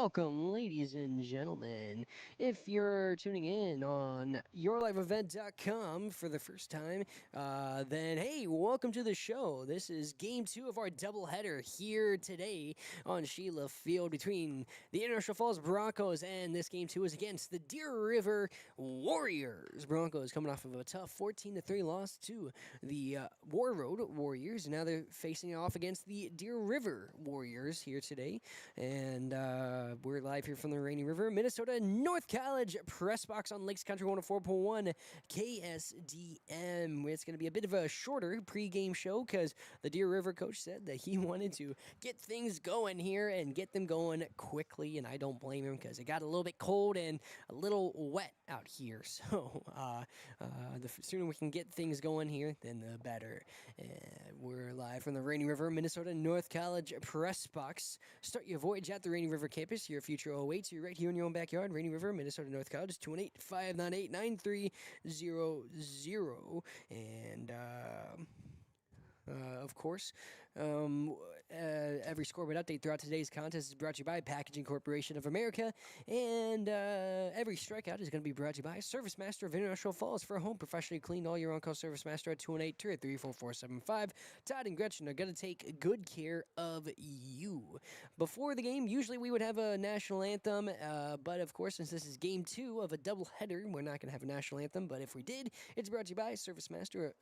welcome, ladies and gentlemen. If you're tuning in on yourliveevent.com for the first time, then hey, welcome to the show. This is game two of our doubleheader here today on Sheila Field between the International Falls Broncos, and this game two is against the Deer River Warriors. Broncos coming off of a tough 14-3 loss to the War Road Warriors. Now they're facing off against the Deer River Warriors here today. And we're live here from the Rainy River, Minnesota North College Press Box on Lakes Country 104.1 KSDM. It's going to be a bit of a shorter pregame show because the Deer River coach said that he wanted to get things going here and get them going quickly. And I don't blame him because it got a little bit cold and a little wet out here. So the sooner we can get things going here, then the better. We're live from the Rainy River, Minnesota North College Press Box. Start your voyage at the Rainy River campus. Your future awaits you right here in your own backyard. Rainy River, Minnesota North College, 218-598-9300. And, of course, every scoreboard update throughout today's contest is brought to you by Packaging Corporation of America, and every strikeout is going to be brought to you by Service Master of International Falls. For a home professionally cleaned all year round, call Service Master at 218-283-4475. Todd and Gretchen are going to take good care of you. Before the game, usually we would have a national anthem, but of course, since this is game two of a doubleheader, we're not going to have a national anthem, but if we did, it's brought to you by Service Master,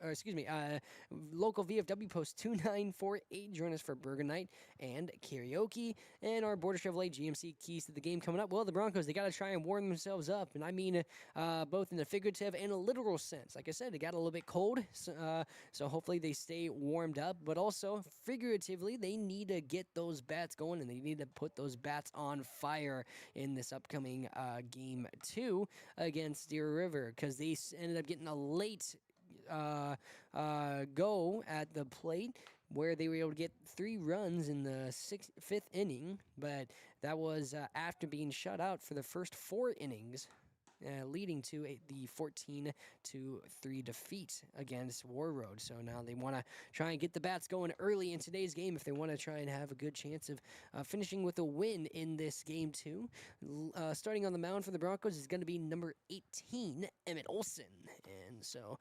local VFW Post 2948. Join us for Burger Night and karaoke, and our Border Chevrolet GMC keys to the game coming up. Well, the Broncos, they got to try and warm themselves up, and I mean both in the figurative and a literal sense. Like I said, it got a little bit cold, so hopefully they stay warmed up, but also figuratively, they need to get those bats going, and they need to put those bats on fire in this upcoming game two against Deer River, because they ended up getting a late go at the plate where they were able to get 3 runs in the fifth inning, but that was after being shut out for the first 4 innings, leading to the 14-3 defeat against War Road. So now they want to try and get the bats going early in today's game if they want to try and have a good chance of finishing with a win in this game too. Starting on the mound for the Broncos is going to be number 18, Emmett Olson. And so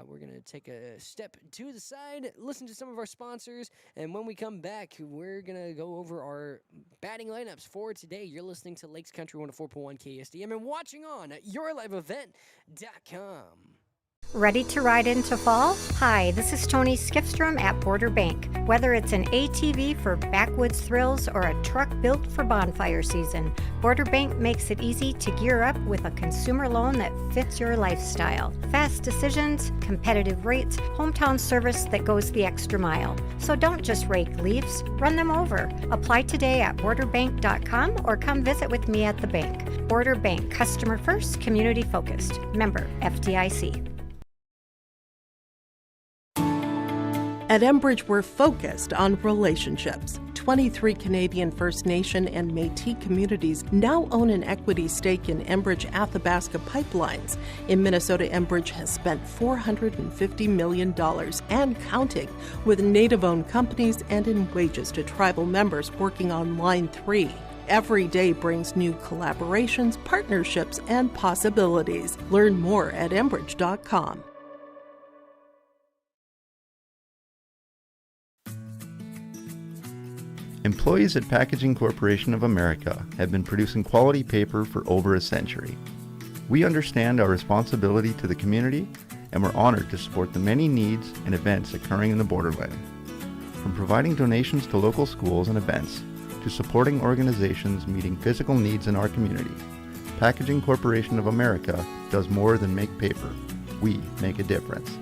we're going to take a step to the side, listen to some of our sponsors, and when we come back, we're going to go over our batting lineups for today. You're listening to Lakes Country 104.1 KSDM and watching on yourliveevent.com. Ready to ride into fall? Hi, this is Tony Skifstrom at Border Bank. Whether it's an ATV for backwoods thrills or a truck built for bonfire season, Border Bank makes it easy to gear up with a consumer loan that fits your lifestyle. Fast decisions, competitive rates, hometown service that goes the extra mile. So don't just rake leaves, run them over. Apply today at borderbank.com or come visit with me at the bank. Border Bank, customer first, community focused. Member FDIC. At Enbridge, we're focused on relationships. 23 Canadian First Nation and Métis communities now own an equity stake in Enbridge Athabasca Pipelines. In Minnesota, Enbridge has spent $450 million and counting, with Native-owned companies and in wages to tribal members working on Line 3. Every day brings new collaborations, partnerships, and possibilities. Learn more at Enbridge.com. Employees at Packaging Corporation of America have been producing quality paper for over a century. We understand our responsibility to the community, and we're honored to support the many needs and events occurring in the borderland. From providing donations to local schools and events, to supporting organizations meeting physical needs in our community, Packaging Corporation of America does more than make paper. We make a difference.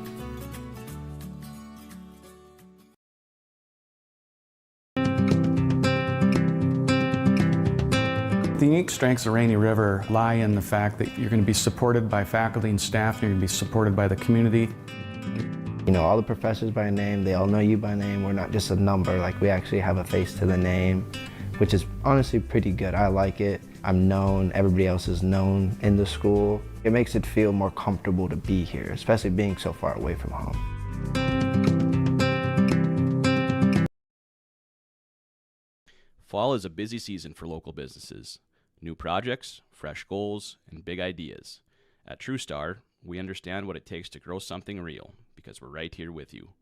The unique strengths of Rainy River lie in the fact that you're going to be supported by faculty and staff, and you're going to be supported by the community. You know all the professors by name, they all know you by name. We're not just a number, like we actually have a face to the name, which is honestly pretty good. I like it. I'm known, everybody else is known in the school. It makes it feel more comfortable to be here, especially being so far away from home. Fall is a busy season for local businesses. New projects, fresh goals, and big ideas. At TrueStar, we understand what it takes to grow something real because we're right here with you.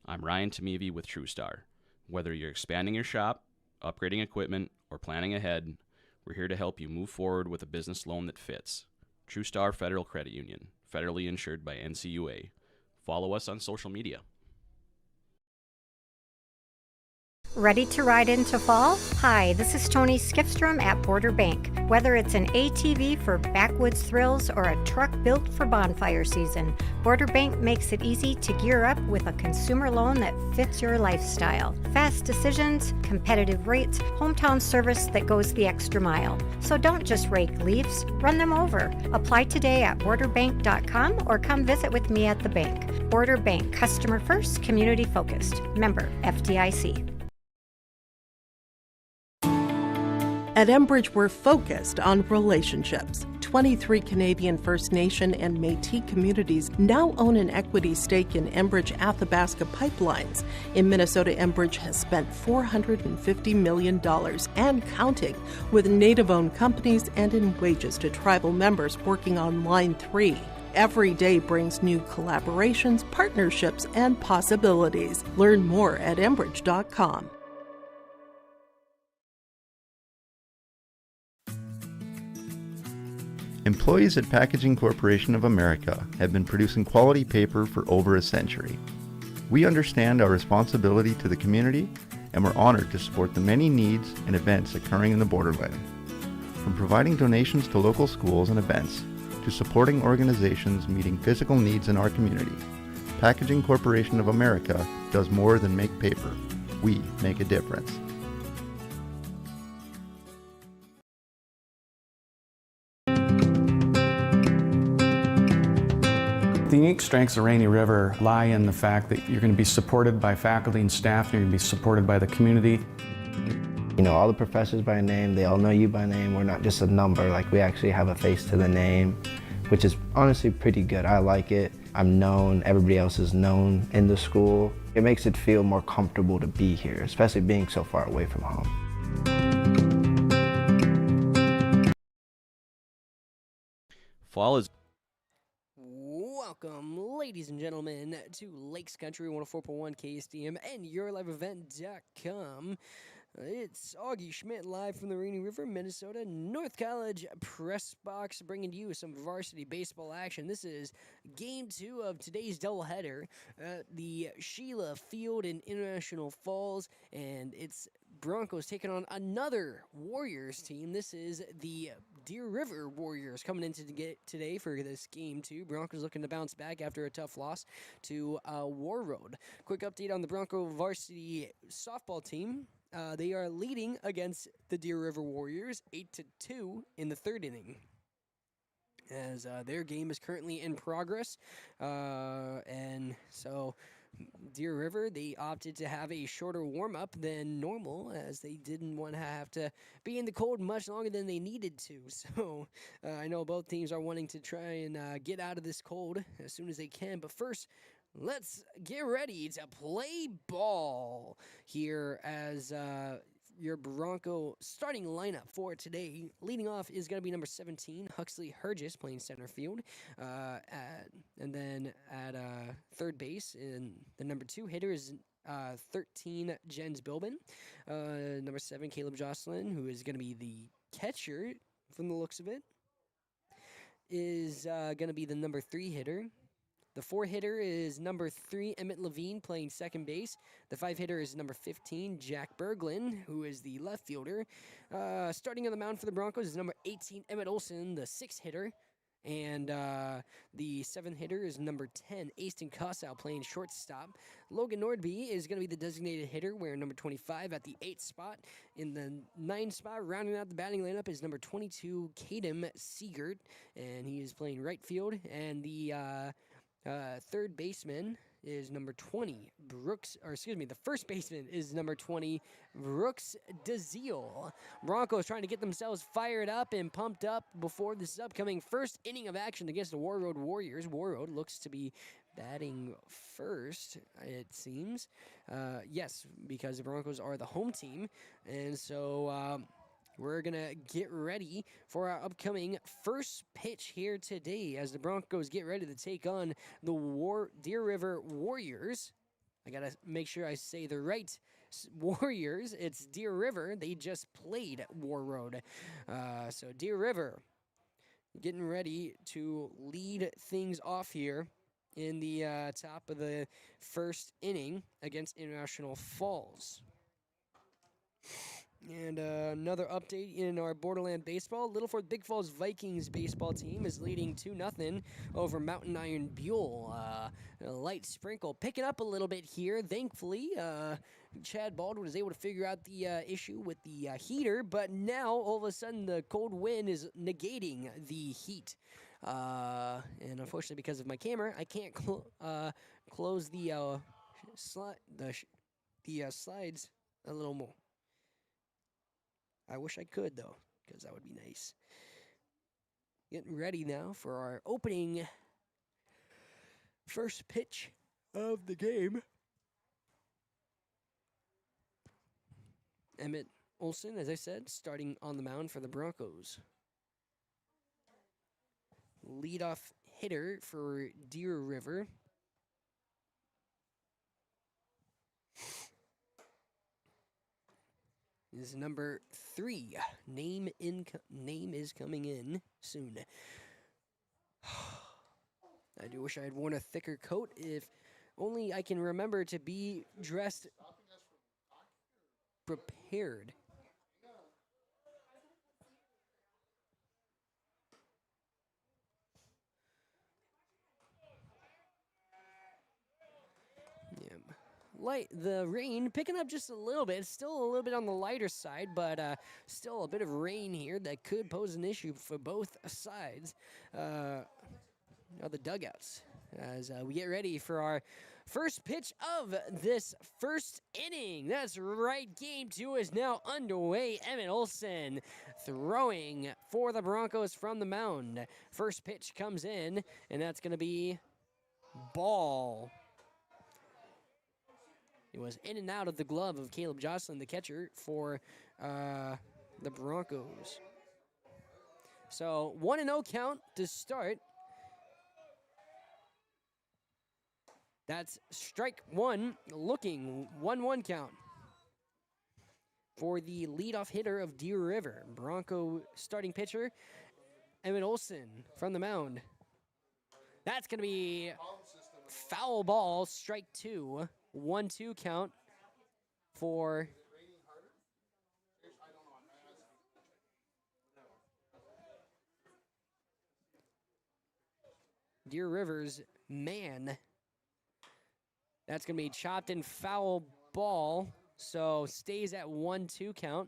I'm Ryan Tamevi with TrueStar. Whether you're expanding your shop, upgrading equipment, or planning ahead, we're here to help you move forward with a business loan that fits. TrueStar Federal Credit Union, federally insured by NCUA. Follow us on social media. Ready to ride into fall? Hi, this is Tony Skifstrom at Border Bank. Whether it's an ATV for backwoods thrills or a truck built for bonfire season, Border Bank makes it easy to gear up with a consumer loan that fits your lifestyle. Fast decisions, competitive rates, hometown service that goes the extra mile. So don't just rake leaves, run them over. Apply today at borderbank.com or come visit with me at the bank. Border Bank, customer first, community focused. Member FDIC. At Enbridge, we're focused on relationships. 23 Canadian First Nation and Métis communities now own an equity stake in Enbridge Athabasca Pipelines. In Minnesota, Enbridge has spent $450 million and counting with Native-owned companies and in wages to tribal members working on Line 3. Every day brings new collaborations, partnerships, and possibilities. Learn more at Enbridge.com. Employees at Packaging Corporation of America have been producing quality paper for over a century. We understand our responsibility to the community, and we're honored to support the many needs and events occurring in the borderland. From providing donations to local schools and events, to supporting organizations meeting physical needs in our community, Packaging Corporation of America does more than make paper. We make a difference. The unique strengths of Rainy River lie in the fact that you're going to be supported by faculty and staff, and you're going to be supported by the community. You know, all the professors by name, they all know you by name. We're not just a number, like we actually have a face to the name, which is honestly pretty good. I like it. I'm known, everybody else is known in the school. It makes it feel more comfortable to be here, especially being so far away from home. Fall is Welcome, ladies and gentlemen, to Lakes Country 104.1 KSDM and YourLiveEvent.com. It's Augie Schmidt live from the Rainy River, Minnesota North College Press Box, bringing you some varsity baseball action. This is Game 2 of today's doubleheader at the Sheila Field in International Falls, and it's Broncos taking on another Warriors team. This is the Deer River Warriors coming in today for this Game 2. Broncos looking to bounce back after a tough loss to War Road. Quick update on the Bronco varsity softball team. They are leading against the Deer River Warriors 8-2 in the third inning, as their game is currently in progress. And so Deer River, they opted to have a shorter warm-up than normal, as they didn't want to have to be in the cold much longer than they needed to. So I know both teams are wanting to try and get out of this cold as soon as they can. But first, let's get ready to play ball here, as your Bronco starting lineup for today. Leading off is going to be number 17, Huxley Hergis, playing center field. And then at third base, in the number 2 hitter is 13, Jens Bilbin. Number 7, Caleb Jocelyn, who is going to be the catcher from the looks of it, is going to be the number 3 hitter. The 4 hitter is number 3, Emmett Levine, playing second base. The 5 hitter is number 15, Jack Berglund, who is the left fielder. Starting on the mound for the Broncos is number 18, Emmett Olson, the 6 hitter. And the 7th hitter is number 10, Aston Kossow, playing shortstop. Logan Nordby is going to be the designated hitter, wearing number 25 at the 8th spot. In the 9th spot, rounding out the batting lineup, is number 22, Kadem Siegert, and he is playing right field. And the Third baseman is number 20, the first baseman is number 20, Brooks DeZiel. Broncos trying to get themselves fired up and pumped up before this upcoming first inning of action against the War Road Warriors. War Road looks to be batting first, it seems. Yes, because the Broncos are the home team. And so we're going to get ready for our upcoming first pitch here today as the Broncos get ready to take on the Deer River Warriors. I got to make sure I say the right Warriors. It's Deer River. They just played War Road. So Deer River getting ready to lead things off here in the top of the first inning against International Falls. And another update in our Borderland baseball. Littleford Big Falls Vikings baseball team is leading 2-0 over Mountain Iron Buell. A light sprinkle picking up a little bit here. Thankfully, Chad Baldwin was able to figure out the issue with the heater, but now all of a sudden the cold wind is negating the heat. And unfortunately, because of my camera, I can't close the slides a little more. I wish I could, though, because that would be nice. Getting ready now for our opening first pitch of the game. Emmett Olson, as I said, starting on the mound for the Broncos. Leadoff hitter for Deer River. Is number 3. Name is coming in soon. I do wish I had worn a thicker coat. If only I can remember to be dressed prepared. The rain picking up just a little bit. It's still a little bit on the lighter side, but still a bit of rain here that could pose an issue for both sides of the dugouts as we get ready for our first pitch of this first inning. That's right, game 2 is now underway. Emmett Olson throwing for the Broncos from the mound. First pitch comes in, and that's going to be ball. It was in and out of the glove of Caleb Jocelyn, the catcher for the Broncos. So 1-0 count to start. That's strike 1, looking 1-1 count for the leadoff hitter of Deer River. Bronco starting pitcher, Emmett Olson from the mound. That's going to be foul ball, strike 2. 1-2 count for Deer River's man. That's going to be chopped in foul ball, so stays at 1-2 count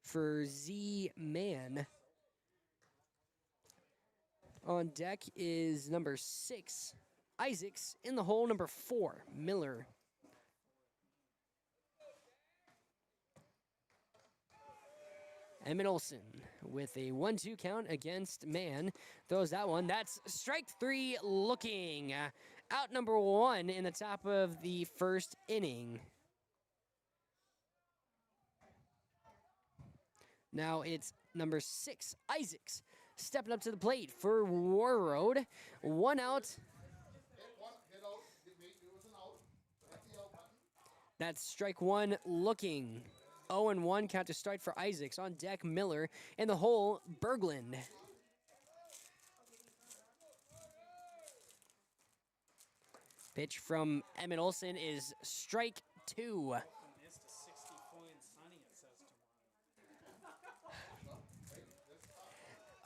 for Z-Man. On deck is number 6, Isaacs. In the hole, number 4, Miller. Emmett Olson with a 1-2 count against Man. Throws that one. That's strike 3 looking. Out number 1 in the top of the first inning. Now it's number 6, Isaacs, stepping up to the plate for War Road. 1 out. That's strike 1 looking. 0-1 count to start for Isaacs. On deck, Miller. In the hole, Berglund. Pitch from Emmett Olson is strike 2.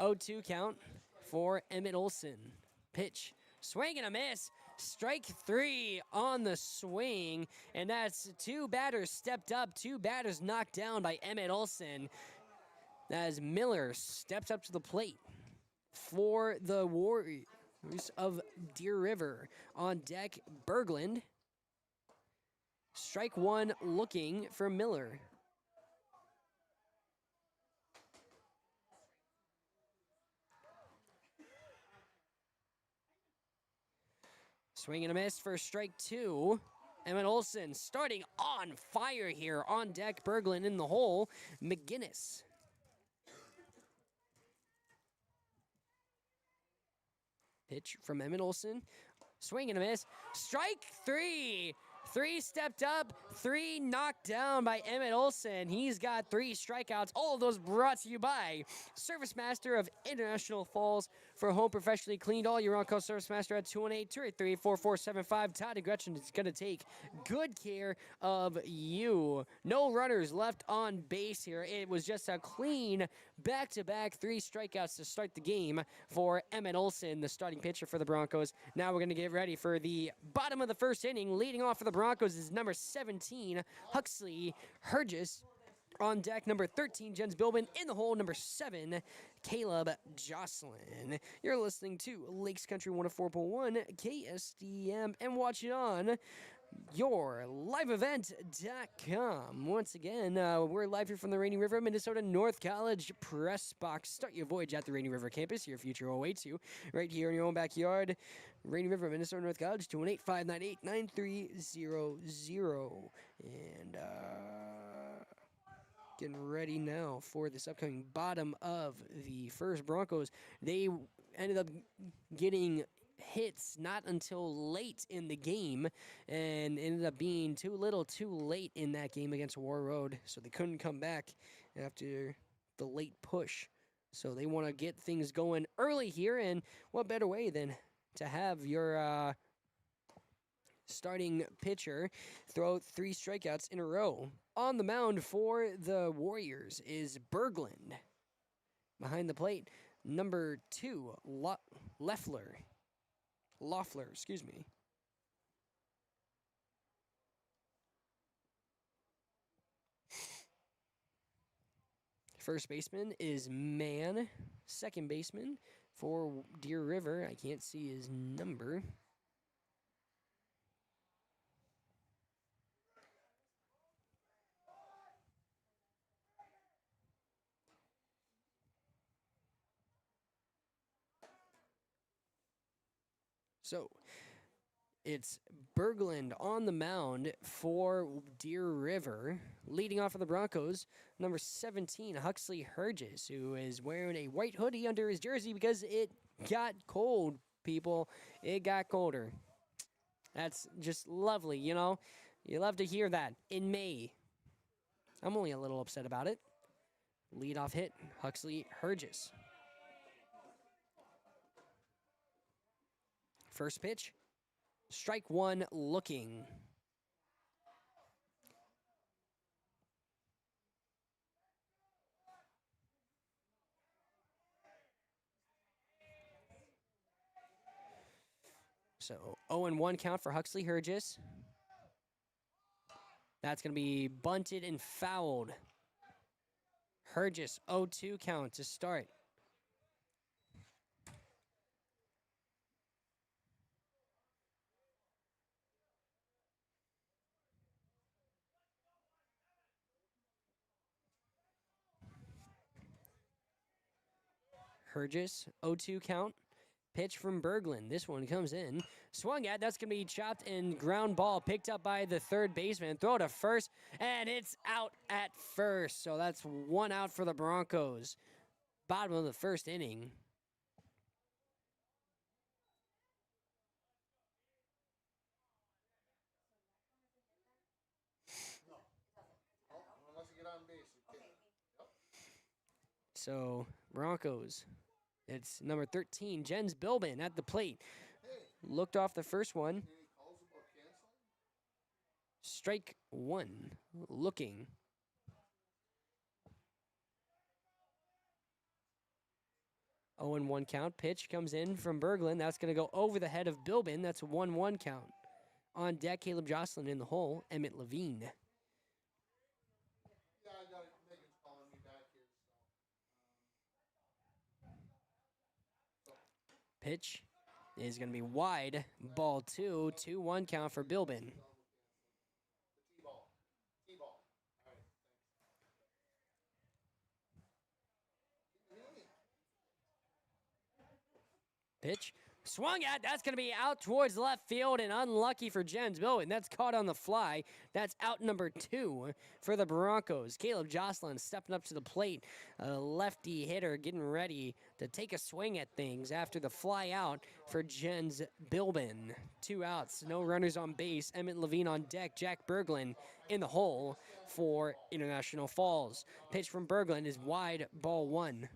0-2 count for Emmett Olson. Pitch, swing and a miss. Strike 3 on the swing, and that's 2 batters stepped up, 2 batters knocked down by Emmett Olson as Miller steps up to the plate for the of Deer River. On deck, Berglund. Strike one looking for Miller. Swing and a miss for strike two. Emmett Olson starting on fire here. On deck, Berglund in the hole. McGinnis. Pitch from Emmett Olson. Swing and a miss. Strike three. Three stepped up, three knocked down by Emmett Olson. He's got 3 strikeouts. All of those brought to you by Service Master of International Falls. For home professionally cleaned all year round, call Service Master at 218-283-4475. Todd and Gretchen is going to take good care of you. No runners left on base here. It was just a clean back-to-back 3 strikeouts to start the game for Emmett Olson, the starting pitcher for the Broncos. Now we're going to get ready for the bottom of the first inning. Leading off for the Broncos is number 17, Huxley Hergis. On deck, number 13, Jens Bilbin. In the hole, number 7, Caleb Jocelyn. You're listening to Lakes Country 104.1 KSDM and watching on your liveevent.com. Once again, we're live here from the Rainy River, Minnesota North College Press Box. Start your voyage at the Rainy River campus. Your future awaits you right here in your own backyard. Rainy River, Minnesota North College, 218-598-9300. And getting ready now for this upcoming bottom of the first. Broncos, they ended up getting hits not until late in the game and ended up being too little too late in that game against War Road, so they couldn't come back after the late push. So they want to get things going early here, and what better way than to have your starting pitcher throw 3 strikeouts in a row. On the mound for the Warriors is Berglund. Behind the plate, number 2, Loeffler, excuse me. First baseman is Mann. Second baseman for Deer River, I can't see his number. So it's Berglund on the mound for Deer River. Leading off for the Broncos, number 17, Huxley Hergis, who is wearing a white hoodie under his jersey because it got cold, people. It got colder. That's just lovely, you know? You love to hear that in May. I'm only a little upset about it. Leadoff hit, Huxley Hergis. First pitch, strike one looking. So 0-1 count for Huxley Hergis. That's going to be bunted and fouled. Hergis 0-2 count to start. Hergis, 0-2 count. Pitch from Berglund. This one comes in. Swung at. That's going to be chopped and ground ball picked up by the third baseman. Throw to first, and it's out at first. So that's 1 out for the Broncos. Bottom of the first inning. So Broncos. It's number 13, Jens Bilbin at the plate. Looked off the first one. Strike one. Looking. Oh, and 1 count. Pitch comes in from Berglund. That's going to go over the head of Bilbin. That's a 1-1 count. On deck, Caleb Jocelyn in the hole. Emmett Levine. Pitch is going to be wide. Ball 2, 2-1 count for Bilbin. Pitch swung at. That's going to be out towards left field and unlucky for Jens Bilbin. That's caught on the fly. That's out number 2 for the Broncos. Caleb Jocelyn stepping up to the plate. A lefty hitter getting ready to take a swing at things after the fly out for Jens Bilbin. 2 outs, no runners on base. Emmett Levine on deck. Jack Berglund in the hole for International Falls. Pitch from Berglund is wide, ball 1.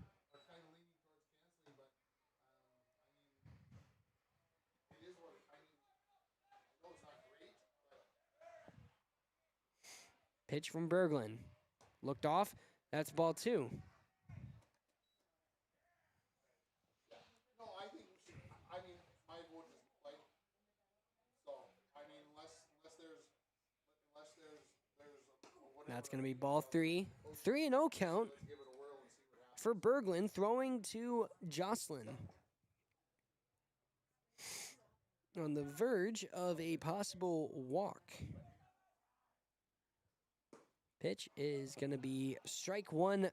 Pitch from Berglund. Looked off. That's ball 2. No, I think we should. I mean, my vote is play. So, I mean, unless there's whatever. That's going to be ball 3. 3-0 count Give it a whirl and see what happens. for Berglund, throwing to Jocelyn. On the verge of a possible walk. Pitch is going to be strike 1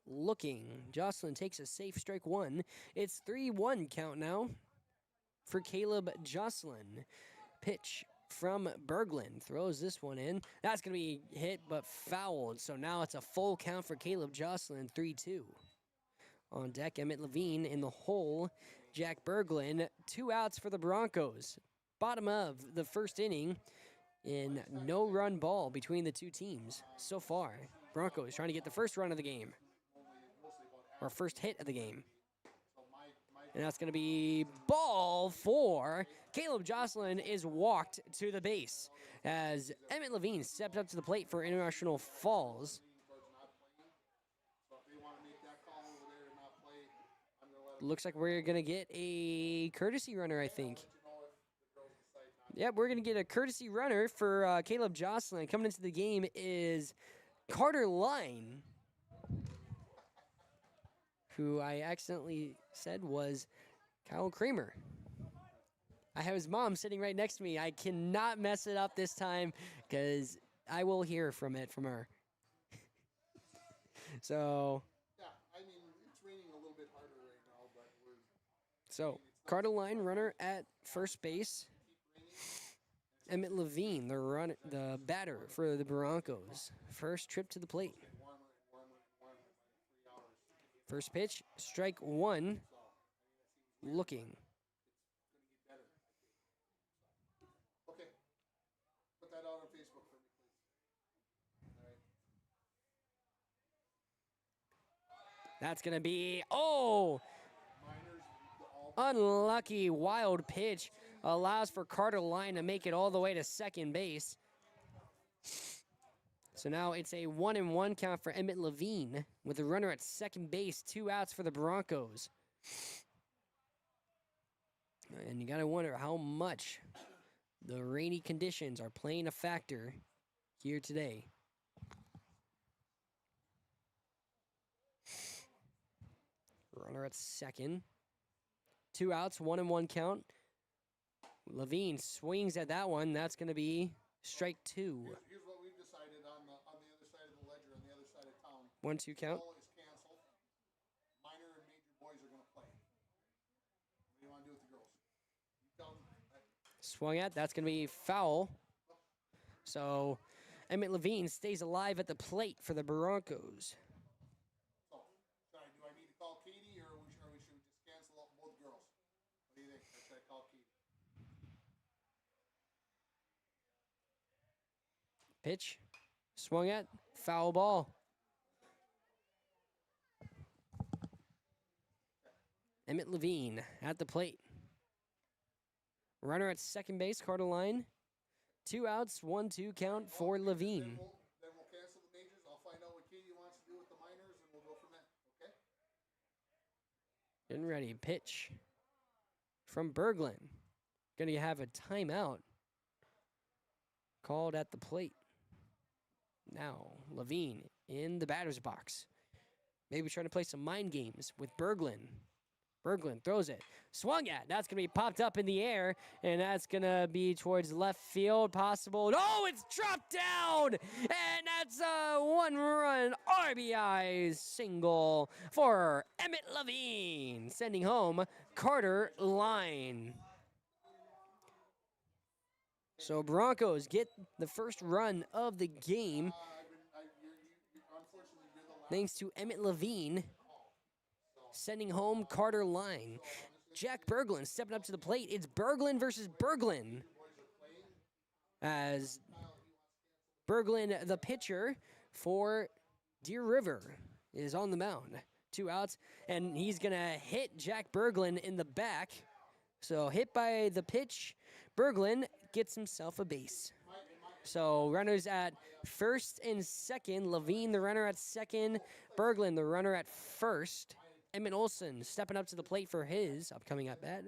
looking. Jocelyn takes a safe strike 1. It's 3-1 count now for Caleb Jocelyn. Pitch from Berglund. Throws this one in. That's going to be hit but fouled. So now it's a full count for Caleb Jocelyn, 3-2. On deck, Emmett Levine in the hole. Jack Berglund. 2 outs for the Broncos. Bottom of the first inning. In no-run ball between the two teams so far. Broncos trying to get the first run of the game. Or first hit of the game. And that's going to be ball 4. Caleb Jocelyn is walked to the base as Emmett Levine stepped up to the plate for International Falls. Looks like we're going to get a courtesy runner, I think. Yep, we're going to get a courtesy runner for Caleb Jocelyn. Coming into the game is Carter Line, who I accidentally said was Kyle Kramer. I have his mom sitting right next to me. I cannot mess it up this time because I will hear from her. So. Yeah, I mean, it's raining a little bit harder right now, but we're. So, Carter Line, runner at first base. Emmett Levine, the batter for the Broncos. First trip to the plate. First pitch, strike 1. Looking. Okay. Put that out on Facebook for me, please. All right. That's going to be, unlucky wild pitch. Allows for Carter Line to make it all the way to second base. So now it's a 1-1 count for Emmett Levine with a runner at second base. 2 outs for the Broncos. And you got to wonder how much the rainy conditions are playing a factor here today. Runner at second. 2 outs, 1-1 count. Levine swings at that one. That's going to be strike 2. Here's what we've decided on the other side of the ledger, on the other side of town. 1-2 count. Ball is canceled. Minor and major boys are going to play. What do you want to do with the girls? You tell them. Swung at. That's going to be foul. So Emmett Levine stays alive at the plate for the Broncos. So, do I need to call Katie, or should we just cancel out both girls? What do you think? Or should I call Katie? Pitch. Swung at. Foul ball. Emmett Levine at the plate. Runner at second base, Carter Line. 2 outs, 1-2 count for Levine. Then we'll cancel the majors. I'll find out what Katie wants to do with the minors, and we'll go from there. Okay? Getting ready. Pitch from Berglund. Going to have a timeout called at the plate. Now, Levine in the batter's box. Maybe trying to play some mind games with Berglund. Berglund throws it. Swung at. That's going to be popped up in the air, and that's going to be towards left field. Possible. Oh, it's dropped down! And that's a one-run RBI single for Emmett Levine, sending home Carter Line. So Broncos get the first run of the game thanks to Emmett Levine, sending home Carter Line. Jack Berglund stepping up to the plate. It's Berglund versus Berglund. As Berglund, the pitcher for Deer River, is on the mound. 2 outs, and he's going to hit Jack Berglund in the back. So hit by the pitch, Berglund gets himself a base. So runners at first and second. Levine, the runner at second. Berglund, the runner at first. Emmett Olson stepping up to the plate for his upcoming at-bat.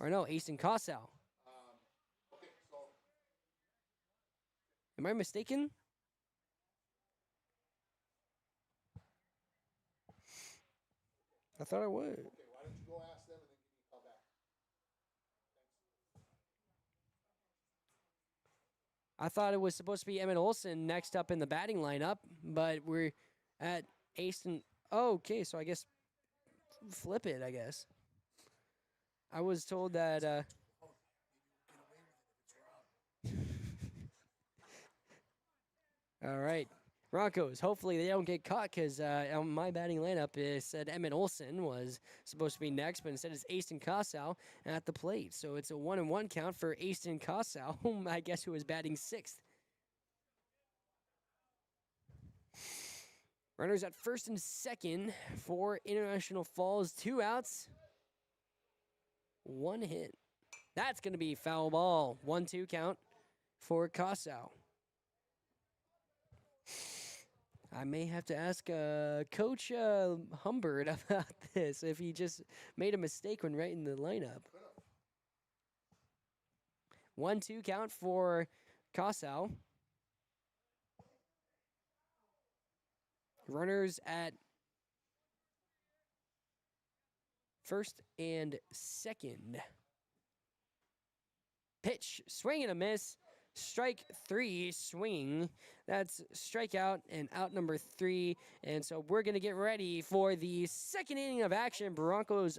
Or no, Easton Kossow. Am I mistaken? I thought I was. I thought it was supposed to be Emmett Olson next up in the batting lineup, but we're at Easton. Oh, okay, so I guess flip it, I guess. I was told that all right. Broncos, hopefully they don't get caught because on my batting lineup it said Emmett Olson was supposed to be next, but instead it's Easton Kossow at the plate. So it's a 1-1 count for Easton Kossow, whom I guess who was batting 6th. Runners at first and second for International Falls. 2 outs, 1 hit. That's going to be foul ball. 1-2 count for Kossow. I may have to ask Coach Humbert about this, if he just made a mistake when writing the lineup. 1-2 count for Kossow. Runners at first and second. Pitch, swing and a miss. Strike 3, swing. That's strikeout and out number 3. And so we're going to get ready for the second inning of action. Broncos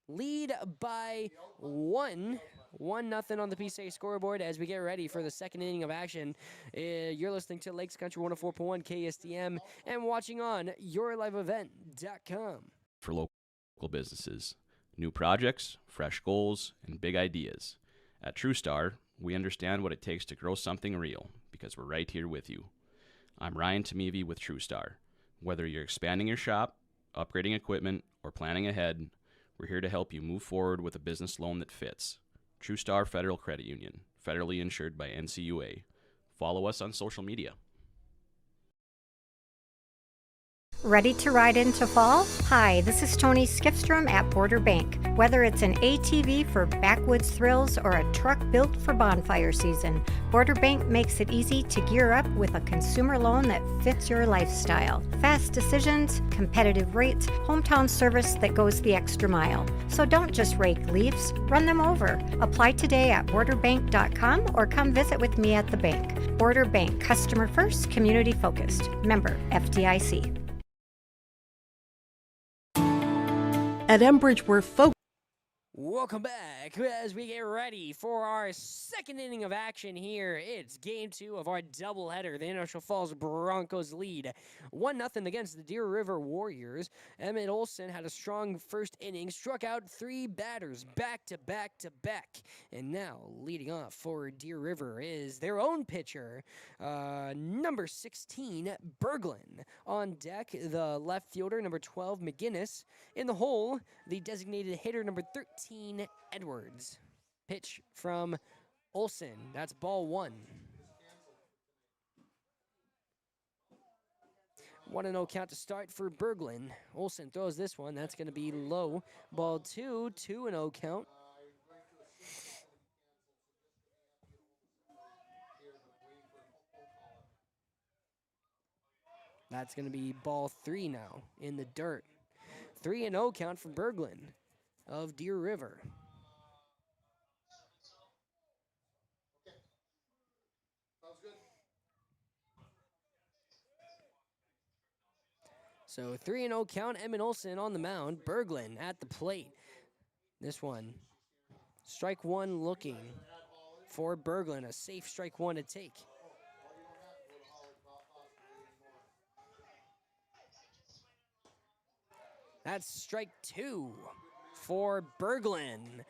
lead by 1. 1-0 on the PCA scoreboard as we get ready for the second inning of action. You're listening to Lakes Country 104.1 KSDM and watching on YourLiveEvent.com. For local businesses, new projects, fresh goals, and big ideas. At TrueStar, we understand what it takes to grow something real because we're right here with you. I'm Ryan Tamevi with TrueStar. Whether you're expanding your shop, upgrading equipment, or planning ahead, we're here to help you move forward with a business loan that fits. TrueStar Federal Credit Union, federally insured by NCUA. Follow us on social media. Ready to ride into fall? Hi, this is Tony Skifstrom at Border Bank. Whether it's an ATV for backwoods thrills or a truck built for bonfire season, Border Bank makes it easy to gear up with a consumer loan that fits your lifestyle. Fast decisions, competitive rates, hometown service that goes the extra mile. So don't just rake leaves, run them over. Apply today at borderbank.com or come visit with me at the bank. Border Bank, customer first, community focused. Member FDIC. At Enbridge, we're focused. Welcome back as we get ready for our second inning of action here. It's game 2 of our doubleheader. The International Falls Broncos lead 1-0 against the Deer River Warriors. Emmett Olson had a strong first inning, struck out 3 batters back to back to back. And now leading off for Deer River is their own pitcher, number 16, Berglund. On deck, the left fielder, number 12, McGinnis. In the hole, the designated hitter, number 13, Edwards. Pitch from Olson. That's ball 1. 1-0 count to start for Berglund. Olson throws this one. That's going to be low. Ball 2, 2-0 count. That's going to be ball 3 now in the dirt. 3-0 count for Berglund of Deer River. Sounds good. So 3-0 count, Emmett Olson on the mound, Berglund at the plate. This one, strike one looking for Berglund, a safe strike one to take. That's strike two for Berglund.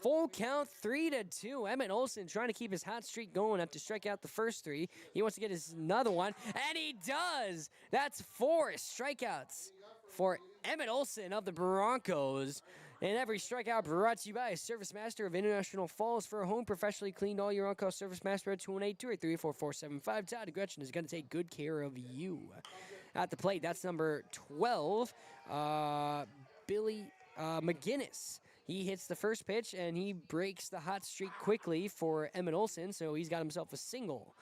Full count, 3-2. Emmett Olson trying to keep his hot streak going after striking out the first three. He wants to get his another one, and he does. That's 4 strikeouts for Emmett Olson of the Broncos. And every strikeout brought to you by Service Master of International Falls. For a home professionally cleaned all year round. Call Service Master at 218-283-4475. Todd Gretchen is going to take good care of you. At the plate, that's number 12, Billy McGinnis. He hits the first pitch, and he breaks the hot streak quickly for Emmett Olson, so he's got himself a single.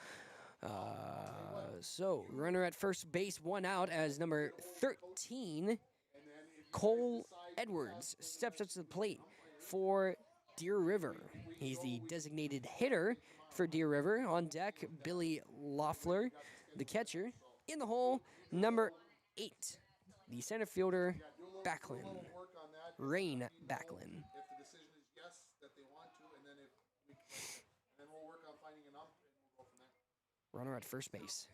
So, runner at first base, 1 out, as number 13, Cole Edwards, steps up to the plate for Deer River. He's the designated hitter for Deer River. On deck, Billy Loeffler, the catcher. In the hole, number 8, the center fielder, Backlund. Rain Backlund. If the decision is yes, that they want to, and then we'll work on finding an ump, and we'll go from there. Runner at first base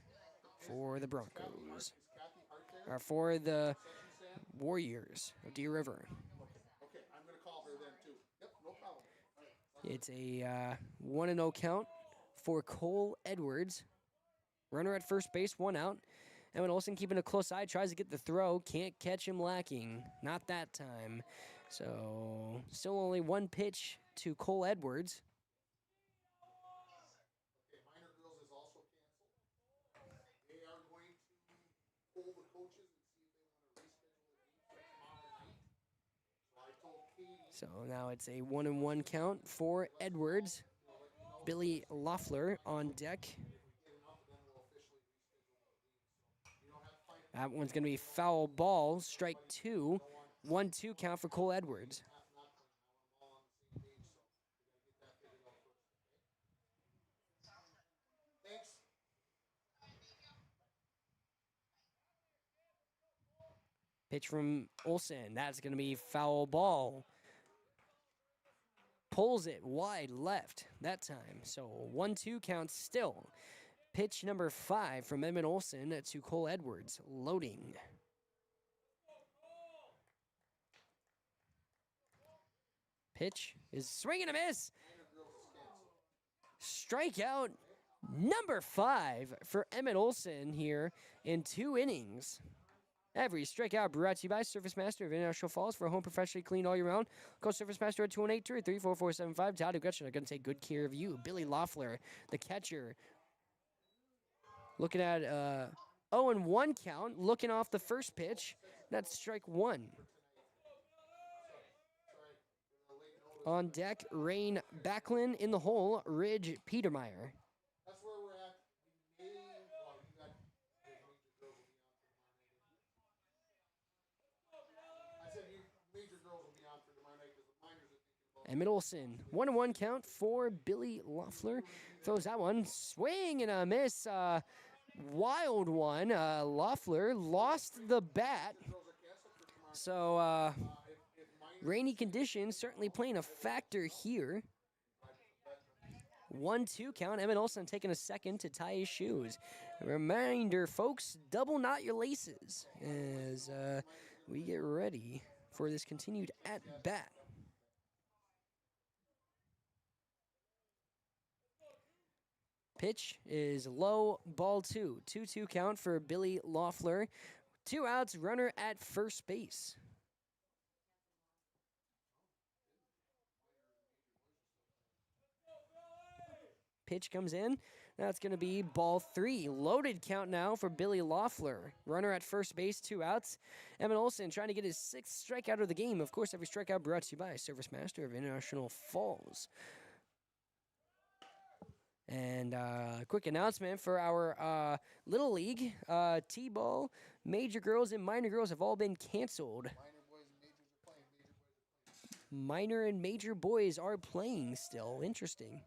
for the Broncos. Is Kathy Hart there? Or for the Warriors of Deer River. Okay, I'm going to call her then too. Yep, no problem. All right. It's a 1-0 count for Cole Edwards. Runner at first base, 1 out. Emmett Olson keeping a close eye, tries to get the throw, can't catch him lacking. Not that time. So, still only 1 pitch to Cole Edwards. Okay, Minor Girls is also canceled. They are going to poll the coaches and see if they want to reschedule it for tomorrow night. So I told Katie. So now it's a 1-1 count for Edwards. Billy Loeffler on deck. That one's going to be foul ball, strike 2. 1-2 count for Cole Edwards. Thanks. Pitch from Olson. That's going to be foul ball. Pulls it wide left that time. So 1-2 count still. Pitch number 5 from Emmett Olson to Cole Edwards. Loading. Pitch is swing and a miss. Strikeout number 5 for Emmett Olson here in 2 innings. Every strikeout brought to you by Service Master of International Falls. For a home professionally cleaned all year round. Call Service Master at 218-283-4475. Todd and Gretchen are going to take good care of you. Billy Loeffler, the catcher. Looking at 0-1 count. Looking off the first pitch. That's strike 1. On deck, Rain Backlund. In the hole, Ridge Petermeyer. That's where we're at. We may, well, you got the major girls will be on for tomorrow night. I said major girls will be on for tomorrow night because the minors are thinking about. Emmett Olson, 1-1 count for Billy Loeffler. Throws that one, swing and a miss. Wild one. Loeffler lost the bat. So, rainy conditions certainly playing a factor here. 1-2 count. Emmett Olson taking a second to tie his shoes. Reminder, folks, double knot your laces as we get ready for this continued at-bat. Pitch is low, ball 2. 2-2 count for Billy Loeffler. 2 outs, runner at first base. Pitch comes in. That's going to be ball 3. Loaded count now for Billy Loeffler. Runner at first base, 2 outs. Emmett Olson trying to get his 6th strikeout of the game. Of course, every strikeout brought to you by Service Master of International Falls. And quick announcement for our Little League. T-ball, major girls and minor girls have all been canceled. Minor minor and major boys are playing still. Interesting.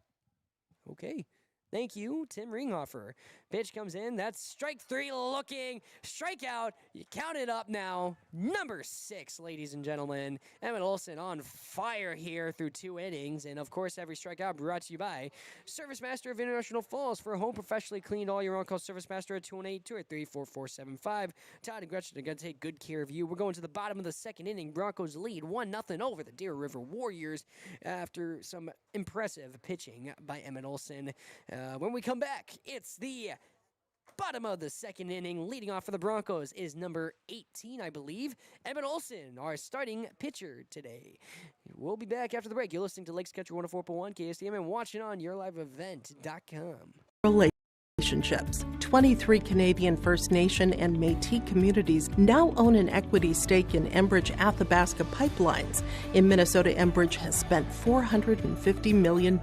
Okay. Thank you, Tim Ringhofer. Pitch comes in. That's strike three looking. Strikeout. You count it up now. Number 6, ladies and gentlemen. Emmett Olson on fire here through 2 innings. And, of course, every strikeout brought to you by Service Master of International Falls. For a home professionally cleaned all year round, call Service Master at 218-283-4475. Todd and Gretchen are going to take good care of you. We're going to the bottom of the 2nd inning. Broncos lead 1-0 over the Deer River Warriors after some impressive pitching by Emmett Olson. When we come back, it's the bottom of the 2nd inning. Leading off for the Broncos is number 18, I believe, Emmett Olson, our starting pitcher today. We'll be back after the break. You're listening to Lakes Country 104.1 KSTM and watching on YourLiveEvent.com. Relationships. 23 Canadian First Nation and Métis communities now own an equity stake in Enbridge Athabasca Pipelines. In Minnesota, Enbridge has spent $450 million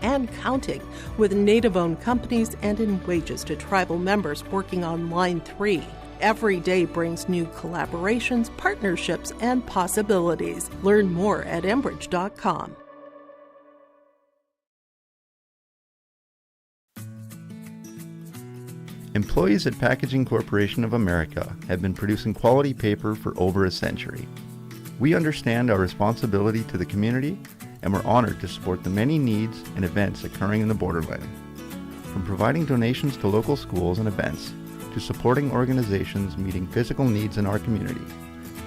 and counting with Native-owned companies and in wages to tribal members working on Line 3. Every day brings new collaborations, partnerships, and possibilities. Learn more at Enbridge.com. Employees at Packaging Corporation of America have been producing quality paper for over a century. We understand our responsibility to the community, and we're honored to support the many needs and events occurring in the borderland. From providing donations to local schools and events, to supporting organizations meeting physical needs in our community,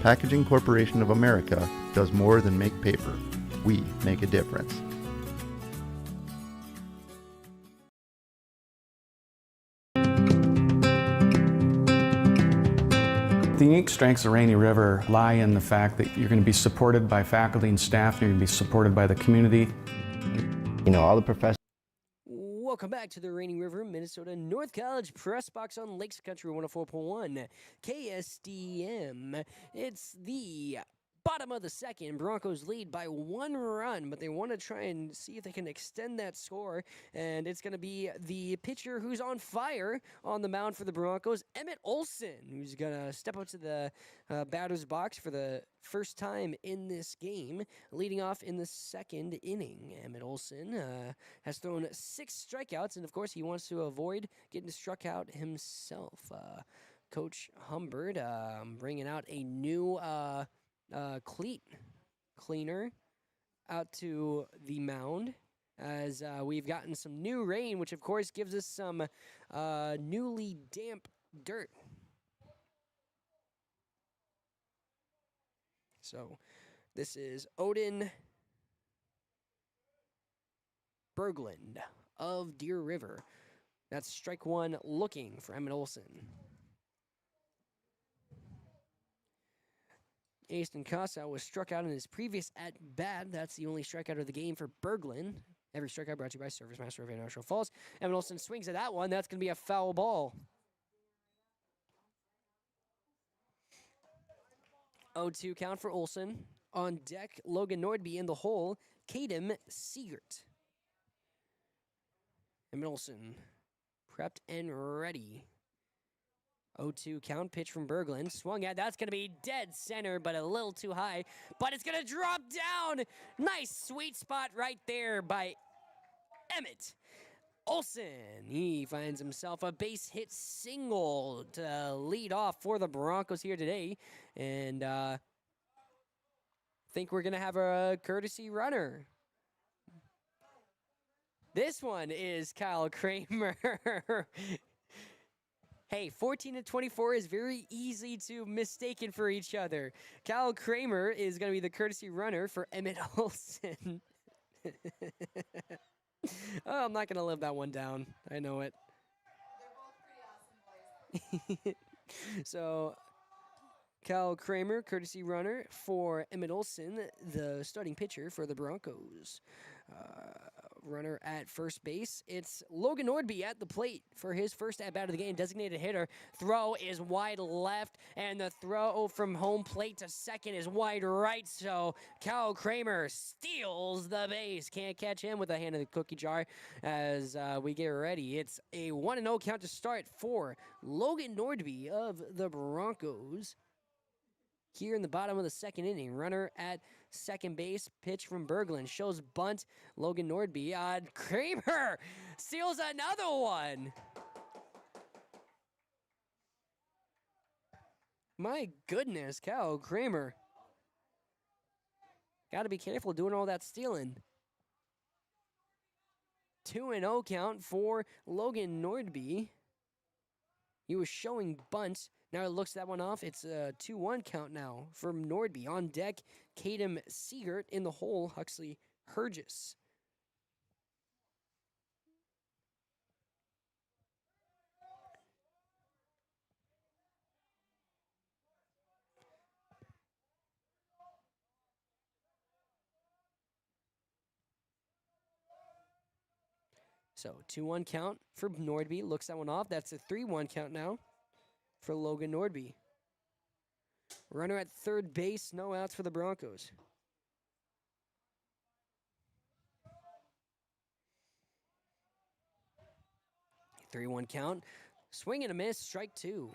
Packaging Corporation of America does more than make paper. We make a difference. The unique strengths of Rainy River lie in the fact that you're going to be supported by faculty and staff, and you're going to be supported by the community. You know, all the professors. Welcome back to the Rainy River, Minnesota North College Press Box on Lakes Country 104.1 KSDM. It's the bottom of the 2nd. Broncos lead by 1 run, but they want to try and see if they can extend that score. And it's going to be the pitcher who's on fire on the mound for the Broncos, Emmett Olson, who's going to step up to the batter's box for the first time in this game, leading off in the 2nd inning. Emmett Olson has thrown 6 strikeouts, and of course he wants to avoid getting struck out himself. Coach Humbert bringing out a new cleat cleaner out to the mound as we've gotten some new rain, which of course gives us some newly damp dirt. So this is Odin Berglund of Deer River. That's strike 1 looking for Emmett Olson. Aston Casa was struck out in his previous at-bat. That's the only strikeout of the game for Berglund. Every strikeout brought to you by Service Master of International Falls. Emmett Olson swings at that one. That's going to be a foul ball. 0-2 count for Olson. On deck, Logan Nordby in the hole. Kadem Siegert. Emmett Olson prepped and ready. 0-2 count, pitch from Berglund. Swung at, that's going to be dead center, but a little too high. But it's going to drop down. Nice sweet spot right there by Emmett Olson. He finds himself a base hit single to lead off for the Broncos here today. And think we're going to have a courtesy runner. This one is Kyle Kramer. Hey, 14 and 24 is very easy to mistaken for each other. Kyle Kramer is going to be the courtesy runner for Emmett Olson. Oh, I'm not going to live that one down. I know it. They're both pretty awesome boys. So, Kyle Kramer, courtesy runner for Emmett Olson, the starting pitcher for the Broncos. Runner at first base. It's Logan Nordby at the plate for his first at-bat of the game. Designated hitter. Throw is wide left, and the throw from home plate to second is wide right. So Kyle Kramer steals the base. Can't catch him with a hand in the cookie jar as we get ready. It's a 1-0 count to start for Logan Nordby of the Broncos. here in the bottom of the second inning. Runner at second base. Pitch from Berglund. Shows bunt. Logan Nordby. Kramer steals another one. My goodness, Kyle Kramer. Got to be careful doing all that stealing. 2-0 count for Logan Nordby. He was showing bunts. Now it looks that one off. It's a 2-1 count now from Nordby. On deck, Kadem Siegert. In the hole, Huxley Hergis. So 2-1 count for Nordby. Looks that one off. That's a 3-1 count now for Logan Nordby. Runner at third base. No outs for the Broncos. Three-one count. Swing and a miss. Strike two.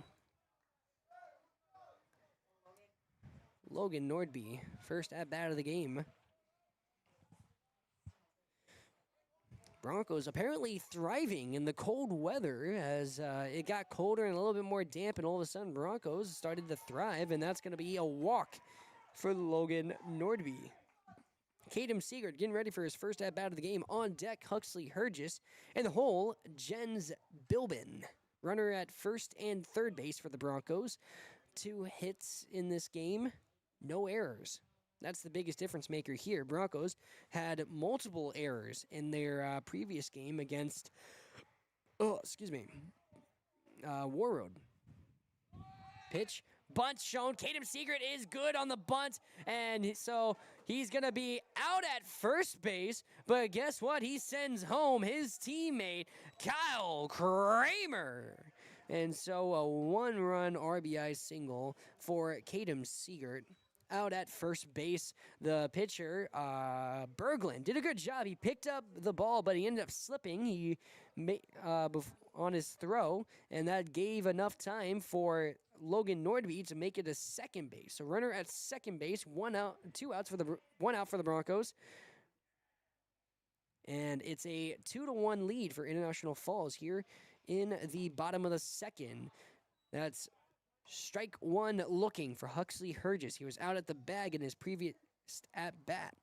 Logan Nordby, first at bat of the game. Broncos apparently thriving in the cold weather as it got colder and a little bit more damp, and all of a sudden Broncos started to thrive, and that's going to be a walk for Logan Nordby. Kadem Siegert getting ready for his first at-bat of the game. On deck, Huxley Hergis. In the hole, Jens Bilbin. Runner at first and third base for the Broncos. 2 hits in this game, no errors. That's the biggest difference maker here. Broncos had multiple errors in their previous game against, War Road. Pitch, bunt shown. Kadem Siegert is good on the bunt, and so he's going to be out at first base, but guess what? He sends home his teammate, Kyle Kramer. And so a 1-run RBI single for Kadem Siegert. Out at first base, the pitcher, Berglund, did a good job. He picked up the ball, but he ended up slipping on his throw, and that gave enough time for Logan Nordby to make it to second base. So runner at second base, 1 out for the Broncos. And it's a 2-1 lead for International Falls here in the bottom of the second. That's strike one looking for Huxley Hergis. He was out at the bag in his previous at-bat.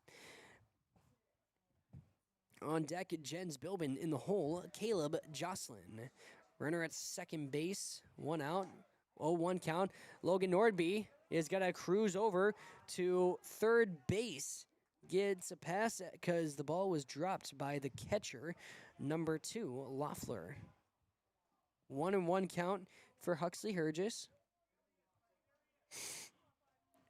On deck, Jens Bilbin. In the hole, Caleb Jocelyn. Runner at second base, 1 out, 0-1 count. Logan Nordby is going to cruise over to third base. Gets a pass because the ball was dropped by the catcher, number 2, Loeffler. 1-1 count for Huxley Hergis.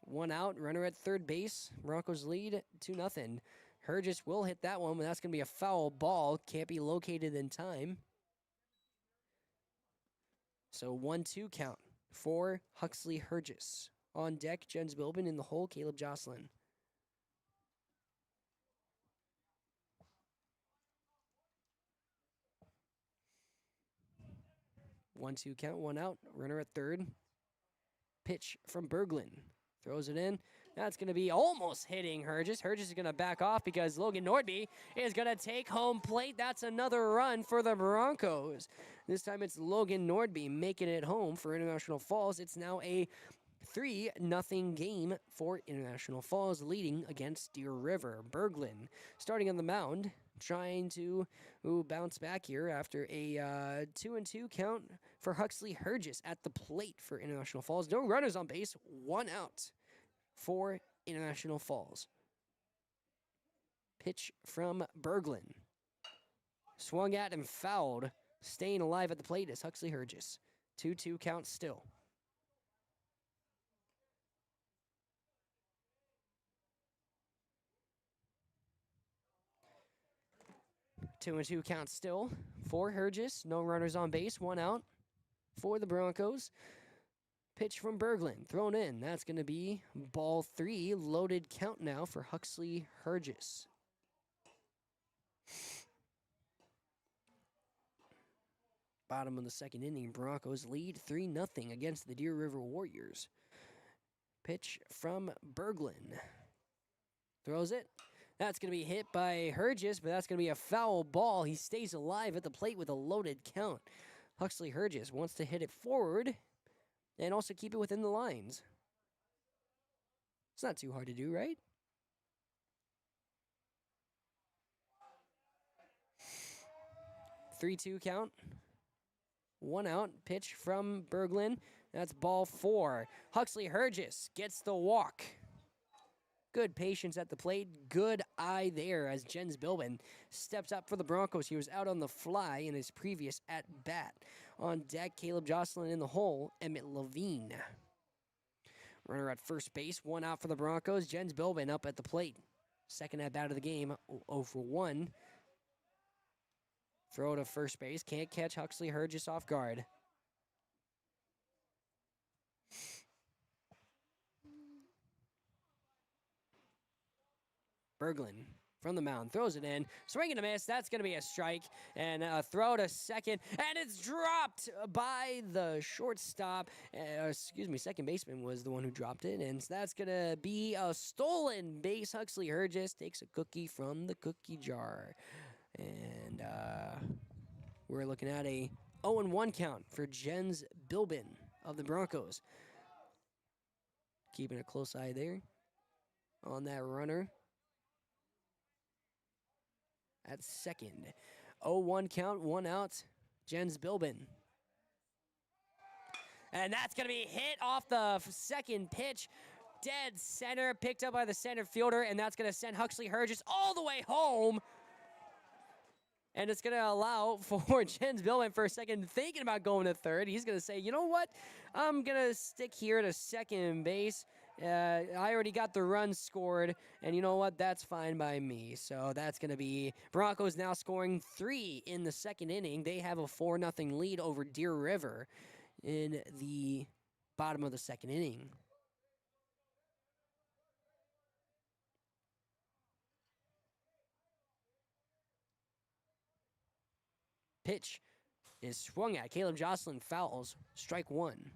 1 out, runner at third base. Broncos lead 2-0. Hergis will hit that one, but that's going to be a foul ball. Can't be located in time. So 1-2 count for Huxley Hergis. On deck, Jens Bilbin. In the hole, Caleb Jocelyn. One-two count, 1 out, runner at third. Pitch from Berglund. Throws it in. That's going to be almost hitting Hergis. Hergis is going to back off because Logan Nordby is going to take home plate. That's another run for the Broncos. This time it's Logan Nordby making it home for International Falls. It's now a 3-0 game for International Falls, leading against Deer River. Berglund starting on the mound, trying to bounce back here after a 2-2 count for Huxley Hergis at the plate for International Falls. No runners on base, 1 out for International Falls. Pitch from Berglund. Swung at and fouled. Staying alive at the plate is Huxley Hergis. 2-2 count still. Two and 2 count still for Hergis. No runners on base, 1 out for the Broncos. Pitch from Berglund, thrown in. That's going to be ball 3. Loaded count now for Huxley Hergis. Bottom of the second inning, Broncos lead 3-0 against the Deer River Warriors. Pitch from Berglund. Throws it. That's going to be hit by Hergis, but that's going to be a foul ball. He stays alive at the plate with a loaded count. Huxley Hergis wants to hit it forward and also keep it within the lines. It's not too hard to do, right? Three-two count. One out. Pitch from Berglund. That's ball 4. Huxley Hergis gets the walk. Good patience at the plate. Good eye there as Jens Bilbin steps up for the Broncos. He was out on the fly in his previous at-bat. On deck, Caleb Jocelyn in the hole. Emmett Levine. Runner at first base. One out for the Broncos. Jens Bilbin up at the plate. Second at-bat of the game. 0 for 1. Throw to first base. Can't catch Huxley Hergis off guard. Berglund from the mound throws it in. Swing and a miss. That's going to be a strike. And a throw to second. And it's dropped by the shortstop. Second baseman was the one who dropped it. And that's going to be a stolen base. Huxley Hergis takes a cookie from the cookie jar. And we're looking at a 0-1 count for Jens Bilbin of the Broncos. Keeping a close eye there on that runner at second. 0-1 count, 1 out. Jens Bilbin. And that's going to be hit off the second pitch. Dead center, picked up by the center fielder, and that's going to send Huxley Hergis all the way home. And it's going to allow for Jens Bilbin for a second thinking about going to third. He's going to say, you know what? I'm going to stick here to second base. I already got the run scored, and you know what? That's fine by me. So that's going to be Broncos now scoring 3 in the second inning. They have a 4-0 lead over Deer River in the bottom of the second inning. Pitch is swung at. Caleb Jocelyn fouls. Strike 1.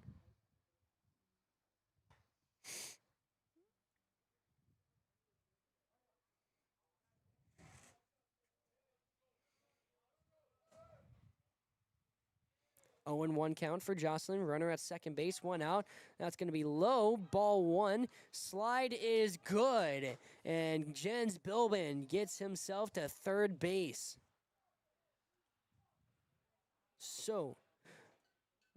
Oh, and 1 count for Jocelyn. Runner at second base, 1 out. That's going to be low. Ball 1. Slide is good. And Jens Bilbin gets himself to third base. So,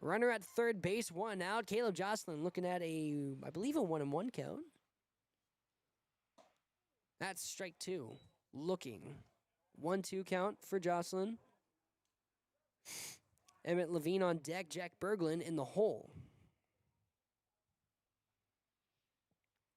runner at third base, 1 out. Caleb Jocelyn looking at I believe a 1-1 count. That's strike 2. Looking. 1-2 count for Jocelyn. Emmett Levine on deck. Jack Berglund in the hole.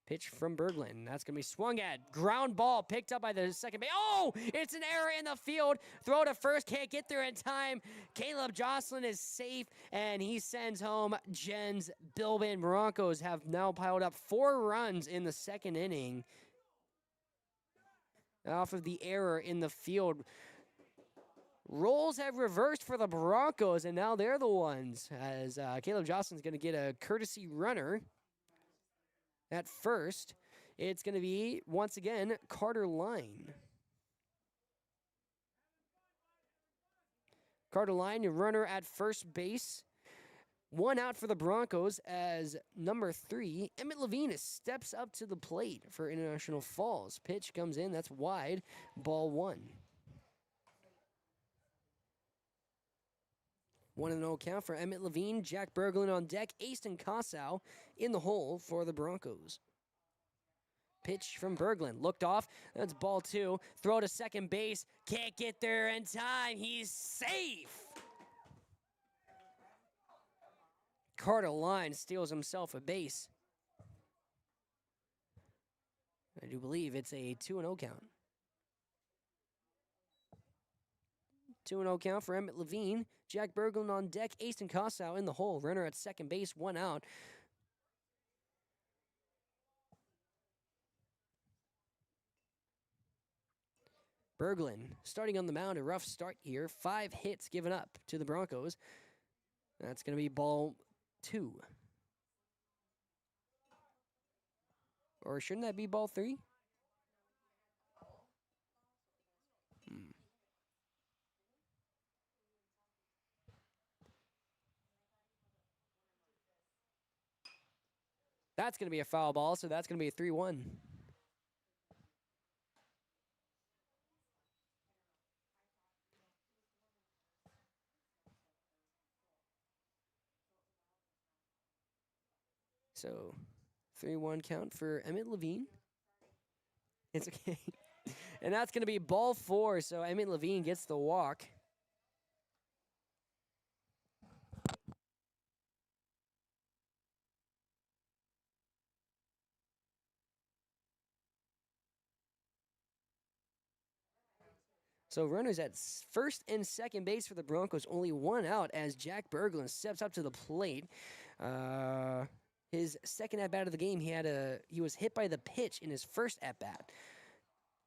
Pitch from Berglund. That's going to be swung at. Ground ball picked up by the second base. Oh, it's an error in the field. Throw to first. Can't get there in time. Caleb Jocelyn is safe, and he sends home Jens Bilbin. Broncos have now piled up 4 runs in the second inning off of the error in the field. Roles have reversed for the Broncos, and now they're the ones, as Caleb Jocelyn's going to get a courtesy runner. At first, it's going to be, once again, Carter Line. Carter Line, your runner at first base. 1 out for the Broncos as number 3, Emmett Levine steps up to the plate for International Falls. Pitch comes in, that's wide, ball 1. 1-0 count for Emmett Levine. Jack Berglund on deck. Aston Kossow in the hole for the Broncos. Pitch from Berglund. Looked off. That's ball 2. Throw to second base. Can't get there in time. He's safe. Carter Line steals himself a base. I do believe it's a 2-0 count. 2-0 count for Emmett Levine. Jack Berglund on deck. Aston Kossow in the hole. Runner at second base, 1 out. Berglund starting on the mound. A rough start here. 5 hits given up to the Broncos. That's going to be ball 2. Or shouldn't that be ball 3? That's going to be a foul ball, so that's going to be a 3-1. So, 3-1 count for Emmett Levine. It's okay. And that's going to be ball 4, so Emmett Levine gets the walk. So runners at first and second base for the Broncos, only one out as Jack Berglund steps up to the plate. His second at bat of the game, he was hit by the pitch in his first at bat.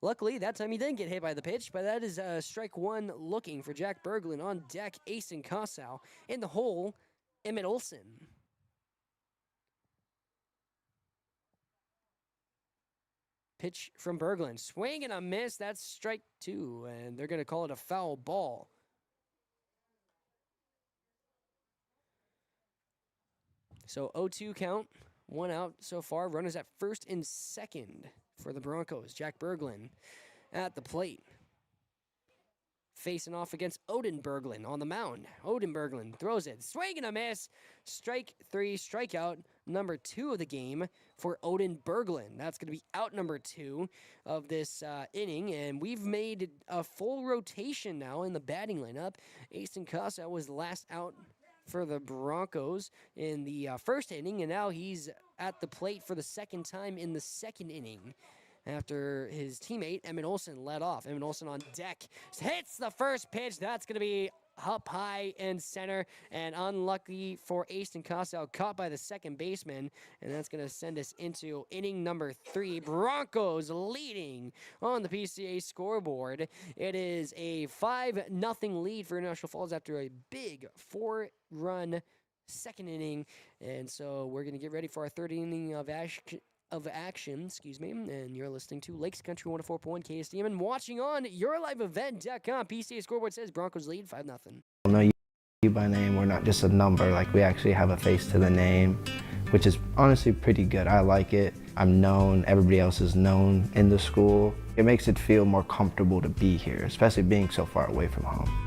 Luckily, that time he didn't get hit by the pitch, but that is strike 1 looking for Jack Berglund. On deck, Asen Kossow. In the hole, Emmett Olson. Pitch from Berglund. Swing and a miss. That's strike 2, and they're going to call it a foul ball. So 0-2 count. 1 out so far. Runners at first and second for the Broncos. Jack Berglund at the plate. Facing off against Odin Berglund on the mound. Odin Berglund throws it. Swing and a miss. Strike 3, strikeout number 2 of the game for Odin Berglund. That's going to be out number 2 of this inning. And we've made a full rotation now in the batting lineup. Asen Kossow was the last out for the Broncos in the first inning. And now he's at the plate for the second time in the second inning, after his teammate, Emmett Olson, led off. Emmett Olson on deck. Hits the first pitch. That's going to be up high in center. And unlucky for Asen Kossow, caught by the second baseman. And that's going to send us into inning number 3. Broncos leading on the PCA scoreboard. It is a 5-0 lead for International Falls after a big 4-run second inning. And so we're going to get ready for our third inning of action, and you're listening to Lakes Country 104.1 KSDM and watching on YourLiveEvent.com. PCA scoreboard says Broncos lead 5-0. I know you by name. We're not just a number. Like, we actually have a face to the name, which is honestly pretty good. I like it. I'm known. Everybody else is known in the school. It makes it feel more comfortable to be here, especially being so far away from home.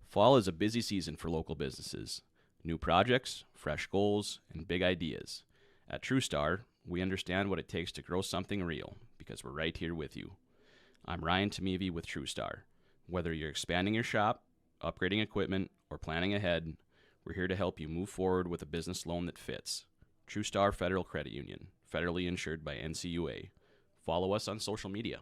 Fall is a busy season for local businesses. New projects, fresh goals, and big ideas. At TrueStar, we understand what it takes to grow something real because we're right here with you. I'm Ryan Tamevi with TrueStar. Whether you're expanding your shop, upgrading equipment, or planning ahead, we're here to help you move forward with a business loan that fits. TrueStar Federal Credit Union, federally insured by NCUA. Follow us on social media.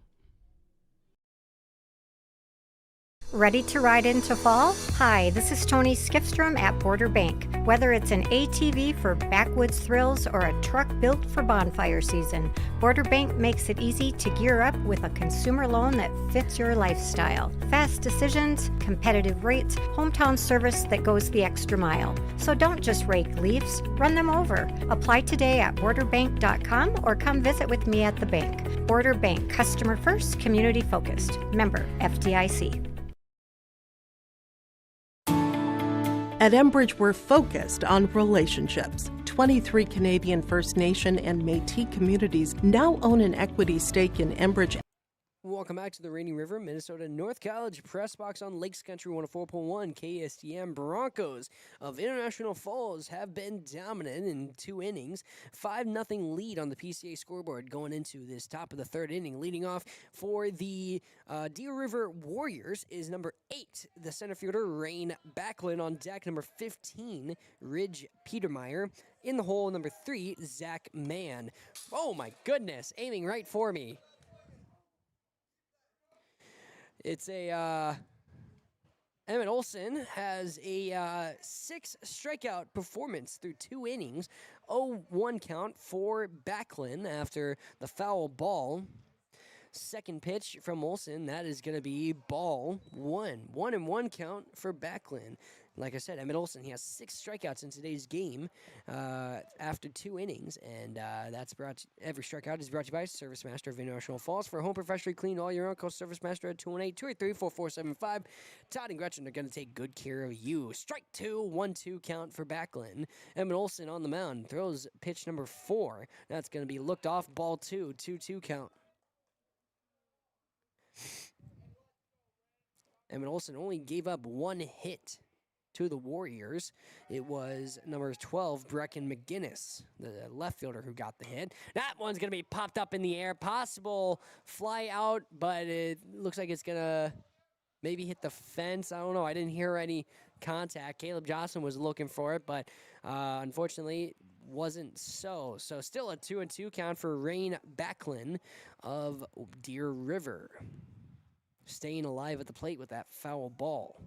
Ready to ride into fall? Hi, this is Tony Skifstrom at Border Bank. Whether it's an ATV for backwoods thrills or a truck built for bonfire season, Border Bank makes it easy to gear up with a consumer loan that fits your lifestyle. Fast decisions, competitive rates, hometown service that goes the extra mile. So don't just rake leaves, run them over. Apply today at borderbank.com or come visit with me at the bank. Border Bank, customer first, community focused. Member FDIC. At Enbridge, we're focused on relationships. 23 Canadian First Nation and Métis communities now own an equity stake in Enbridge. Welcome back to the Rainy River, Minnesota North College Press Box on Lakes Country 104.1 KSDM. Broncos of International Falls have been dominant in 2 innings. 5-0 lead on the PCA scoreboard going into this top of the third inning. Leading off for the Deer River Warriors is number 8, the center fielder, Rain Backlund. On deck, number 15, Ridge Petermeyer. In the hole, number 3, Zach Mann. Oh my goodness, aiming right for me. It's Emmett Olson has a 6 strikeout performance through 2 innings. 0-1 count for Backlund after the foul ball. Second pitch from Olson, that is going to be ball 1. 1-1 count for Backlund. Like I said, Emmett Olson, he has 6 strikeouts in today's game after 2 innings, and every strikeout is brought to you by Service Master of International Falls. For a home professionally clean all year round, call Service Master at 218-283-4475. Todd and Gretchen are going to take good care of you. Strike 2, 1-2 count for Backlund. Emmett Olson on the mound throws pitch number 4. That's going to be looked off, ball 2, 2-2 count. Emmett Olson only gave up 1 hit to the Warriors. It was number 12, Brecken McGinnis, the left fielder, who got the hit. That one's going to be popped up in the air. Possible fly out, but it looks like it's going to maybe hit the fence. I don't know. I didn't hear any contact. Caleb Johnson was looking for it, but unfortunately wasn't so. So still a 2-2 count for Rain Backlund of Deer River. Staying alive at the plate with that foul ball.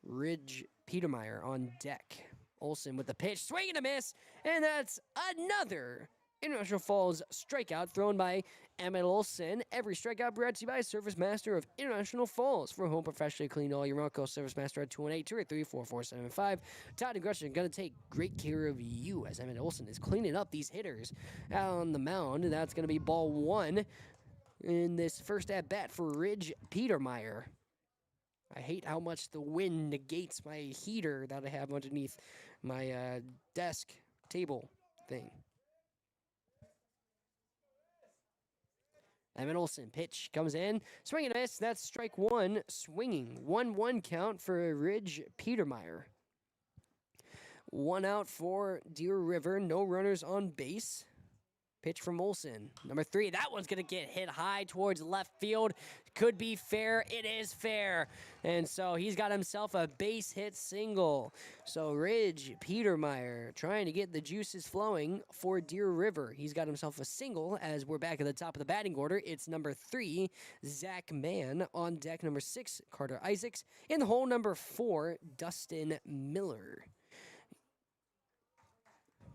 Ridge Petermeyer on deck. Olson with the pitch, swing and a miss, and that's another International Falls strikeout thrown by Emmett Olson. Every strikeout brought to you by Service Master of International Falls. For home professionally clean all year round, call Service Master at 218-283-4475. Todd and Gretchen are going to take great care of you as Emmett Olson is cleaning up these hitters on the mound. That's going to be ball 1 in this first at-bat for Ridge Petermeyer. I hate how much the wind negates my heater that I have underneath my desk table thing. Emmett Olson, pitch comes in, swing and a miss. That's strike 1, swinging. 1-1 count for Ridge Petermeyer. 1 out for Deer River, no runners on base. Pitch from Olson. Number 3, that one's going to get hit high towards left field. Could be fair. It is fair. And so he's got himself a base hit single. So Ridge Petermeyer trying to get the juices flowing for Deer River. He's got himself a single as we're back at the top of the batting order. It's number 3, Zach Mann. On deck, number 6, Carter Isaacs. In the hole, number 4, Dustin Miller.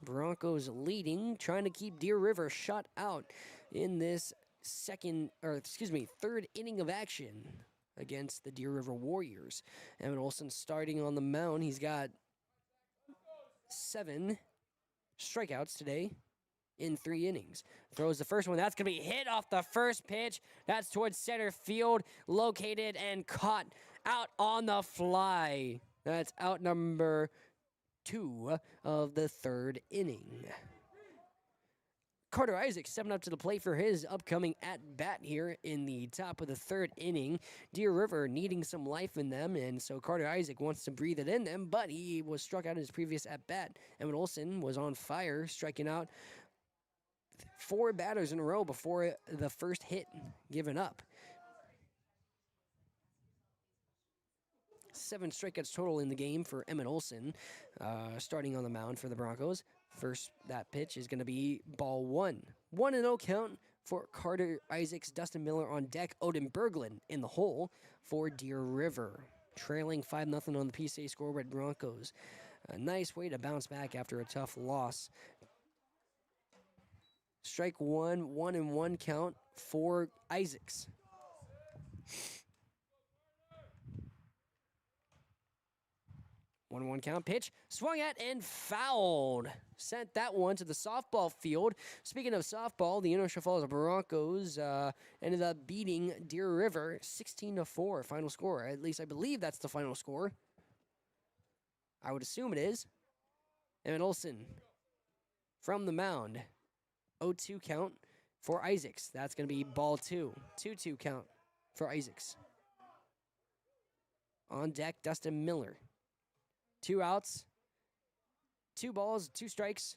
Broncos leading, trying to keep Deer River shut out in this third inning of action against the Deer River Warriors. Emmett Olson starting on the mound. He's got 7 strikeouts today in 3 innings. Throws the first one. That's going to be hit off the first pitch. That's towards center field, located and caught out on the fly. That's out number 2 of the 3rd inning. Carter Isaac stepping up to the plate for his upcoming at-bat here in the top of the 3rd inning. Deer River needing some life in them, and so Carter Isaac wants to breathe it in them, but he was struck out in his previous at-bat. Emmett Olson was on fire, striking out 4 batters in a row before the first hit given up. 7 strikeouts total in the game for Emmett Olson, starting on the mound for the Broncos. First, that pitch is going to be ball 1. 1-0 count for Carter Isaacs. Dustin Miller on deck. Odin Berglund in the hole for Deer River. Trailing 5-0 on the PCA scoreboard. Broncos. A nice way to bounce back after a tough loss. Strike 1, 1-1 count for Isaacs. 1-1 count, pitch, swung at and fouled. Sent that one to the softball field. Speaking of softball, the International Falls Broncos ended up beating Deer River 16-4, final score. At least I believe that's the final score. I would assume it is. Emmett Olson from the mound. 0-2 count for Isaacs. That's going to be ball 2. 2-2 count for Isaacs. On deck, Dustin Miller. 2 outs, 2 balls, 2 strikes,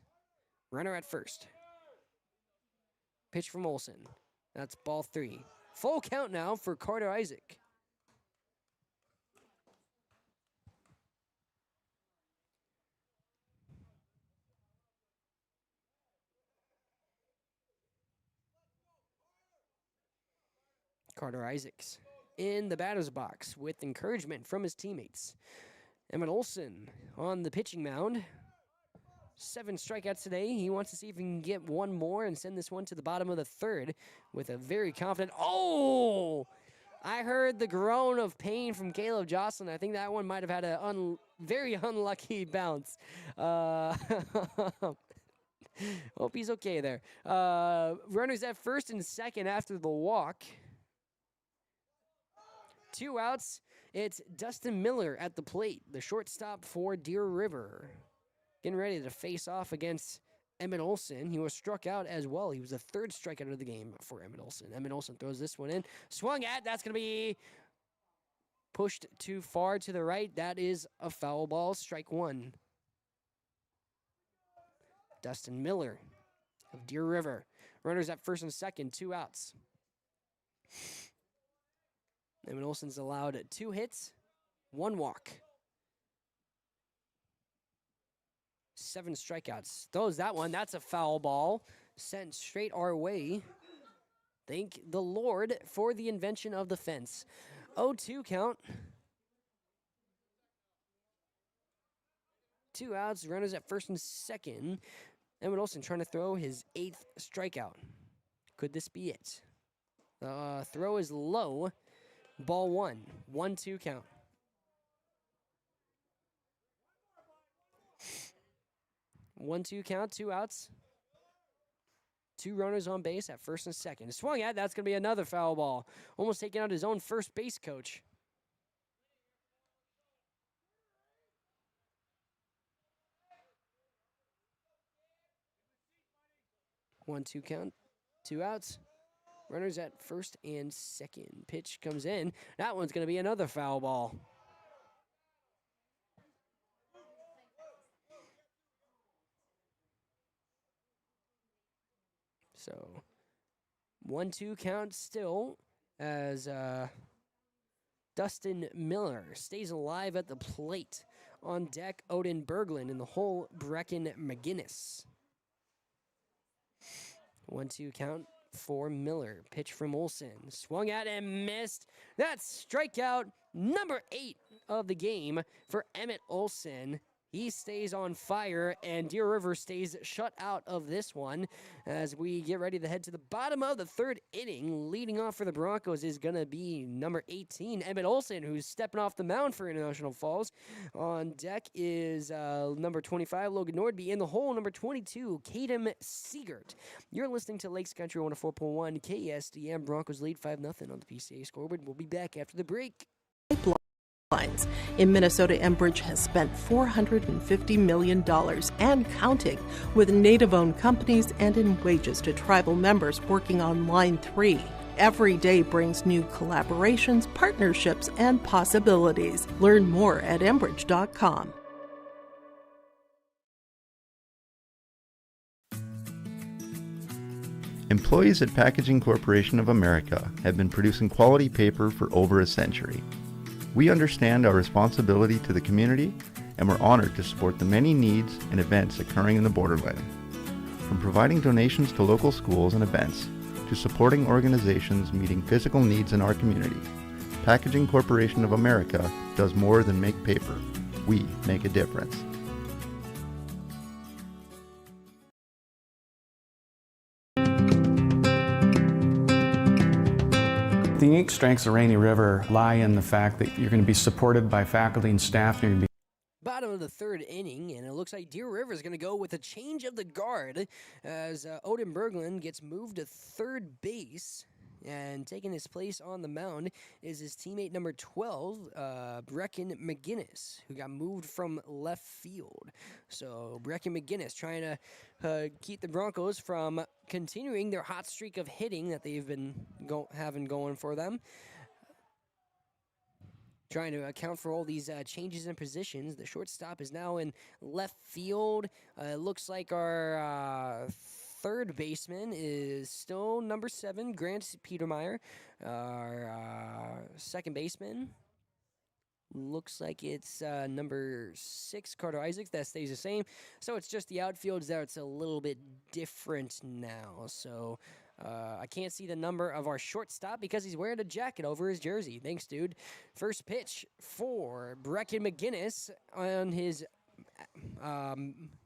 runner at first. Pitch from Olson. That's ball 3. Full count now for Carter Isaac. Carter Isaacs in the batter's box with encouragement from his teammates. Emmett Olson on the pitching mound. 7 strikeouts today. He wants to see if he can get one more and send this one to the bottom of the 3rd with a very confident. Oh! I heard the groan of pain from Caleb Jocelyn. I think that one might have had a very unlucky bounce. Hope he's okay there. Runners at first and second after the walk. 2 outs. It's Dustin Miller at the plate, the shortstop for Deer River. Getting ready to face off against Emmett Olson. He was struck out as well. He was the third strikeout of the game for Emmett Olson. Emmett Olson throws this one in. Swung at. That's going to be pushed too far to the right. That is a foul ball. Strike one. Dustin Miller of Deer River. Runners at first and second. 2 outs. Emmett Olson's allowed 2 hits, 1 walk. 7 strikeouts. Throws that one. That's a foul ball. Sent straight our way. Thank the Lord for the invention of the fence. 0-2 count. 2 outs. Runners at first and second. Emmett Olson trying to throw his 8th strikeout. Could this be it? The throw is low. Ball 1. 1-2 count. One, 2 count, 2 outs. 2 runners on base at first and second. Swung at, that's going to be another foul ball. Almost taking out his own first base coach. One, 2 count, 2 outs. Runners at first and second. Pitch comes in. That one's going to be another foul ball. So, 1-2 count still as Dustin Miller stays alive at the plate. On deck, Odin Berglund. In the hole, Brecken McGinnis. 1-2 count for Miller. Pitch from Olson. Swung at and missed. That's strikeout number 8 of the game for Emmett Olson. He stays on fire, and Deer River stays shut out of this one as we get ready to head to the bottom of the 3rd inning. Leading off for the Broncos is going to be number 18, Emmett Olson, who's stepping off the mound for International Falls. On deck is number 25, Logan Nordby. In the hole, number 22, Kadem Siegert. You're listening to Lakes Country 104.1 KSDM. Broncos lead 5-0 on the PCA scoreboard. We'll be back after the break. In Minnesota, Enbridge has spent $450 million and counting with Native-owned companies and in wages to tribal members working on Line 3. Every day brings new collaborations, partnerships, and possibilities. Learn more at Enbridge.com. Employees at Packaging Corporation of America have been producing quality paper for over a century. We understand our responsibility to the community, and we're honored to support the many needs and events occurring in the borderland. From providing donations to local schools and events, to supporting organizations meeting physical needs in our community, Packaging Corporation of America does more than make paper. We make a difference. The unique strengths of Rainy River lie in the fact that you're going to be supported by faculty and staff. And you're going to be Bottom of the 3rd inning, and it looks like Deer River is going to go with a change of the guard as Odin Berglund gets moved to 3rd base. And taking his place on the mound is his teammate number 12, Brecken McGinnis, who got moved from left field. So Brecken McGinnis trying to keep the Broncos from continuing their hot streak of hitting that they've been having going for them. Trying to account for all these changes in positions. The shortstop is now in left field. Looks like our 3rd baseman is still number 7, Grant Petermeyer. Our 2nd baseman looks like it's number 6, Carter Isaacs. That stays the same. So it's just the outfields there. It's a little bit different now. So I can't see the number of our shortstop because he's wearing a jacket over his jersey. Thanks, dude. First pitch for Brecken McGinnis on his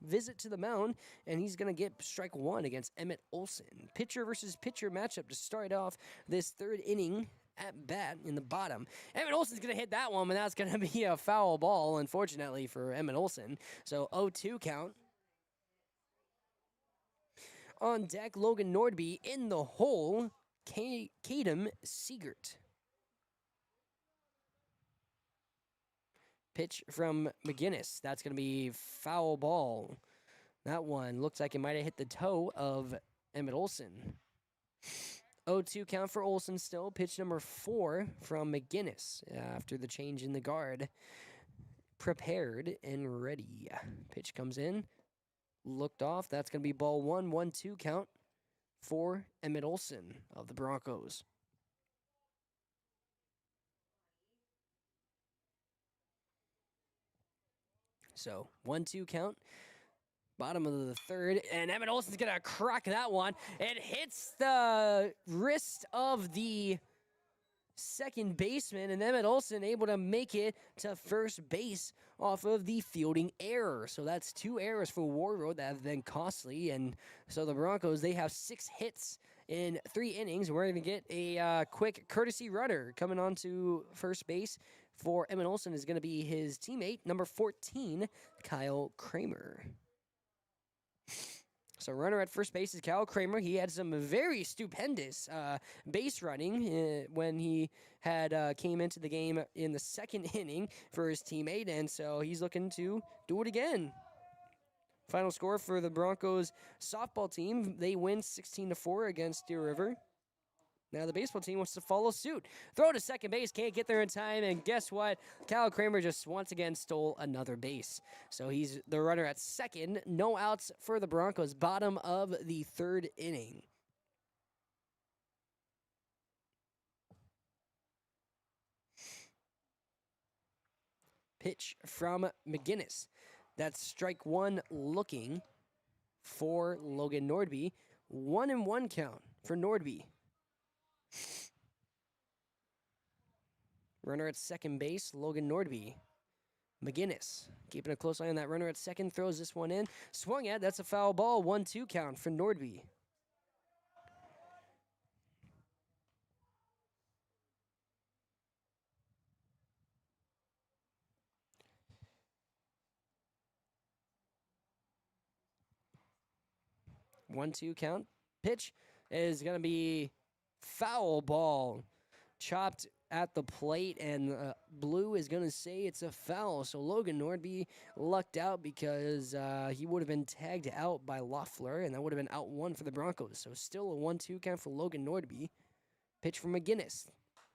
visit to the mound, and he's going to get strike 1 against Emmett Olson. Pitcher versus pitcher matchup to start off this 3rd inning at bat in the bottom. Emmett Olson's going to hit that one, and that's going to be a foul ball, unfortunately, for Emmett Olson. So 0-2 count. On deck, Logan Nordby. In the hole, Kadem Siegert. Pitch from McGinnis. That's going to be foul ball. That one looks like it might have hit the toe of Emmett Olson. 0-2 count for Olson still. Pitch number 4 from McGinnis after the change in the guard. Prepared and ready. Pitch comes in. Looked off. That's going to be ball 1. 1-2 count for Emmett Olson of the Broncos. So 1-2 count. Bottom of the third, and Emmett Olson's gonna crack that one. It hits the wrist of the second baseman, and Emmett Olson able to make it to first base off of the fielding error. So that's 2 errors for Warroad that have been costly, and so the Broncos, they have 6 hits in 3 innings. We're gonna get a quick courtesy runner coming on to first base for Emmett Olson is gonna be his teammate, number 14, Kyle Kramer. So runner at first base is Kyle Kramer. He had some very stupendous base running when he had came into the game in the second inning for his teammate, and so he's looking to do it again. Final score for the Broncos softball team, they win 16-4 against Deer River. Now the baseball team wants to follow suit. Throw to second base, can't get there in time, and guess what? Kyle Kramer just once again stole another base. So he's the runner at second. No outs for the Broncos, bottom of the third inning. Pitch from McGinnis. That's strike 1 looking for Logan Nordby. 1-1 count for Nordby. Runner at second base, Logan Nordby. McGinnis keeping a close eye on that runner at second, throws this one in. Swung at, that's a foul ball. 1-2 count for Nordby. One-two count. Pitch is going to be foul ball. Chopped at the plate, and Blue is going to say it's a foul. So Logan Nordby lucked out because he would have been tagged out by Loeffler, and that would have been out 1 for the Broncos. So still a 1-2 count for Logan Nordby. Pitch from McGinnis.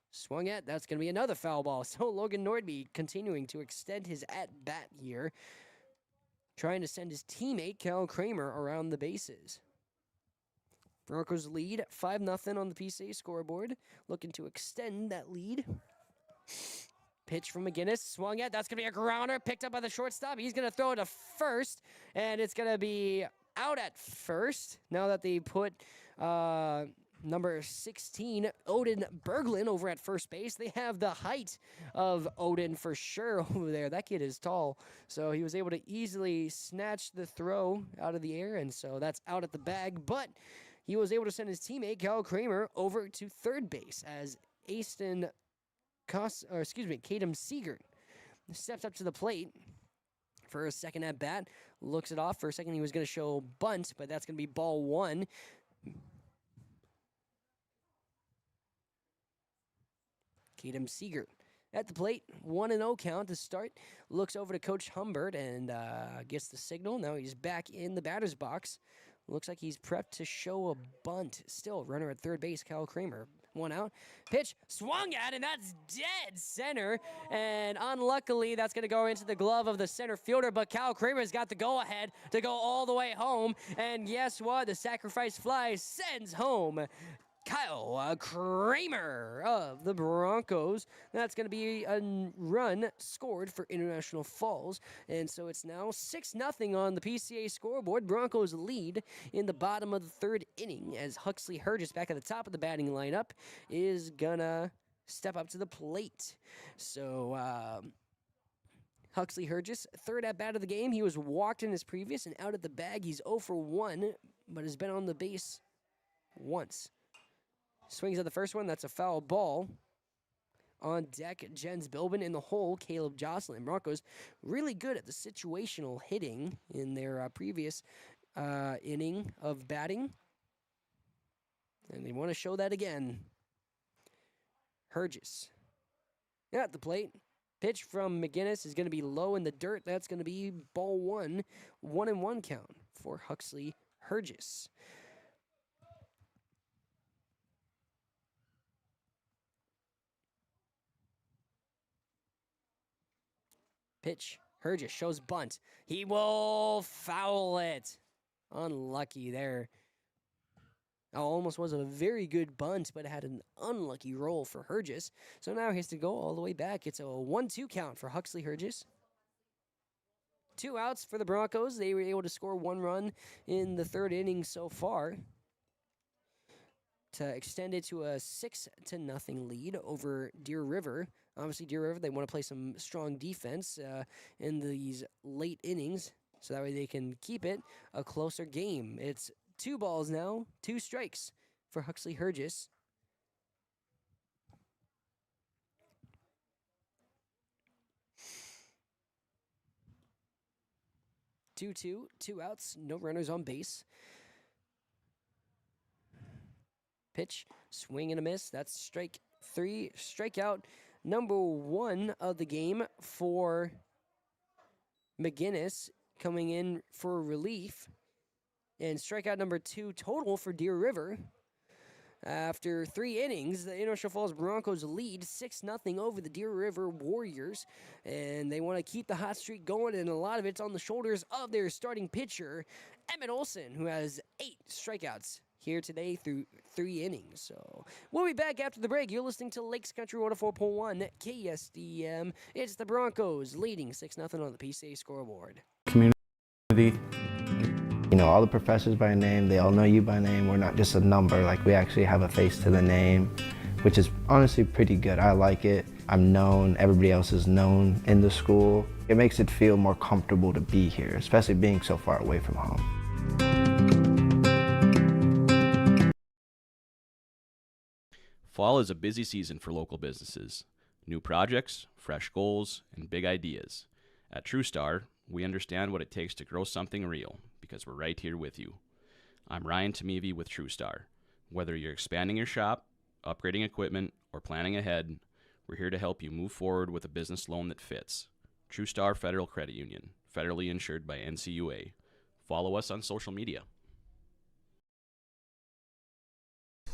Swung at, that's going to be another foul ball. So Logan Nordby continuing to extend his at-bat here, trying to send his teammate, Kyle Kramer, around the bases. Broncos lead 5-0 on the PCA scoreboard. Looking to extend that lead. Pitch from McGinnis. Swung at. That's going to be a grounder. Picked up by the shortstop. He's going to throw it to first. And it's going to be out at first. Now that they put number 16, Odin Berglund, over at first base. They have the height of Odin for sure over there. That kid is tall. So he was able to easily snatch the throw out of the air. And so that's out at the bag. But he was able to send his teammate, Kyle Kramer, over to third base as Kadem Siegert steps up to the plate for a second at bat. Looks it off. For a second, he was going to show bunt, but that's going to be ball 1. Kadem Siegert at the plate, 1-0 count to start. Looks over to Coach Humbert and gets the signal. Now he's back in the batter's box. Looks like he's prepped to show a bunt. Still, runner at third base, Kyle Kramer. 1 out. Pitch swung at, and that's dead center. And unluckily, that's going to go into the glove of the center fielder. But Kyle Kramer's got the go-ahead to go all the way home. And guess what? The sacrifice fly sends home Kyle Kramer of the Broncos. That's going to be a run scored for International Falls. And so it's now 6-0 on the PCA scoreboard. Broncos lead in the bottom of the third inning as Huxley Hurgis, back at the top of the batting lineup, is going to step up to the plate. So Huxley Hurgis, third at bat of the game. He was walked in his previous and out at the bag. He's 0 for 1, but has been on the base once. Swings at the first one. That's a foul ball. on deck. Jens Bilbin in the hole. Caleb Jocelyn. Broncos really good at the situational hitting in their previous inning of batting. And they want to show that again. Hergis at the plate. Pitch from McGinnis is going to be low in the dirt. That's going to be ball one. 1-1 count for Huxley Hergis. Pitch. Hergis shows bunt. He will foul it. Unlucky there. Oh, almost was a very good bunt, but it had an unlucky roll for Hergis. So now he has to go all the way back. It's a 1-2 count for Huxley Hergis. 2 outs for the Broncos. They were able to score 1 run in the third inning so far to extend it to a 6-0 lead over Deer River. Obviously, Deer River, they want to play some strong defense in these late innings, so that way they can keep it a closer game. It's 2 balls now, 2 strikes for Huxley Hergis. Two outs, no runners on base. Pitch, swing and a miss. That's strike 3. Strikeout number 1 of the game for McGinnis coming in for relief. And strikeout number 2 total for Deer River. After 3 innings, the International Falls Broncos lead 6-0 over the Deer River Warriors. And they want to keep the hot streak going, and a lot of it's on the shoulders of their starting pitcher, Emmett Olson, who has 8 strikeouts here today through 3 innings. So we'll be back after the break. You're listening to Lakes Country 104.1 KSDM. It's the Broncos leading 6-0 on the PCA scoreboard. Community. You know all the professors by name, they all know you by name. We're not just a number, like we actually have a face to the name, which is honestly pretty good. I like it. I'm known, everybody else is known in the school. It makes it feel more comfortable to be here, especially being so far away from home. Fall is a busy season for local businesses. New projects, fresh goals, and big ideas. At TrueStar, we understand what it takes to grow something real because we're right here with you. I'm Ryan Tamevi with TrueStar. Whether you're expanding your shop, upgrading equipment, or planning ahead, we're here to help you move forward with a business loan that fits. TrueStar Federal Credit Union, federally insured by NCUA. Follow us on social media.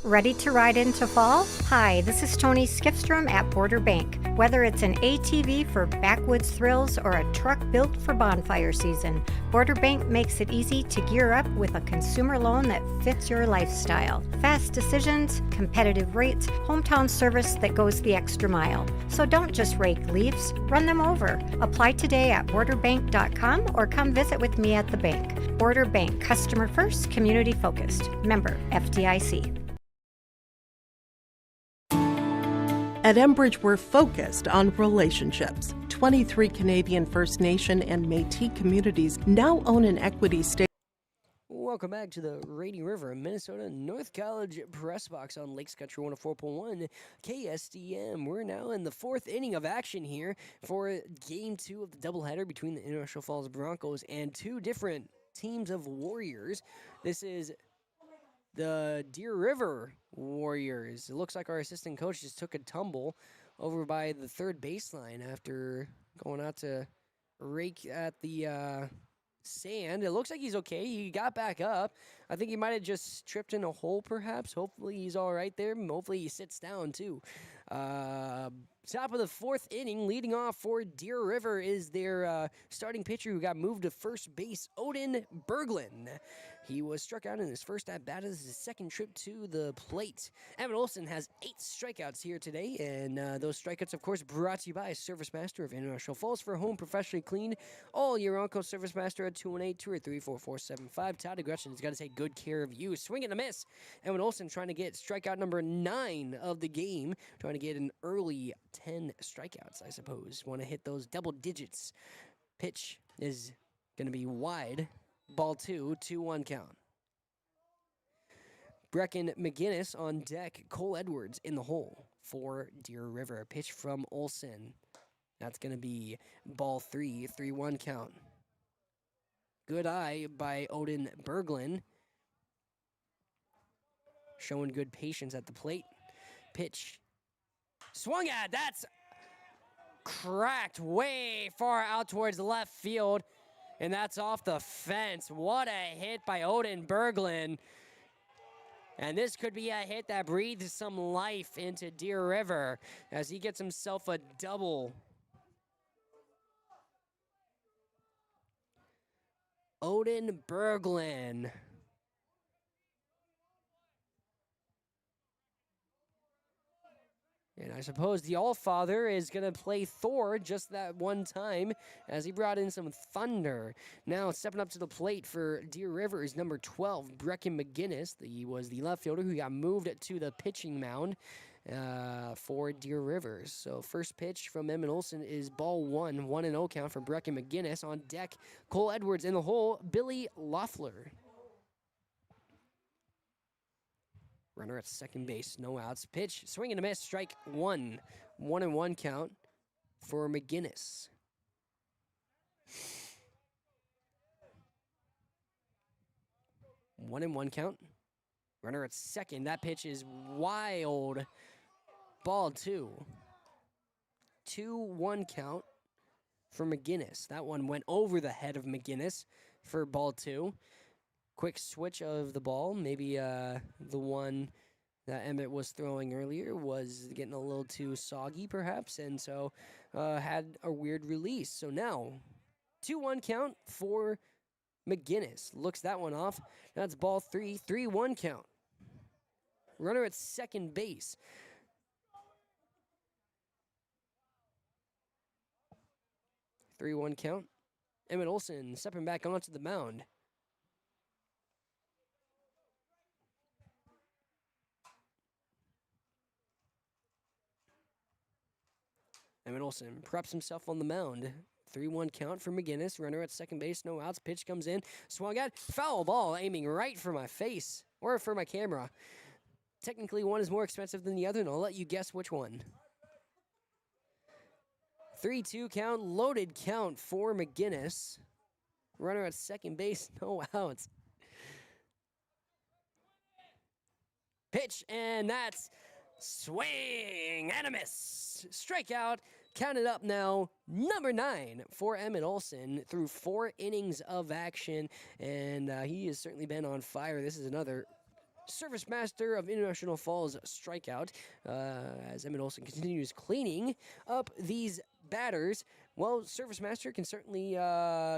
Ready to ride into fall? Hi, this is Tony Skifstrom at Border Bank. Whether it's an ATV for backwoods thrills or a truck built for bonfire season, Border Bank makes it easy to gear up with a consumer loan that fits your lifestyle. Fast decisions, competitive rates, hometown service that goes the extra mile. So don't just rake leaves, run them over. Apply today at borderbank.com or come visit with me at the bank. Border Bank, customer first, community focused. Member FDIC. At Enbridge, we're focused on relationships. 23 Canadian First Nation and Métis communities now own an equity stake. Welcome back to the Rainy River, Minnesota North College Press Box on Lakes Country 104.1 KSDM. We're now in the 4th inning of action here for Game 2 of the doubleheader between the International Falls Broncos and 2 different teams of Warriors. This is the Deer River Warriors. It looks like our assistant coach just took a tumble over by the third baseline after going out to rake at the sand. It looks like he's okay. He got back up. I think he might have just tripped in a hole, perhaps. Hopefully he's all right there. Hopefully he sits down, too. Top of the 4th inning, leading off for Deer River is their starting pitcher who got moved to first base, Odin Berglund. He was struck out in his first at-bat. This is his second trip to the plate. Emmett Olson has 8 strikeouts here today, and those strikeouts, of course, brought to you by Service Master of International Falls for home professionally cleaned all year round. Call Service Master at 218-283-4475. Todd Gretchen has got to take good care of you. Swing and a miss. Emmett Olson trying to get strikeout number 9 of the game, trying to get an early 10 strikeouts, I suppose. Want to hit those double digits. Pitch is going to be wide. Ball 2, 2-1 count. Brecken McGinnis on deck. Cole Edwards in the hole. for Deer River. Pitch from Olson. That's going to be ball 3, 3-1 count. Good eye by Odin Berglund. Showing good patience at the plate. Pitch. Swung at. That's cracked way far out towards left field. And that's off the fence. What a hit by Odin Berglund. And this could be a hit that breathes some life into Deer River as he gets himself a double. Odin Berglund. And I suppose the Allfather is going to play Thor just that one time as he brought in some thunder. Now stepping up to the plate for Deer River is number 12, Brecken McGinnis. He was the left fielder who got moved to the pitching mound for Deer River. So first pitch from Emmett Olson is ball 1, 1-0 count for Brecken McGinnis. On deck, Cole Edwards in the hole, Billy Loeffler. Runner at second base, no outs. Pitch, swing and a miss, strike 1. 1-1 count for McGinnis. One and one count. Runner at second. That pitch is wild. Ball 2. 2-1 count for McGinnis. That one went over the head of McGinnis for ball 2. Quick switch of the ball. Maybe the one that Emmett was throwing earlier was getting a little too soggy, perhaps, and so had a weird release. So now, 2-1 count for McGinnis. Looks that one off. That's ball 3, 3-1 count. Runner at second base. Three-one count. Emmett Olson stepping back onto the mound. Emmett Olson preps himself on the mound. 3-1 count for McGinnis. Runner at second base, no outs. Pitch comes in. Swung at. Foul ball aiming right for my face or for my camera. Technically, one is more expensive than the other, and I'll let you guess which one. 3-2 count, loaded count for McGinnis. Runner at second base, no outs. Pitch, and that's swing and a miss. Strikeout, counted up now, number 9 for Emmett Olson through 4 innings of action, and he has certainly been on fire. This is another Service Master of International Falls strikeout as Emmett Olson continues cleaning up these batters. Well, Service Master can certainly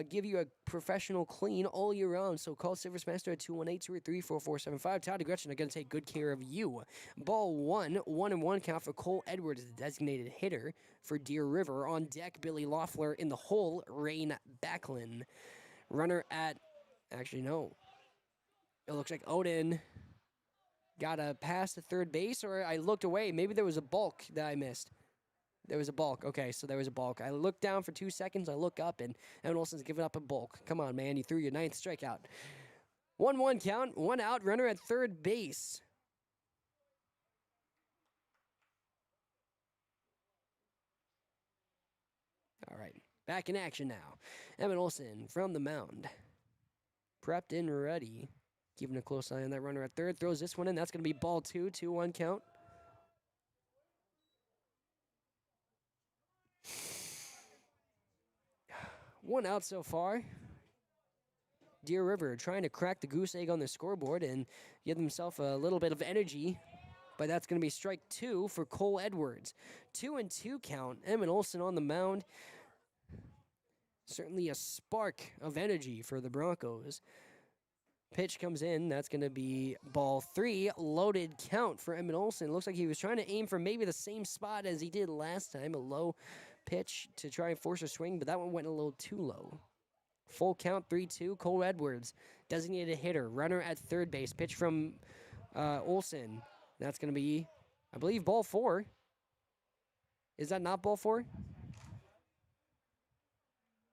give you a professional clean all year round, so call Service Master at 218-283-4475. Todd and Gretchen are going to take good care of you. Ball 1, 1-1 count for Cole Edwards, the designated hitter for Deer River. On deck, Billy Loeffler. In the hole, Rain Backlund. Runner at, actually no, it looks like Odin got a pass to third base, or I looked away. Maybe there was a balk that I missed. There was a balk. Okay, so there was a balk. I looked down for 2 seconds. I look up, and Emmett Olson's giving up a balk. Come on, man. You threw your 9th strikeout. 1-1 count. 1 out. Runner at third base. All right. Back in action now. Emmett Olson from the mound. Prepped and ready. Keeping a close eye on that runner at third. Throws this one in. That's going to be ball 2. 2-1 count. One out so far. Deer River trying to crack the goose egg on the scoreboard and give themselves a little bit of energy. But that's going to be strike 2 for Cole Edwards. 2-2 count. Emmett Olson on the mound. Certainly a spark of energy for the Broncos. Pitch comes in. That's going to be ball 3. Loaded count for Emmett Olson. Looks like he was trying to aim for maybe the same spot as he did last time. A low pitch to try and force a swing, but that one went a little too low. Full count, 3-2. Cole Edwards, designated hitter. Runner at third base. Pitch from Olson. That's going to be, I believe, ball 4. Is that not ball 4?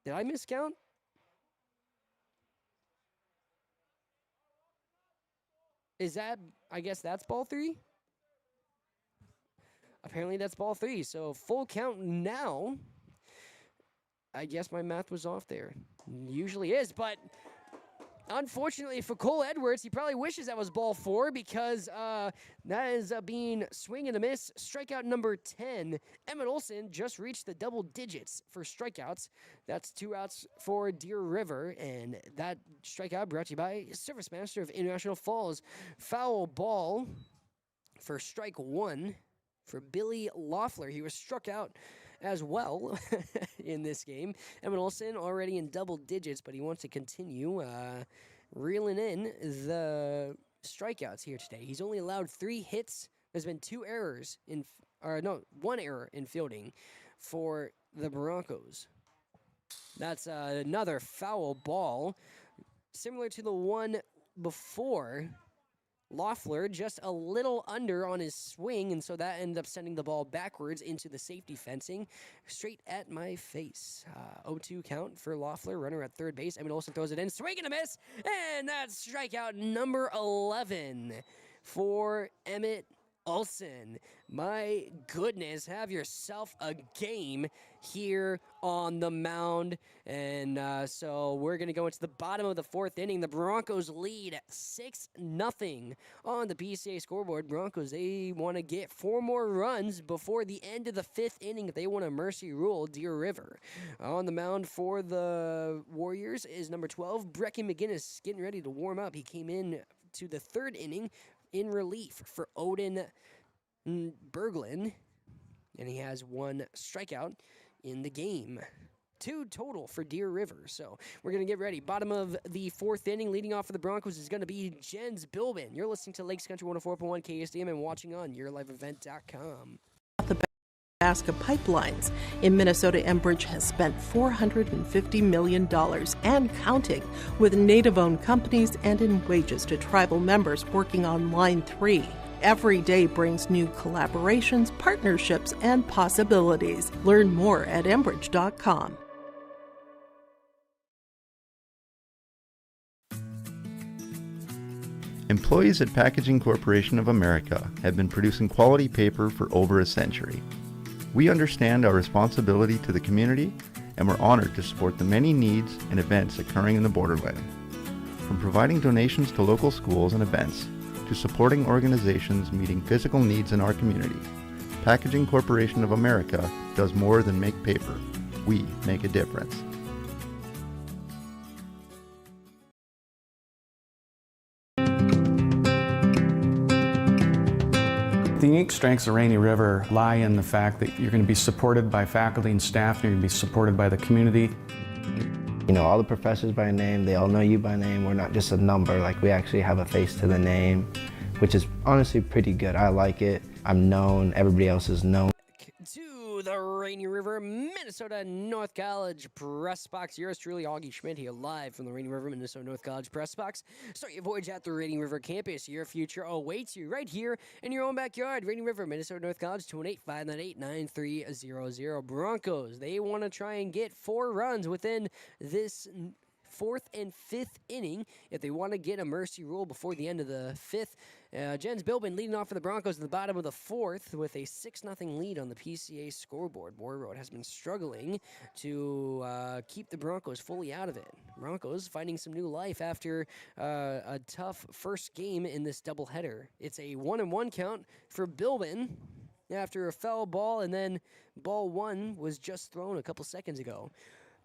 Did I miscount? Is that, I guess that's ball 3? Apparently that's ball 3. So full count now. I guess my math was off there. Usually is, but unfortunately for Cole Edwards, he probably wishes that was ball 4 because that is being swing and a miss. Strikeout number 10. Emmett Olson just reached the double digits for strikeouts. That's 2 outs for Deer River, and that strikeout brought to you by Service Master of International Falls. Foul ball for strike 1 for Billy Loeffler. He was struck out as well in this game. Emmett Olson already in double digits, but he wants to continue reeling in the strikeouts here today. He's only allowed 3 hits. There's been 2 errors one error in fielding for the Broncos. That's another foul ball, similar to the one before. Loeffler just a little under on his swing, and so that ended up sending the ball backwards into the safety fencing, straight at my face. 0-2 count for Loeffler, runner at third base. Emmett Olson throws it in, swing and a miss, and that's strikeout number 11 for Emmett Olson. My goodness, have yourself a game here on the mound. And so we're going to go into the bottom of the 4th inning. The Broncos lead 6-0 on the PCA scoreboard. Broncos, they want to get 4 more runs before the end of the 5th inning if they want to mercy rule Deer River. On the mound for the Warriors is number 12, Brecken McGinnis, getting ready to warm up. He came in to the 3rd inning in relief for Odin Berglund, and he has 1 strikeout in the game. 2 total for Deer River. So we're going to get ready. Bottom of the 4th inning, leading off for the Broncos is going to be Jens Bilbin. You're listening to Lakes Country 104.1 KSDM and watching on yourliveevent.com. Athabasca Pipelines in Minnesota. Enbridge has spent $450 million and counting with native-owned companies and in wages to tribal members working on Line 3. Every day brings new collaborations, partnerships, and possibilities. Learn more at Enbridge.com. Employees at Packaging Corporation of America have been producing quality paper for over a century. We understand our responsibility to the community, and we're honored to support the many needs and events occurring in the borderland. From providing donations to local schools and events, to supporting organizations meeting physical needs in our community, Packaging Corporation of America does more than make paper. We make a difference. The unique strengths of Rainy River lie in the fact that you're going to be supported by faculty and staff, and you're going to be supported by the community. You know, all the professors by name, they all know you by name. We're not just a number, like we actually have a face to the name, which is honestly pretty good. I like it. I'm known, everybody else is known. To the Rainy River, Minnesota North College Press Box. Yours truly, Augie Schmidt, here live from the Rainy River, Minnesota North College Press Box. Start your voyage at the Rainy River campus. Your future awaits you right here in your own backyard. Rainy River, Minnesota North College, 218-598-9300. Broncos, they want to try and get 4 runs within this 4th and 5th inning if they want to get a mercy rule before the end of the 5th. Jens Bilbin leading off for the Broncos in the bottom of the 4th with a 6-0 lead on the PCA scoreboard. Boyer Road has been struggling to keep the Broncos fully out of it. Broncos finding some new life after a tough first game in this doubleheader. It's a 1-1 count for Bilbin after a foul ball, and then ball 1 was just thrown a couple seconds ago.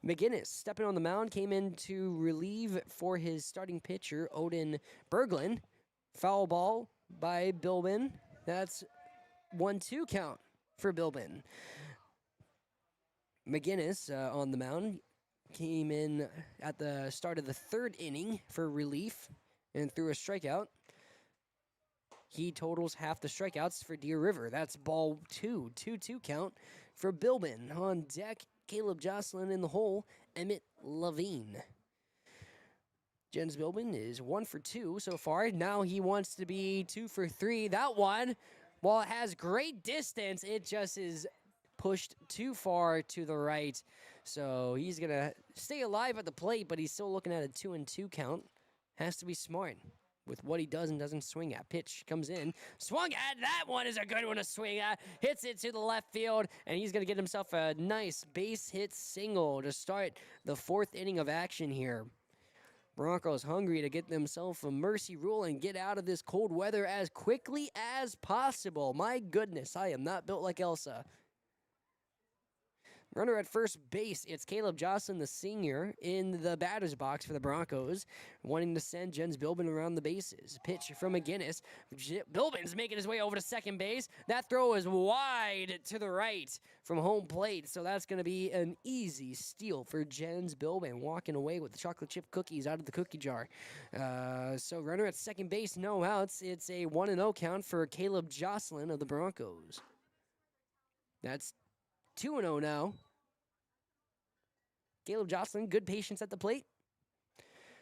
McGinnis, stepping on the mound, came in to relieve for his starting pitcher, Odin Berglund. Foul ball by Bilbin. That's 1-2 count for Bilbin. McGinnis on the mound came in at the start of the 3rd inning for relief and threw a strikeout. He totals half the strikeouts for Deer River. That's ball 2, 2-2 count for Bilbin. On deck, Caleb Jocelyn in the hole, Emmett Levine. Jens Bilbin is 1 for 2 so far. Now he wants to be 2 for 3. That one, while it has great distance, it just is pushed too far to the right. So he's going to stay alive at the plate, but he's still looking at a 2-2 count. Has to be smart. with what he does and doesn't swing at. Pitch comes in, swung at. That one is a good one to swing at. Hits it to the left field, and he's going to get himself a nice base hit single to start the 4th inning of action here. Broncos hungry to get themselves a mercy rule and get out of this cold weather as quickly as possible. My goodness, I am not built like Elsa. Runner at first base, it's Caleb Jocelyn, the senior, in the batter's box for the Broncos, wanting to send Jens Bilbin around the bases. Pitch from McGinnis. Bilbin's making his way over to second base. That throw is wide to the right from home plate, so that's going to be an easy steal for Jens Bilbin, walking away with the chocolate chip cookies out of the cookie jar. So runner at second base, no outs. It's a 1-0 count for Caleb Jocelyn of the Broncos. That's 2-0 now. Caleb Jocelyn, good patience at the plate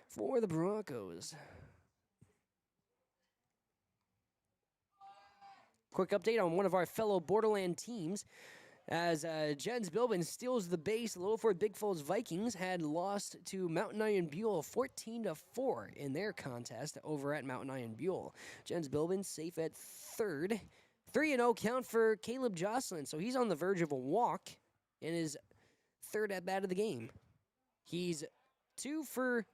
for the Broncos. Quick update on one of our fellow Borderland teams. As Jens Bilbin steals the base, Littleford Big Falls Vikings had lost to Mountain Iron Buell 14-4 in their contest over at Mountain Iron Buell. Jens Bilbin safe at third. 3-0 count for Caleb Jocelyn, so he's on the verge of a walk in his third at bat of the game. He's 1 for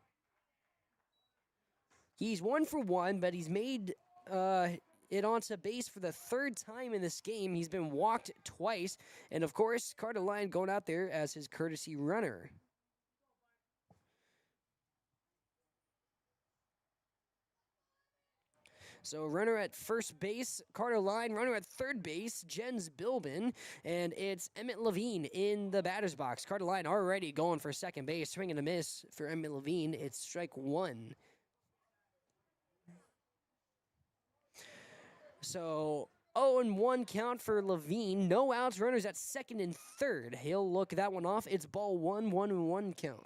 1, but he's made it onto base for the 3rd time in this game. He's been walked twice, and of course, Carter Lyon going out there as his courtesy runner. So runner at first base, Carter Lyon. Runner at third base, Jens Bilbin. And it's Emmett Levine in the batter's box. Carter Lyon already going for second base. Swing and a miss for Emmett Levine. It's strike 1. So 0-1 count for Levine. No outs. Runners at second and third. He'll look that one off. It's ball 1, 1-1 count.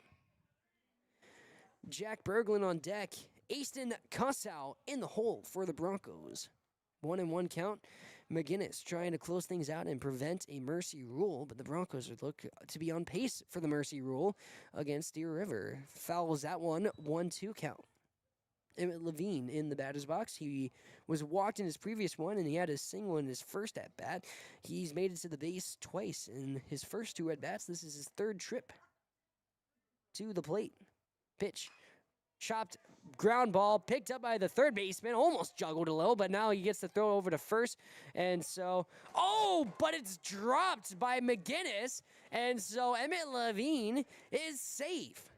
Jack Berglund on deck. Easton Kossow in the hole for the Broncos. 1-1 count. McGinnis trying to close things out and prevent a mercy rule, but the Broncos would look to be on pace for the mercy rule against Deer River. Fouls that one, 1-2 count. Emmett Levine in the batter's box. He was walked in his previous one, and he had a single in his first at-bat. He's made it to the base twice in his first 2 at-bats. This is his 3rd trip to the plate. Pitch. Chopped ground ball, picked up by the third baseman, almost juggled a little, but now he gets the throw over to first. And so, but it's dropped by McGinnis. And so Emmett Levine is safe.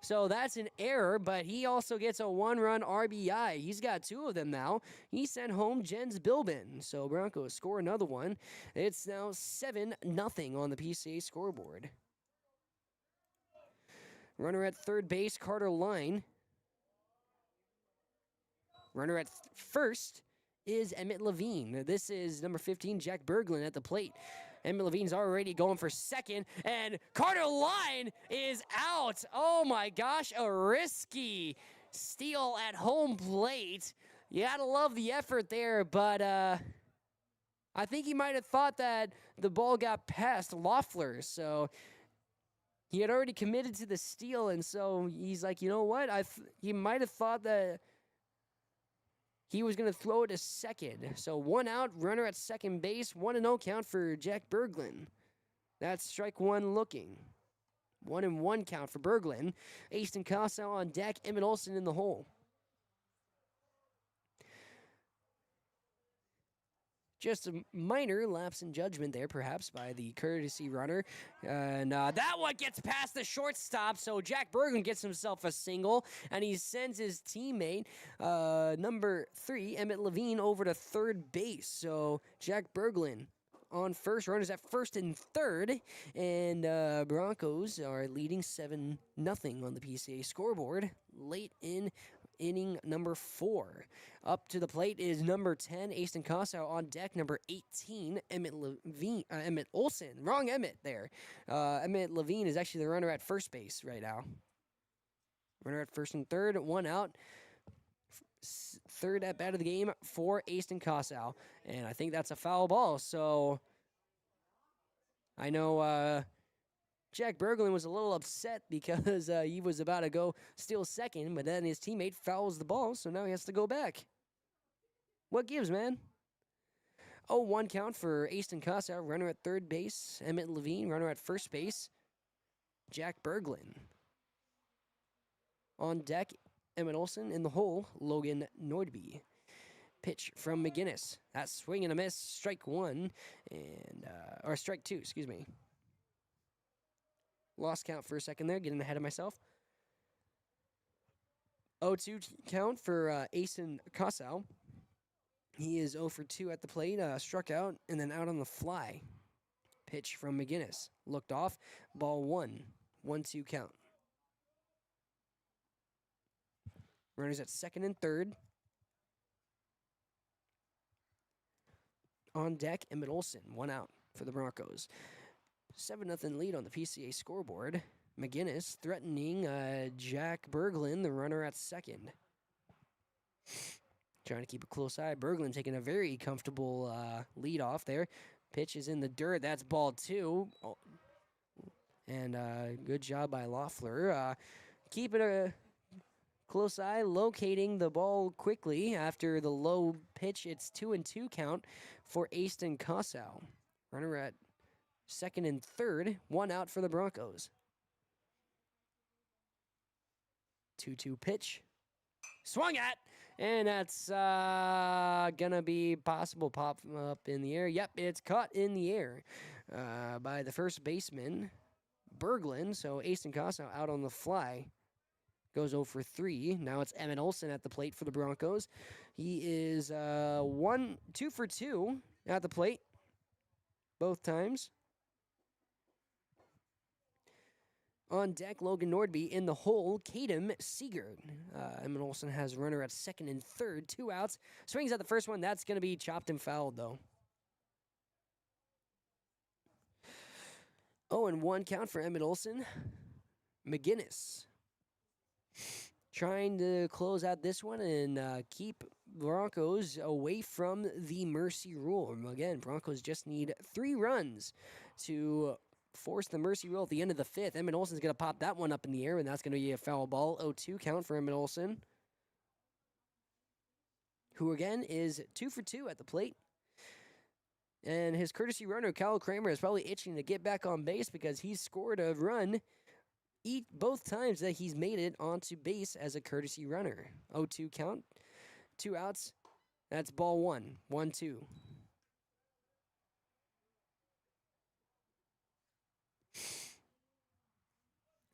So that's an error, but he also gets a 1-run RBI. He's got 2 of them now. He sent home Jens Bilbin. So Broncos score another one. It's now 7-0 on the PCA scoreboard. Runner at third base, Carter Lyon. Runner at first is Emmett Levine. This is number 15, Jack Berglund at the plate. Emmett Levine's already going for second, and Carter Lyon is out. Oh my gosh, a risky steal at home plate. You gotta love the effort there, but I think he might have thought that the ball got past Loeffler, so he had already committed to the steal, and so he's like, you know what? He might have thought that he was going to throw it to second. So 1 out, runner at second base, 1-0 count for Jack Berglund. That's strike 1 looking. 1-1 count for Berglund. Easton Kossow on deck, Emmett Olson in the hole. Just a minor lapse in judgment there, perhaps, by the courtesy runner. And that one gets past the shortstop, so Jack Berglund gets himself a single, and he sends his teammate, number 3, Emmett Levine, over to third base. So Jack Berglund on first, runners at first and third, and Broncos are leading 7-0 on the PCA scoreboard late in inning number 4. Up to the plate is number 10, Easton Kossow. On deck, number 18, Emmett Olson. Wrong Emmett there. Emmett Levine is actually the runner at first base right now. Runner at first and third, 1 out. Third at bat of the game for Easton Kossow. And I think that's a foul ball. So I know Jack Berglund was a little upset because he was about to go steal second, but then his teammate fouls the ball, so now he has to go back. What gives, man? 0-1 count for Aston Casa, runner at third base. Emmett Levine, runner at first base. Jack Berglund. On deck, Emmett Olson. In the hole, Logan Nordby. Pitch from McGinnis. That's swing and a miss. Strike one, or strike two, excuse me. Lost count for a second there, getting ahead of myself. 0-2 count for Asen Kasau. He is 0 for 2 at the plate, struck out, and then out on the fly. Pitch from McGinnis. Looked off, ball 1. 1-2 count. Runners at second and third. On deck, Emmett Olson, 1 out for the Broncos. 7-0 lead on the PCA scoreboard. McGinnis threatening Jack Berglund, the runner at second. Trying to keep a close eye. Berglund taking a very comfortable lead off there. Pitch is in the dirt. That's ball 2. Oh. And good job by Loeffler. Keeping a close eye, locating the ball quickly after the low pitch. It's 2-2 count for Aston Kasau. Runner at second and third. 1 out for the Broncos. 2-2 pitch. Swung at. And that's going to be possible pop up in the air. Yep, it's caught in the air by the first baseman, Berglund. So Aston Casa out on the fly. Goes 0 for 3. Now it's Emmett Olson at the plate for the Broncos. He is 2 for 2 at the plate both times. On deck, Logan Nordby. In the hole, Kadem Seeger. Emmett Olson has runner at second and third. 2 outs. Swings at the first one. That's going to be chopped and fouled, though. 0-1 count for Emmett Olson. McGinnis trying to close out this one and keep Broncos away from the mercy rule. Again, Broncos just need 3 runs to force the mercy rule at the end of the 5th. Emmett Olson's going to pop that one up in the air, and that's going to be a foul ball. 0-2 count for Emmett Olson, who again is 2 for 2 at the plate. And his courtesy runner, Kyle Kramer, is probably itching to get back on base because he's scored a run both times that he's made it onto base as a courtesy runner. 0-2 count, 2 outs. That's ball 1, 1-2.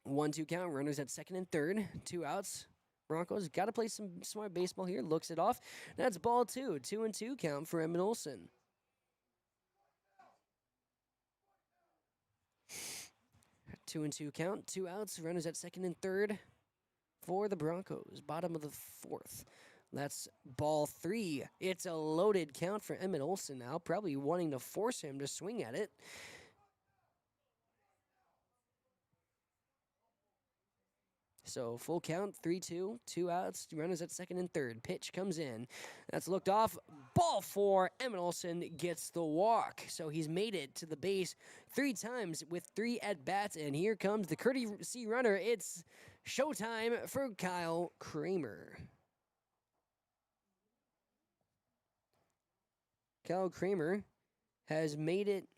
1-2 count, runners at second and third, 2 outs. Broncos got to play some smart baseball here, looks it off. That's ball 2, 2-2 count for Emmett Olson. Two and 2 count, 2 outs, runners at second and third for the Broncos. Bottom of the 4th. That's ball 3. It's a loaded count for Emmett Olson now, probably wanting to force him to swing at it. So full count, 3-2, 2 outs, runners at second and third. Pitch comes in. That's looked off. Ball 4. Emmett Olson gets the walk. So he's made it to the base 3 times with 3 at-bats. And here comes the courtesy runner. It's showtime for Kyle Kramer. Kyle Kramer has made it.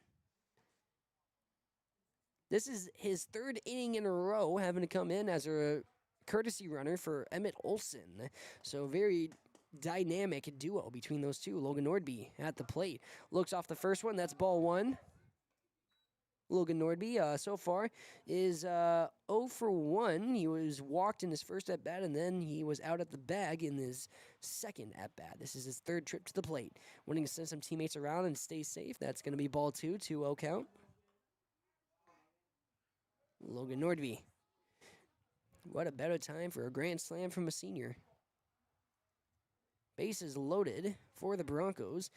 This is his 3rd inning in a row having to come in as a courtesy runner for Emmett Olson. So very dynamic duo between those two. Logan Nordby at the plate. Looks off the first one. That's ball 1. Logan Nordby so far is 0 for 1. He was walked in his first at-bat, and then he was out at the bag in his second at-bat. This is his 3rd trip to the plate. Wanting to send some teammates around and stay safe. That's going to be ball 2, 2-0 count. Logan Nordby. What a better time for a grand slam from a senior. Bases loaded for the Broncos.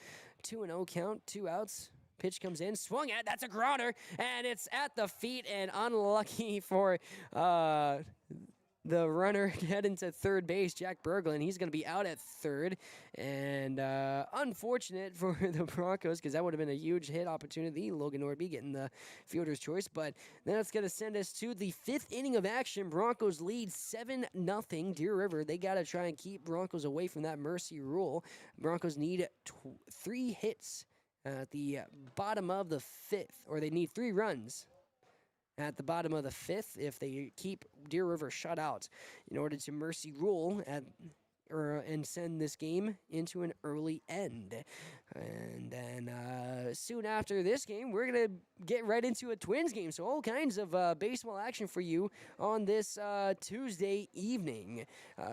2-0 count, 2 outs. Pitch comes in, swung at, that's a grounder, and it's at the feet, and unlucky for the runner heading to third base, Jack Berglund. He's going to be out at third. And unfortunate for the Broncos because that would have been a huge hit opportunity. Logan Norby getting the fielder's choice. But then it's going to send us to the fifth inning of action. Broncos lead 7-0. Deer River, they got to try and keep Broncos away from that mercy rule. Broncos need 3 hits at the bottom of the fifth, or they need 3 runs at the bottom of the fifth if they keep Deer River shut out in order to mercy rule and send this game into an early end. And then soon after this game, we're going to get right into a Twins game. So all kinds of baseball action for you on this Tuesday evening.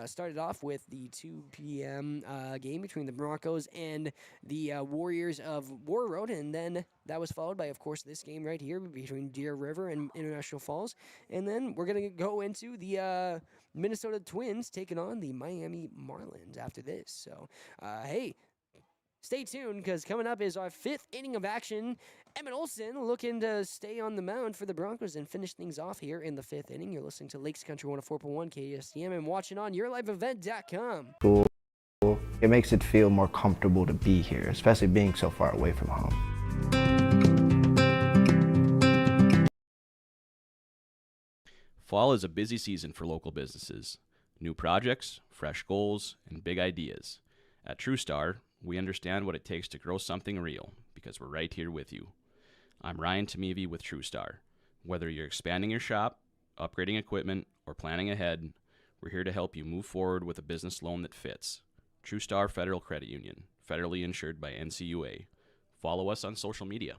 Started off with the 2 p.m. Game between the Broncos and the Warriors of Warroad. And then that was followed by, of course, this game right here between Deer River and International Falls. And then we're going to go into the Minnesota Twins taking on the Miami Marlins after this. So, hey, stay tuned because coming up is our 5th inning of action. Emmett Olson looking to stay on the mound for the Broncos and finish things off here in the 5th inning. You're listening to Lakes Country 104.1 KSTM and watching on YourLiveEvent.com. Cool. It makes it feel more comfortable to be here, especially being so far away from home. Fall is a busy season for local businesses. New projects, fresh goals, and big ideas. At TrueStar, we understand what it takes to grow something real because we're right here with you. I'm Ryan Tamevi with TrueStar. Whether you're expanding your shop, upgrading equipment, or planning ahead, we're here to help you move forward with a business loan that fits. TrueStar Federal Credit Union, federally insured by NCUA. Follow us on social media.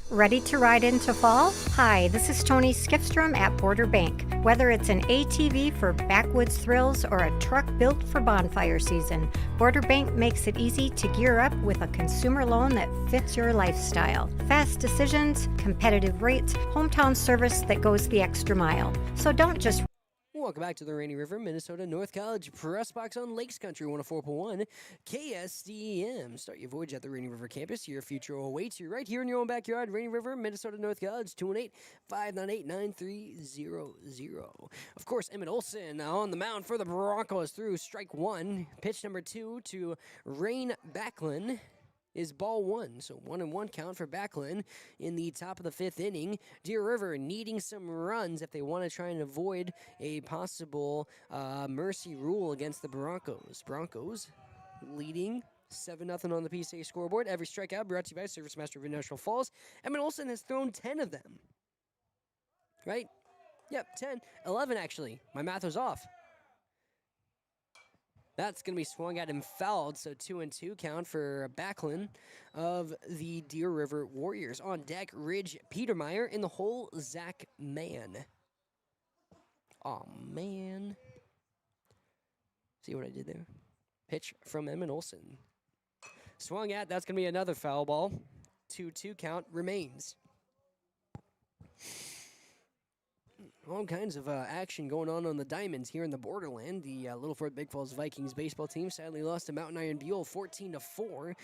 Ready to ride into fall? Hi, this is Tony Skifstrom at Border Bank. Whether it's an ATV for backwoods thrills or a truck built for bonfire season, Border Bank makes it easy to gear up with a consumer loan that fits your lifestyle. Fast decisions, competitive rates, hometown service that goes the extra mile. So don't just Welcome back to the Rainy River, Minnesota North College Press Box on Lakes Country 104.1 KSDM. Start your voyage at the Rainy River campus. Your future awaits you right here in your own backyard. Rainy River, Minnesota North College, 218-598-9300. Of course, Emmett Olson on the mound for the Broncos through strike 1. Pitch number 2 to Rain Backlund is ball 1. So 1-1 count for Backlund in the top of the 5th inning. Deer River needing some runs if they want to try and avoid a possible mercy rule against the Broncos. Broncos leading 7-0 on the PCA scoreboard. Every strikeout brought to you by Service Master of International Falls. Emmett Olson has thrown 10 of them. Right? Yep, 10. 11 actually. My math was off. That's going to be swung at and fouled, so 2-2 count for Backlund of the Deer River Warriors. On deck, Ridge Petermeyer. In the hole, Zach Mann. Oh man. See what I did there? Pitch from Emmett Olson. Swung at, that's going to be another foul ball. 2-2 count remains. All kinds of action going on the diamonds here in the borderland. The Little Fort Big Falls Vikings baseball team sadly lost to Mountain Iron Buell 14-4.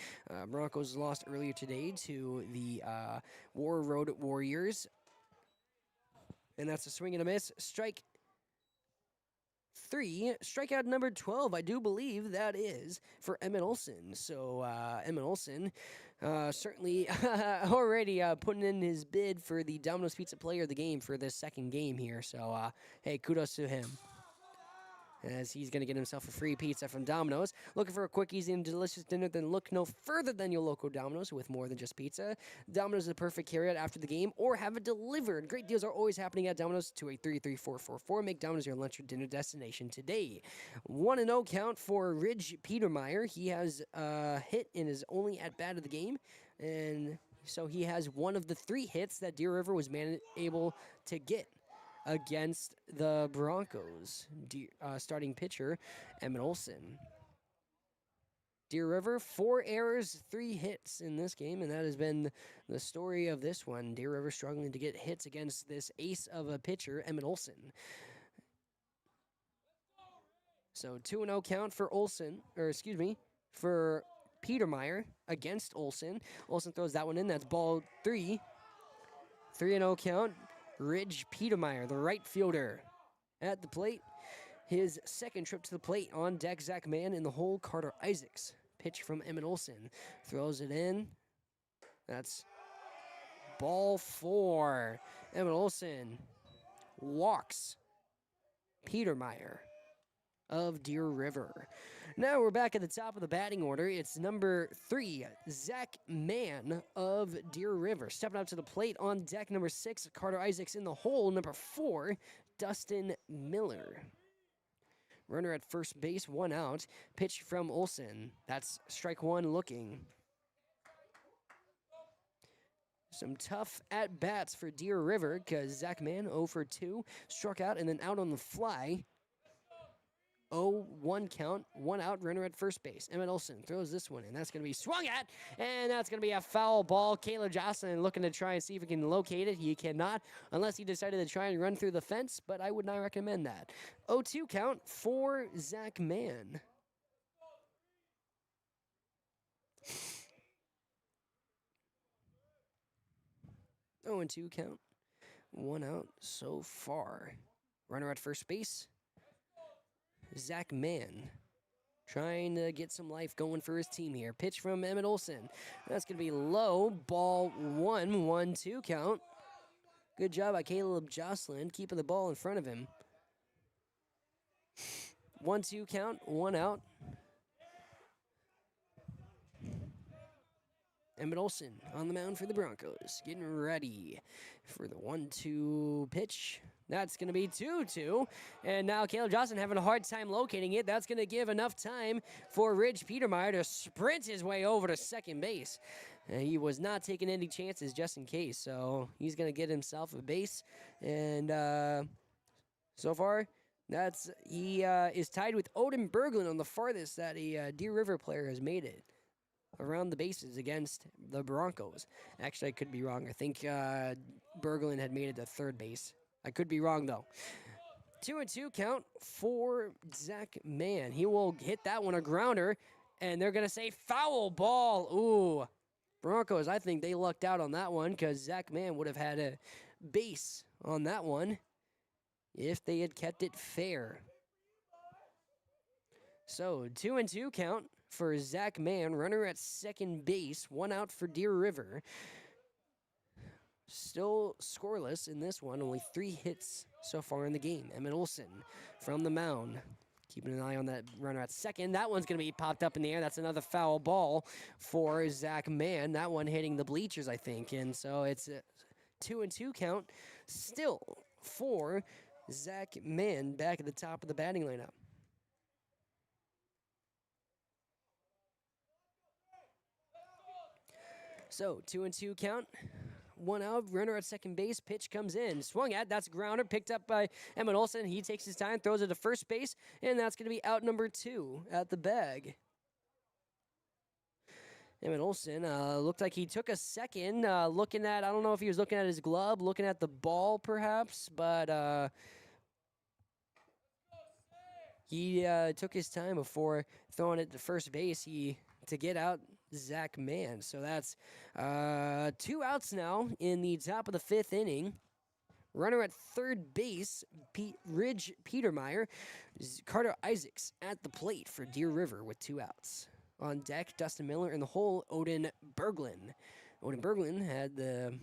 Broncos lost earlier today to the Warroad Warriors. And that's a swing and a miss. Strike 3. Strikeout number 12, I do believe that is for Emmett Olson. So Emmett Olson certainly already putting in his bid for the Domino's Pizza Player of the Game for this second game here. So, hey, kudos to him, as he's going to get himself a free pizza from Domino's. Looking for a quick, easy, and delicious dinner? Then look no further than your local Domino's with more than just pizza. Domino's is a perfect carryout after the game or have it delivered. Great deals are always happening at Domino's. 283-3444. Make Domino's your lunch or dinner destination today. 1-0 count for Ridge Petermeyer. He has hit in his only at-bat of the game, and so he has one of the 3 hits that Deer River was able to get against the Broncos. Starting pitcher, Emmett Olson. Deer River, 4 errors, 3 hits in this game, and that has been the story of this one. Deer River struggling to get hits against this ace of a pitcher, Emmett Olson. So 2-0 count for for Petermeyer against Olson. Olson throws that one in. That's ball 3. 3-0 count. Ridge Petermeyer, the right fielder, at the plate. His second trip to the plate on deck, Zach Mann in the hole, Carter Isaacs. Pitch from Emmett Olson. Throws it in. That's ball 4. Emmett Olson walks Petermeyer of Deer River. Now we're back at the top of the batting order. It's number 3, Zach Mann of Deer River. Stepping up to the plate on deck, number 6, Carter Isaacs in the hole. Number 4, Dustin Miller. Runner at first base, 1 out. Pitch from Olson. That's strike 1 looking. Some tough at-bats for Deer River because Zach Mann 0 for 2. Struck out and then out on the fly. 0-1 count, 1 out, runner at first base. Emmett Olson throws this one in. That's going to be swung at, and that's going to be a foul ball. Caleb Jocelyn looking to try and see if he can locate it. He cannot, unless he decided to try and run through the fence, but I would not recommend that. 0-2 count for Zach Mann. Oh, and 2 count. 1 out so far. Runner at first base. Zach Mann trying to get some life going for his team here. Pitch from Emmett Olson. That's going to be low. Ball 1, 1-2 count. Good job by Caleb Jocelyn keeping the ball in front of him. 1-2 count, 1 out. Emmett Olson on the mound for the Broncos. Getting ready for the 1-2 pitch. That's going to be 2-2. And now Caleb Johnson having a hard time locating it. That's going to give enough time for Ridge Petermeyer to sprint his way over to second base. He was not taking any chances just in case. So he's going to get himself a base. And so far, he is tied with Odin Berglund on the farthest that a Deer River player has made it around the bases against the Broncos. Actually, I could be wrong. I think Berglund had made it to third base. I could be wrong, though. 2-2 count for Zach Mann. He will hit that one, a grounder, and they're going to say foul ball. Ooh. Broncos, I think they lucked out on that one because Zach Mann would have had a base on that one if they had kept it fair. So, 2-2 count for Zach Mann, runner at second base, 1 out for Deer River. Still scoreless in this one, only 3 hits so far in the game. Emmett Olson from the mound. Keeping an eye on that runner at second. That one's going to be popped up in the air. That's another foul ball for Zach Mann. That one hitting the bleachers, I think. And so it's a 2-2 count still for Zach Mann back at the top of the batting lineup. So 2-2 count. 1 out, runner at second base, pitch comes in, swung at, that's a grounder, picked up by Emmett Olson. He takes his time, throws it to first base, and that's going to be out number 2 at the bag. Emmett Olson looked like he took a second, looking at, I don't know if he was looking at his glove, looking at the ball perhaps, but he took his time before throwing it to first base. To get out Zach Mann. So that's 2 outs now in the top of the 5th inning. Runner at third base, Ridge Petermeyer. Carter Isaacs at the plate for Deer River with 2 outs. On deck, Dustin Miller in the hole, Odin Berglund. Odin Berglund had the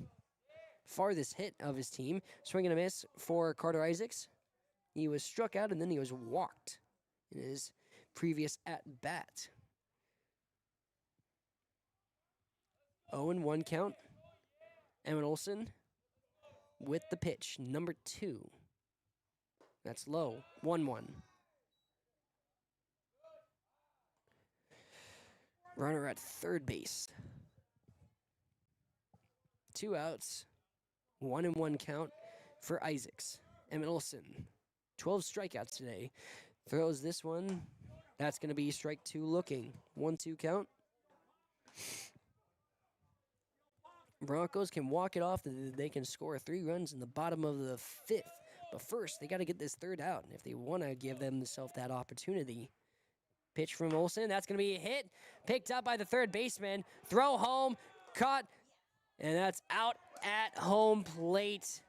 farthest hit of his team. Swing and a miss for Carter Isaacs. He was struck out and then he was walked in his previous at-bat. 0-1 count. Emmett Olson with the pitch, number 2. That's low, 1-1. Runner at third base. 2 outs, 1-1 count for Isaacs. Emmett Olson, 12 strikeouts today. Throws this one. That's going to be strike 2 looking. 1-2 count. Broncos can walk it off. They can score 3 runs in the bottom of the 5th. But first, they got to get this 3rd out if they want to give themselves that opportunity. Pitch from Olson. That's going to be a hit. Picked up by the third baseman. Throw home. Caught. And that's out at home plate.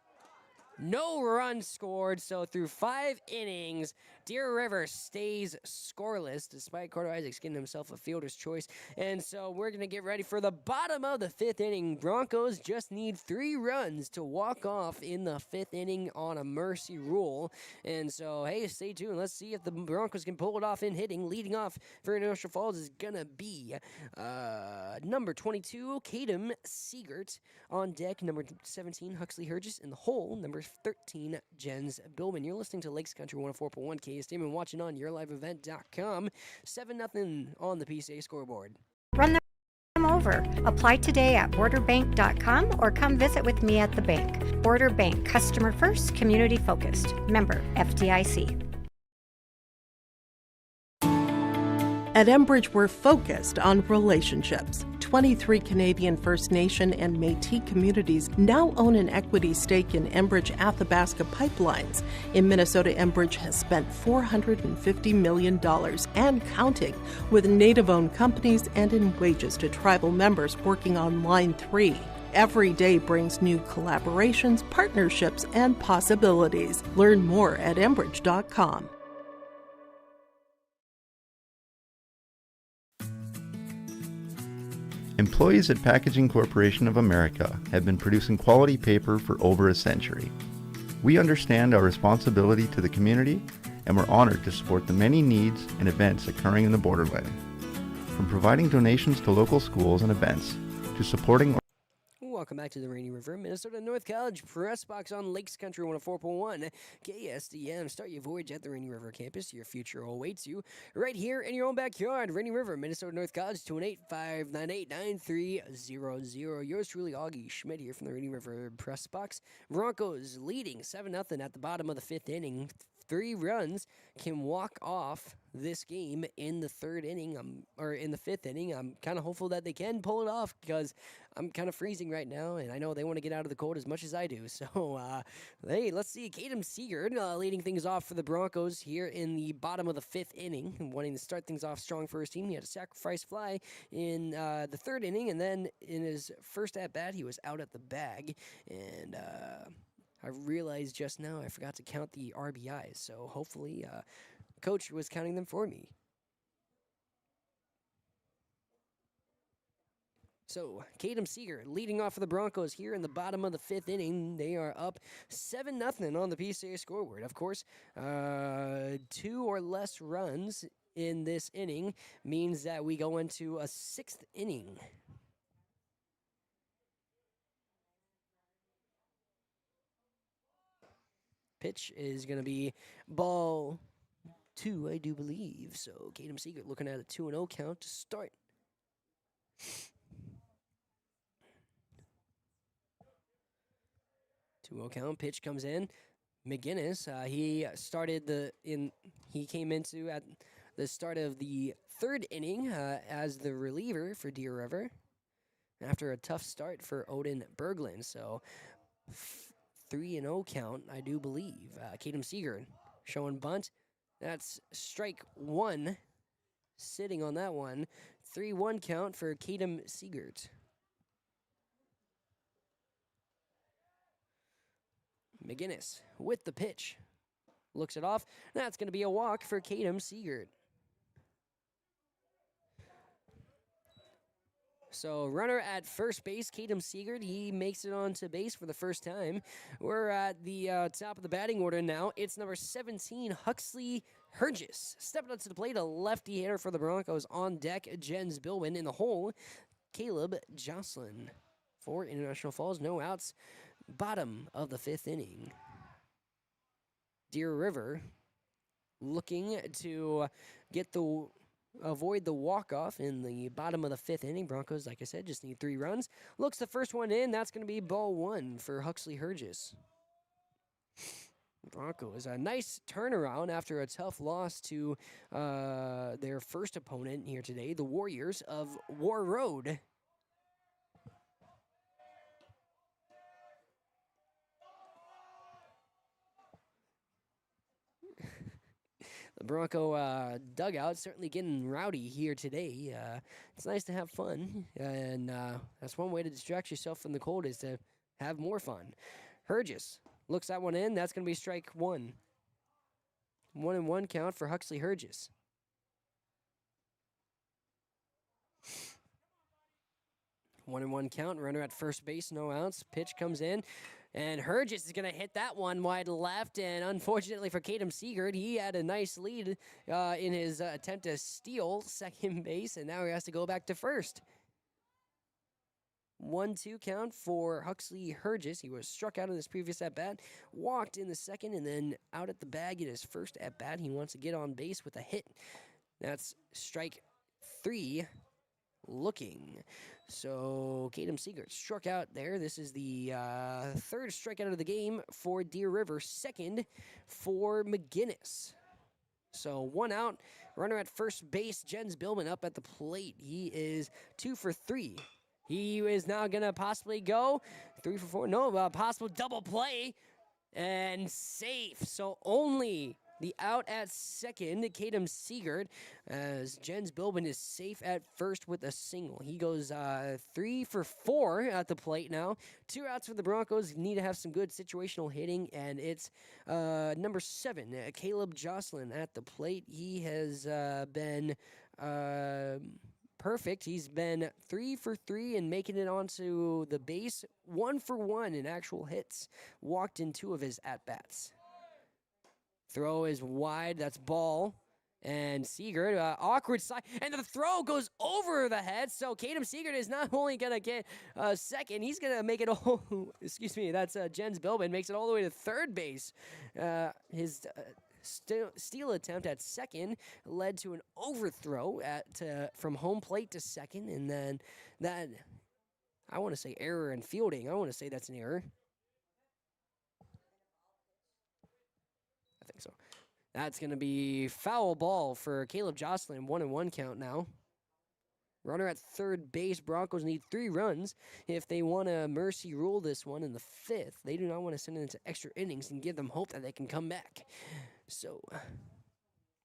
No runs scored, so through 5 innings, Deer River stays scoreless despite Carter Isaacs getting himself a fielder's choice. And so we're going to get ready for the bottom of the 5th inning. Broncos just need 3 runs to walk off in the 5th inning on a mercy rule. And so, hey, stay tuned. Let's see if the Broncos can pull it off in hitting. Leading off for International Falls is going to be number 22, Kadem Siegert. On deck, number 17, Huxley Hergis. In the hole, number 13, Jens Billman. You're listening to Lakes Country 104.1 KSTM and watching on YourLiveEvent.com. 7-0 on the PCA scoreboard. Run them over. Apply today at borderbank.com or come visit with me at the bank. Border Bank, customer first, community focused. Member FDIC. At Enbridge, we're focused on relationships. 23 Canadian First Nation and Métis communities now own an equity stake in Enbridge Athabasca Pipelines. In Minnesota, Enbridge has spent $450 million and counting, with Native-owned companies and in wages to tribal members working on Line 3. Every day brings new collaborations, partnerships, and possibilities. Learn more at Enbridge.com. Employees at Packaging Corporation of America have been producing quality paper for over a century. We understand our responsibility to the community, and we're honored to support the many needs and events occurring in the borderland. From providing donations to local schools and events, to supporting Welcome back to the Rainy River, Minnesota North College Press Box on Lakes Country 104.1 KSDM. Start your voyage at the Rainy River campus. Your future awaits you right here in your own backyard. Rainy River, Minnesota North College, 218-598-9300. Yours truly, Augie Schmidt here from the Rainy River Press Box. Broncos leading 7-0 at the bottom of the 5th inning. 3 runs can walk off this game in the 3rd inning, or in the 5th inning. I'm kind of hopeful that they can pull it off because I'm kind of freezing right now, and I know they want to get out of the cold as much as I do. So, hey, let's see. Kadem Siegert leading things off for the Broncos here in the bottom of the 5th inning, and wanting to start things off strong for his team. He had a sacrifice fly in the 3rd inning, and then in his first at-bat, he was out at the bag, and I realized just now I forgot to count the RBIs, so hopefully Coach was counting them for me. So, Kadem Siegert leading off for the Broncos here in the bottom of the 5th inning. They are up 7-0 on the PCA scoreboard. Of course, 2 or less runs in this inning means that we go into a 6th inning. Pitch is going to be ball 2, I do believe. So, Kadem Siegert looking at a 2-0 count to start. Count. Pitch comes in. McGinnis. He came into at the start of the 3rd inning as the reliever for Deer River after a tough start for Odin Berglund. So 3-0 count, I do believe. Kadem Siegert showing bunt. That's strike 1. Sitting on that one. 3-1 count for Kadem Siegert. McGinnis with the pitch. Looks it off. That's going to be a walk for Kadem Siegert. So runner at first base, Kadem Siegert. He makes it onto base for the first time. We're at the top of the batting order now. It's number 17, Huxley Hergis. Stepping up to the plate, a lefty hitter for the Broncos. On deck, Jens Billman. In the hole, Caleb Jocelyn. For International Falls, no outs. Bottom of the 5th inning. Deer River looking to avoid the walk-off in the bottom of the 5th inning. Broncos, like I said, just need 3 runs. Looks the first one in. That's going to be ball 1 for Huxley Hergis. Broncos, a nice turnaround after a tough loss to their first opponent here today, the Warriors of War Road. The Bronco dugout certainly getting rowdy here today. It's nice to have fun, and that's one way to distract yourself from the cold is to have more fun. Hergis Looks that one in. That's going to be strike one. 1-1 count for Huxley Hurgis. One and one count. Runner at first base, no outs. Pitch comes in, and Hurgis is going to hit that one wide left. And unfortunately for Caden Seegert, he had a nice lead in his attempt to steal second base, and now he has to go back to first. 1-2 count for Huxley Hurgis. He was struck out in his previous at-bat, walked in the second, and then out at the bag in his first at-bat. He wants to get on base with a hit. That's strike 3 looking. So Caden Seegert struck out there. This is the third strikeout of the game for Deer River, second for McGinnis. So 1 out, runner at first base, Jens Billman up at the plate. He is 2 for 3. He is now going to possibly go 3 for 4. No, possible double play and safe. So only the out at second, Caden Seegert, as Jens Billman is safe at first with a single. He goes 3 for 4 at the plate now. 2 outs for the Broncos. Need to have some good situational hitting, and it's number 7, Caleb Jocelyn at the plate. He has been perfect. He's been 3 for 3 and making it onto the base. 1 for 1 in actual hits. Walked in 2 of his at-bats. Throw is wide. That's ball. And Seegert, awkward side. And the throw goes over the head. So Caden Seegert is not only going to get second, he's going to make it all. Excuse me. That's Jens Billman. Makes it all the way to third base. His steal attempt at second led to an overthrow from home plate to second. And then that, I want to say error in fielding. I want to say that's an error. I think so. That's going to be foul ball for Caleb Jocelyn. 1-1 count now. Runner at third base. Broncos need 3 runs if they want to mercy rule this one in the 5th. They do not want to send it into extra innings and give them hope that they can come back. So,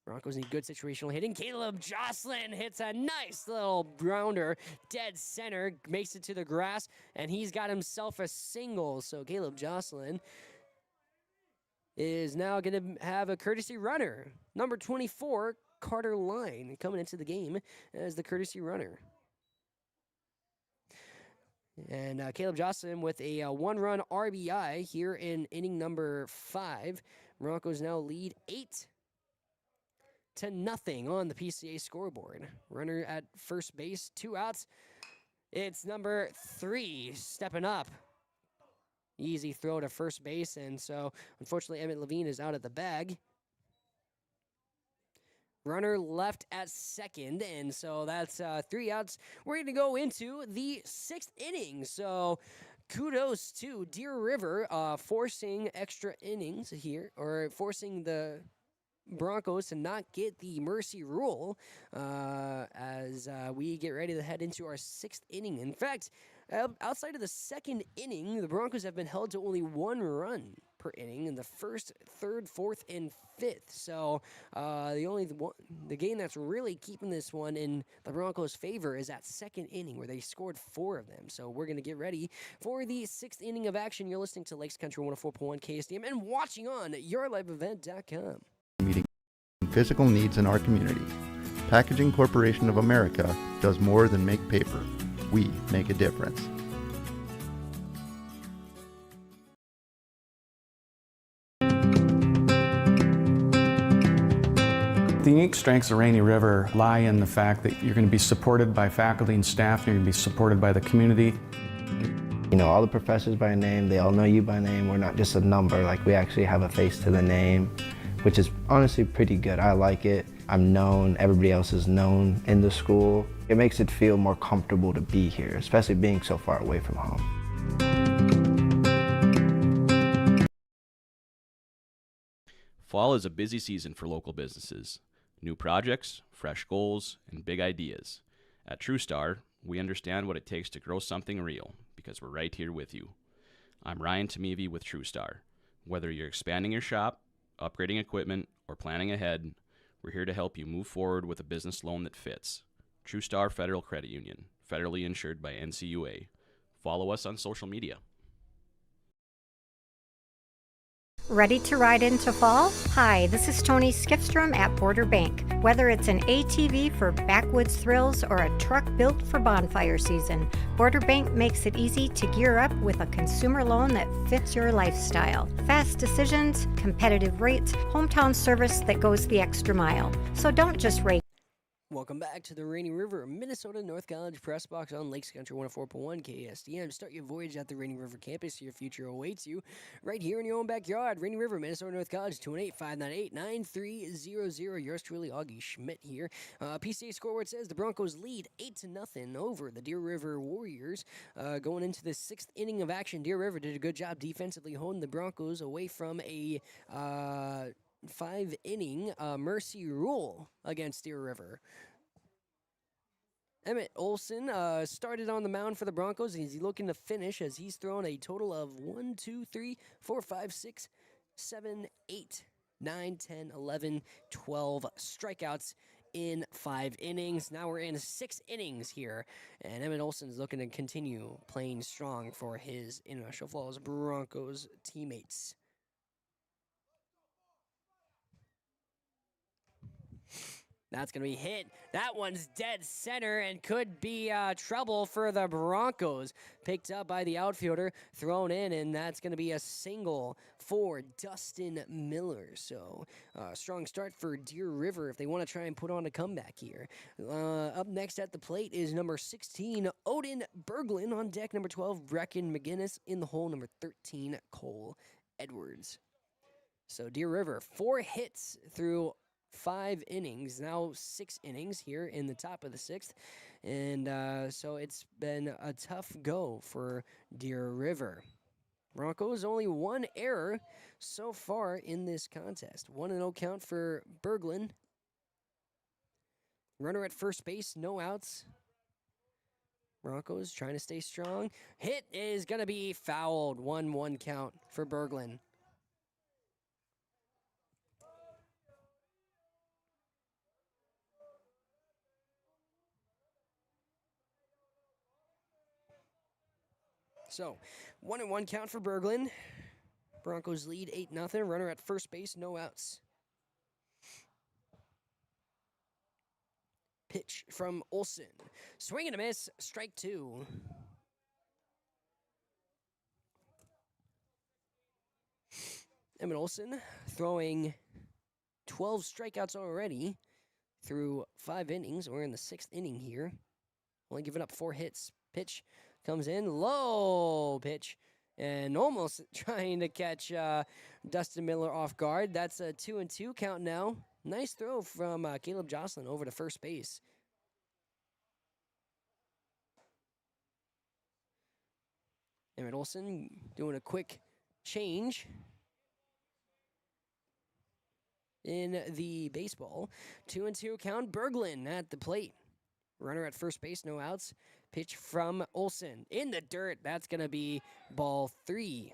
Broncos need good situational hitting. Caleb Jocelyn hits a nice little grounder, dead center, makes it to the grass, and he's got himself a single. So, Caleb Jocelyn is now going to have a courtesy runner. Number 24, Carter Line, coming into the game as the courtesy runner. And Caleb Jocelyn with a 1-run RBI here in inning number 5. Broncos now lead 8-0 on the PCA scoreboard. Runner at first base, 2 outs. It's number 3 stepping up. Easy throw to first base, and so unfortunately Emmett Levine is out of the bag. Runner left at second, and so that's 3 outs. We're going to go into the 6th inning, so kudos to Deer River forcing extra innings here, or forcing the Broncos to not get the mercy rule as we get ready to head into our 6th inning. In fact, outside of the 2nd inning, the Broncos have been held to only 1 run per inning in the 1st, 3rd, 4th, and 5th. So the game that's really keeping this one in the Broncos' favor is that 2nd inning where they scored 4 of them. So we're going to get ready for the 6th inning of action. You're listening to Lakes Country 104.1 KSDM and watching on YourLiveEvent.com. Meeting physical needs in our community. Packaging Corporation of America does more than make paper. We make a difference. The unique strengths of Rainy River lie in the fact that you're going to be supported by faculty and staff, and you're going to be supported by the community. You know all the professors by name, they all know you by name. We're not just a number, like we actually have a face to the name, which is honestly pretty good. I like it. I'm known, everybody else is known in the school. It makes it feel more comfortable to be here, especially being so far away from home. Fall is a busy season for local businesses. New projects, fresh goals, and big ideas. At TrueStar, we understand what it takes to grow something real because we're right here with you. I'm Ryan Tamevi with TrueStar. Whether you're expanding your shop, upgrading equipment, or planning ahead, we're here to help you move forward with a business loan that fits. TrueStar Federal Credit Union, federally insured by NCUA. Follow us on social media. Ready to ride into fall? Hi, this is Tony Skifstrom at Border Bank. Whether it's an ATV for backwoods thrills or a truck built for bonfire season, Border Bank makes it easy to gear up with a consumer loan that fits your lifestyle. Fast decisions, competitive rates, hometown service that goes the extra mile. So don't just rate. Welcome back to the Rainy River, Minnesota North College Press Box on Lakes Country 104.1 KSDM. Start your voyage at the Rainy River campus. Your future awaits you right here in your own backyard. Rainy River, Minnesota North College, 218-598-9300. Yours truly, Augie Schmidt here. PCA scoreboard says the Broncos lead 8-0 over the Deer River Warriors. Going into the 6th inning of action, Deer River did a good job defensively holding the Broncos away from a 5-inning mercy rule against Deer River. Emmett Olson started on the mound for the Broncos. He's looking to finish as he's thrown a total of 1, 2, 3, 4, 5, 6, 7, 8, 9, 10, 11, 12 strikeouts in 5 innings. Now we're in 6 innings here, and Emmett Olson's looking to continue playing strong for his International Falls Broncos teammates. That's going to be hit. That one's dead center and could be trouble for the Broncos. Picked up by the outfielder, thrown in, and that's going to be a single for Dustin Miller. So, strong start for Deer River if they want to try and put on a comeback here. Up next at the plate is number 16, Odin Berglund. On deck, number 12, Brecken McGinnis. In the hole, number 13, Cole Edwards. So, Deer River, 4 hits through 5 innings, now 6 innings here in the top of the 6th. And so it's been a tough go for Deer River. Broncos only 1 error so far in this contest. 1-0 count for Berglund. Runner at first base, no outs. Broncos trying to stay strong. Hit is going to be fouled. 1-1 count for Berglund. So, 1-1 count for Berglund. Broncos lead 8-0. Runner at first base, no outs. Pitch from Olson. Swing and a miss, strike 2. Emmett Olson throwing 12 strikeouts already through 5 innings. We're in the 6th inning here. Only giving up 4 hits. Pitch comes in, low pitch, and almost trying to catch Dustin Miller off guard. That's a 2-2 count now. Nice throw from Caleb Jocelyn over to first base. Emmett Olson doing a quick change in the baseball. 2-2 count. Berglund at the plate. Runner at first base, no outs. Pitch from Olson in the dirt. That's going to be ball 3.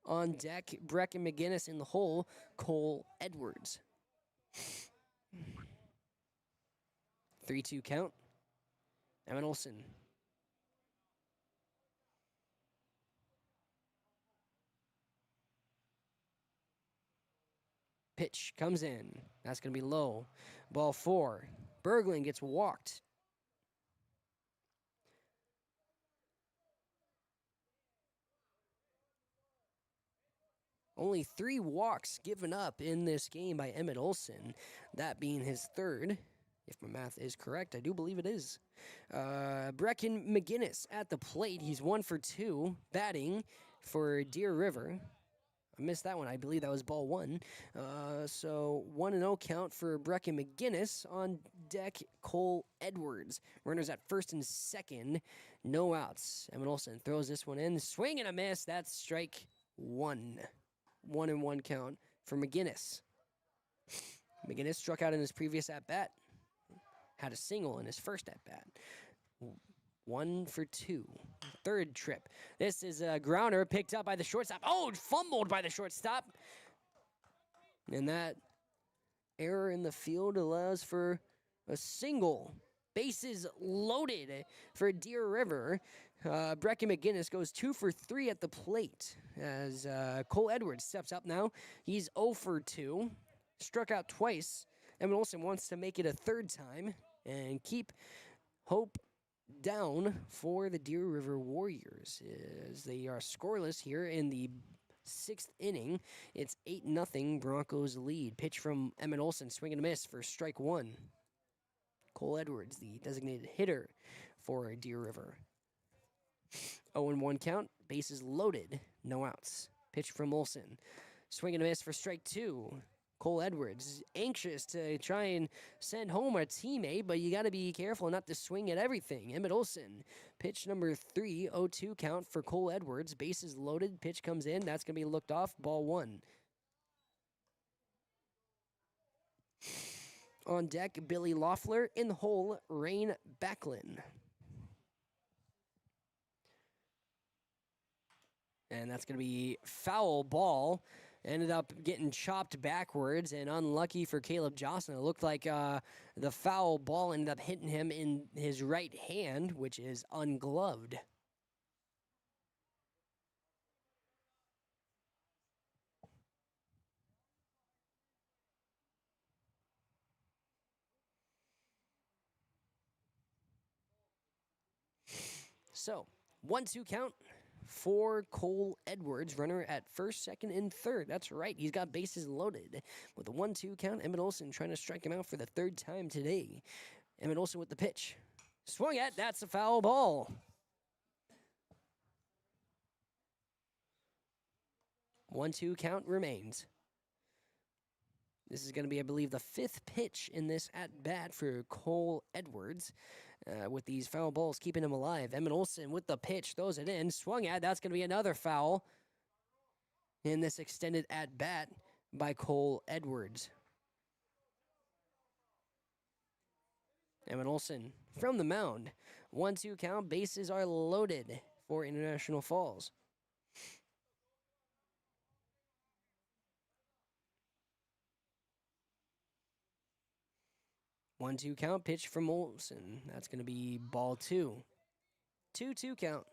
On deck, Brecken McGinnis. In the hole, Cole Edwards. 3-2 count. Emmett Olson. Pitch comes in. That's going to be low. Ball 4. Berglund gets walked. Only 3 walks given up in this game by Emmett Olson, that being his 3rd. If my math is correct, I do believe it is. Brecken McGinnis at the plate. He's 1 for 2 batting for Deer River. I missed that one. I believe that was ball 1. So 1-0 count for Brecken McGinnis. On deck, Cole Edwards. Runners at first and second. No outs. Emmett Olson throws this one in. Swing and a miss. That's strike 1. 1-1 count for McGinnis. McGinnis struck out in his previous at-bat. Had a single in his first at-bat. 1 for 2. 3rd trip. This is a grounder picked up by the shortstop. Oh, fumbled by the shortstop. And that error in the field allows for a single Bases loaded for Deer River. Breckin McGinnis goes 2 for 3 at the plate as Cole Edwards steps up now. He's 0 for 2. Struck out twice. Emmett Olson wants to make it a third time and keep hope down for the Deer River Warriors as they are scoreless here in the 6th inning. It's 8-0 Broncos lead. Pitch from Emmett Olson, swing and a miss for strike 1. Cole Edwards, the designated hitter for Deer River. 0-1 count, bases loaded, no outs. Pitch from Olson, swing and a miss for strike 2. Cole Edwards, anxious to try and send home a teammate, but you got to be careful not to swing at everything. Emmett Olson, pitch number 3, 0-2 count for Cole Edwards. Bases loaded, pitch comes in, that's going to be looked off, ball 1. On deck, Billy Loeffler. In the hole, Rain Backlund. And that's going to be foul ball. Ended up getting chopped backwards, and unlucky for Caleb Jocelyn. It looked like the foul ball ended up hitting him in his right hand, which is ungloved. So, 1-2 count for Cole Edwards, runner at first, second, and third. That's right, he's got bases loaded. With a 1-2 count, Emmett Olson trying to strike him out for the third time today. Emmett Olson with the pitch. Swung at, that's a foul ball. 1-2 count remains. This is going to be, I believe, the 5th pitch in this at-bat for Cole Edwards. With these foul balls keeping him alive. Emmett Olson with the pitch, throws it in, swung at. That's going to be another foul in this extended at-bat by Cole Edwards. Emmett Olson from the mound. 1-2 count, bases are loaded for International Falls. One-two count, pitch from Olson. That's going to be ball 2. 2-2 count.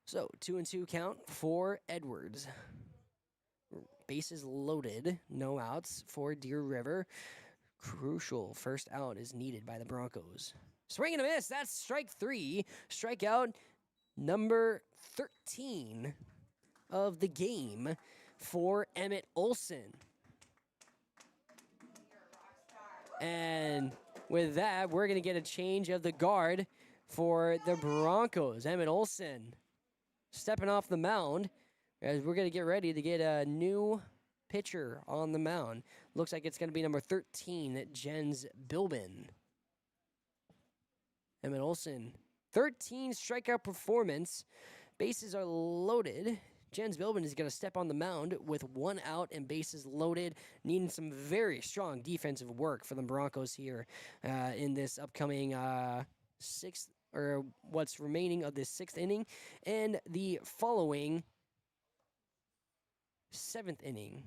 So, 2-2 count for Edwards. Bases loaded, no outs for Deer River. Crucial first out is needed by the Broncos. Swing and a miss, that's strike 3. Strikeout number 13 of the game for Emmett Olson. And with that, we're going to get a change of the guard for the Broncos. Emmett Olson stepping off the mound as we're going to get ready to get a new pitcher on the mound. Looks like it's going to be number 13, Jens Bilbin. Emmett Olson, 13 strikeout performance. Bases are loaded. Jens Bilbin is going to step on the mound with 1 out and bases loaded, needing some very strong defensive work for the Broncos here in this upcoming 6th, or what's remaining of this 6th inning, and the following 7th inning.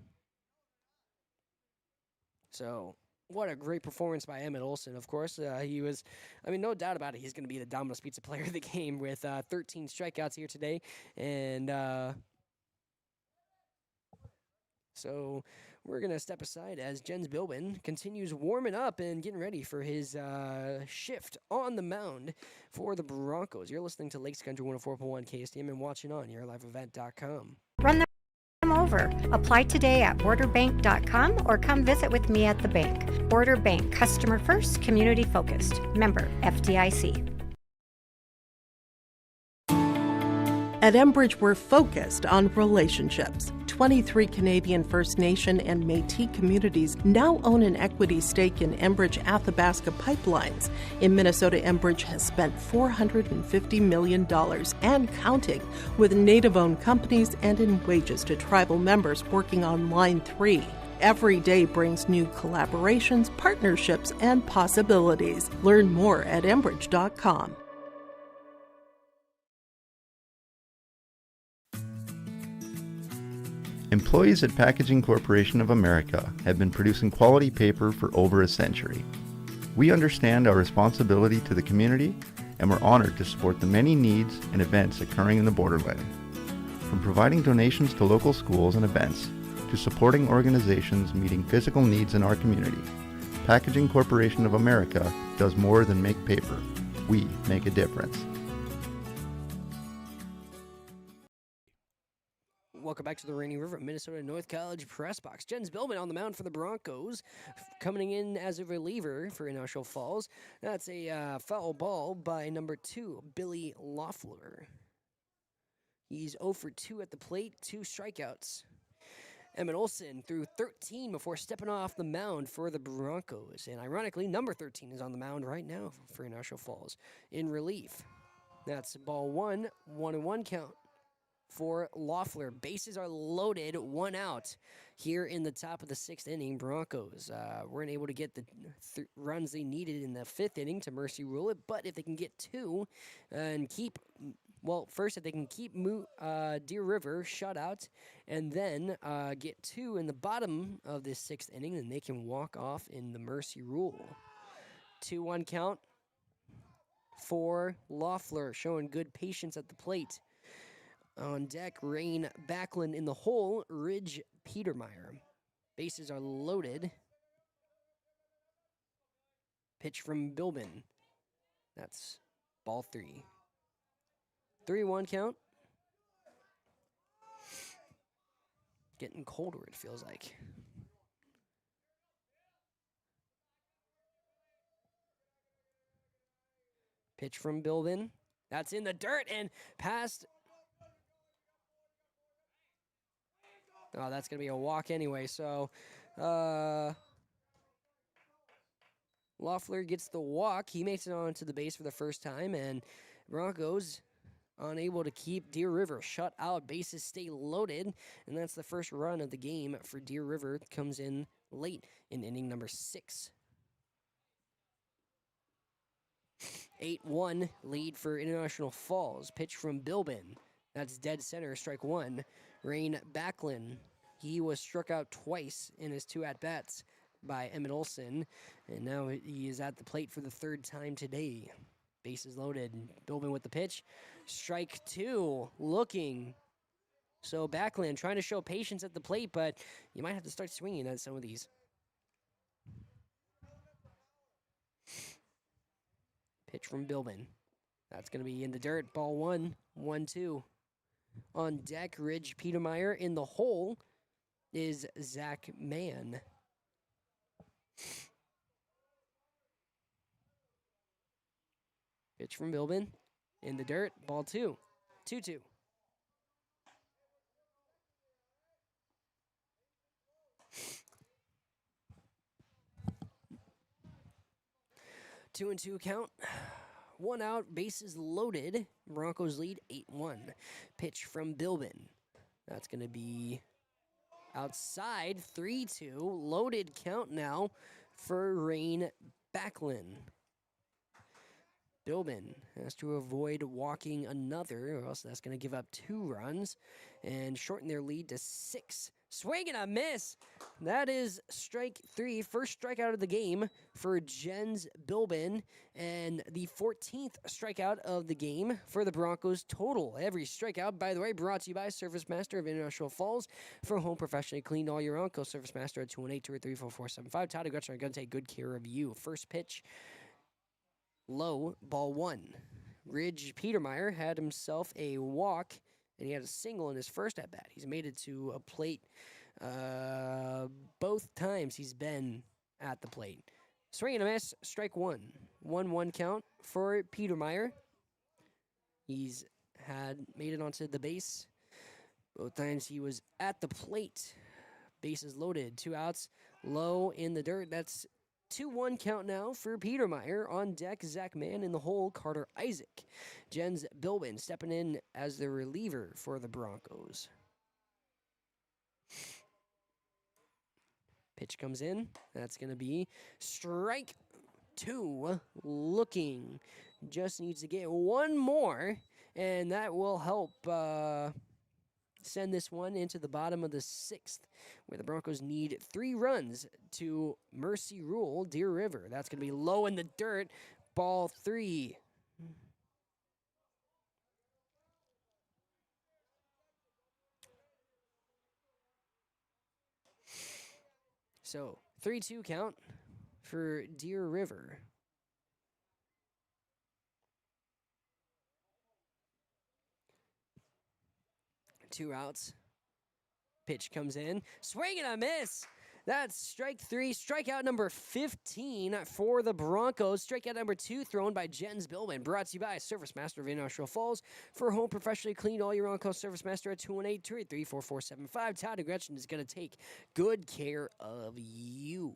So, what a great performance by Emmett Olson, of course. He was, no doubt about it, he's going to be the Domino's Pizza player of the game with 13 strikeouts here today, and so we're going to step aside as Jens Bilbin continues warming up and getting ready for his shift on the mound for the Broncos. You're listening to Lakes Country 104.1 KSTM and watching on YourLiveEvent.com. Run them over. Apply today at borderbank.com or come visit with me at the bank. Border Bank, customer first, community focused. Member FDIC. At Enbridge, we're focused on relationships. 23 Canadian First Nation and Métis communities now own an equity stake in Enbridge Athabasca Pipelines. In Minnesota, Enbridge has spent $450 million and counting with Native-owned companies and in wages to tribal members working on Line 3. Every day brings new collaborations, partnerships, and possibilities. Learn more at Enbridge.com. Employees at Packaging Corporation of America have been producing quality paper for over a century. We understand our responsibility to the community, and we're honored to support the many needs and events occurring in the Borderland. From providing donations to local schools and events, to supporting organizations meeting physical needs in our community, Packaging Corporation of America does more than make paper. We make a difference. Welcome back to the Rainy River Minnesota North College Press Box. Jens Billman on the mound for the Broncos, coming in as a reliever for International Falls. That's a foul ball by number 2, Billy Loeffler. He's 0 for 2 at the plate, 2 strikeouts. Emmett Olson threw 13 before stepping off the mound for the Broncos. And ironically, number 13 is on the mound right now for International Falls in relief. That's ball 1, 1-1 count for Loeffler. Bases are loaded, 1 out here in the top of the 6th inning. Broncos weren't able to get the runs they needed in the 5th inning to mercy rule it, but if they can get 2 and keep, well, first if they can keep Deer River shut out and then get 2 in the bottom of this 6th inning, then they can walk off in the mercy rule. 2-1 count for Loeffler, showing good patience at the plate. On deck, Rain Backlund in the hole, Ridge Petermeyer. Bases are loaded. Pitch from Bilbin. That's ball 3. 3-1 count. Getting colder, it feels like. Pitch from Bilbin. That's in the dirt and past. Oh, that's going to be a walk anyway. So, Loeffler gets the walk. He makes it onto the base for the first time, and Broncos unable to keep Deer River shut out. Bases stay loaded, and that's the first run of the game for Deer River. It comes in late in inning number 6. 8-1 lead for International Falls. Pitch from Bilbin. That's dead center, strike 1. Rain Backlund. He was struck out twice in his 2 at-bats by Emmett Olson, and now he is at the plate for the 3rd time today. Bases loaded. Bilbin with the pitch. Strike 2. Looking. So Backlund trying to show patience at the plate, but you might have to start swinging at some of these. Pitch from Bilbin. That's going to be in the dirt. Ball 1. 1-2. On deck, Ridge Petermeyer. In the hole is Zach Mann. Pitch from Bilbin. In the dirt. Ball 2. 2-2. Two and 2 count. 1 out, bases loaded. Broncos lead 8-1. Pitch from Bilbin. That's going to be outside, 3-2. Loaded count now for Rain Backlund. Bilbin has to avoid walking another, or else that's going to give up 2 runs and shorten their lead to 6. Swing and a miss. That is strike 3. First strikeout of the game for Jens Bilbin, and the 14th strikeout of the game for the Broncos total. Every strikeout, by the way, brought to you by Service Master of International Falls. For home professionally cleaned all year round, call Service Master at 218-283-4475. Todd and Gretchen are going to take good care of you. First pitch, low, ball 1. Ridge Petermeyer had himself a walk, and he had a single in his first at-bat. He's made it to a plate both times he's been at the plate. Swing and a miss, strike 1. 1-1 count for Petermeyer. He's made it onto the base. Both times he was at the plate. Bases loaded, 2 outs, low in the dirt. That's 2-1 count now for Petermeyer. On deck, Zach Mann. In the hole, Carter Isaac. Jens Bilbin stepping in as the reliever for the Broncos. Pitch comes in. That's going to be strike 2. Looking. Just needs to get 1 more, and that will help send this one into the bottom of the 6th, where the Broncos need 3 runs to Mercy Rule, Deer River. That's going to be low in the dirt, ball 3. So, 3-2 count for Deer River. Two outs. Pitch comes in. Swing and a miss. That's strike 3. Strikeout number 15 for the Broncos. Strikeout number 2 thrown by Jens Billman. Brought to you by Service Master of International Falls. For home professionally cleaned all year round, call Service Master at 218-283-4475. Todd Gretchen is going to take good care of you.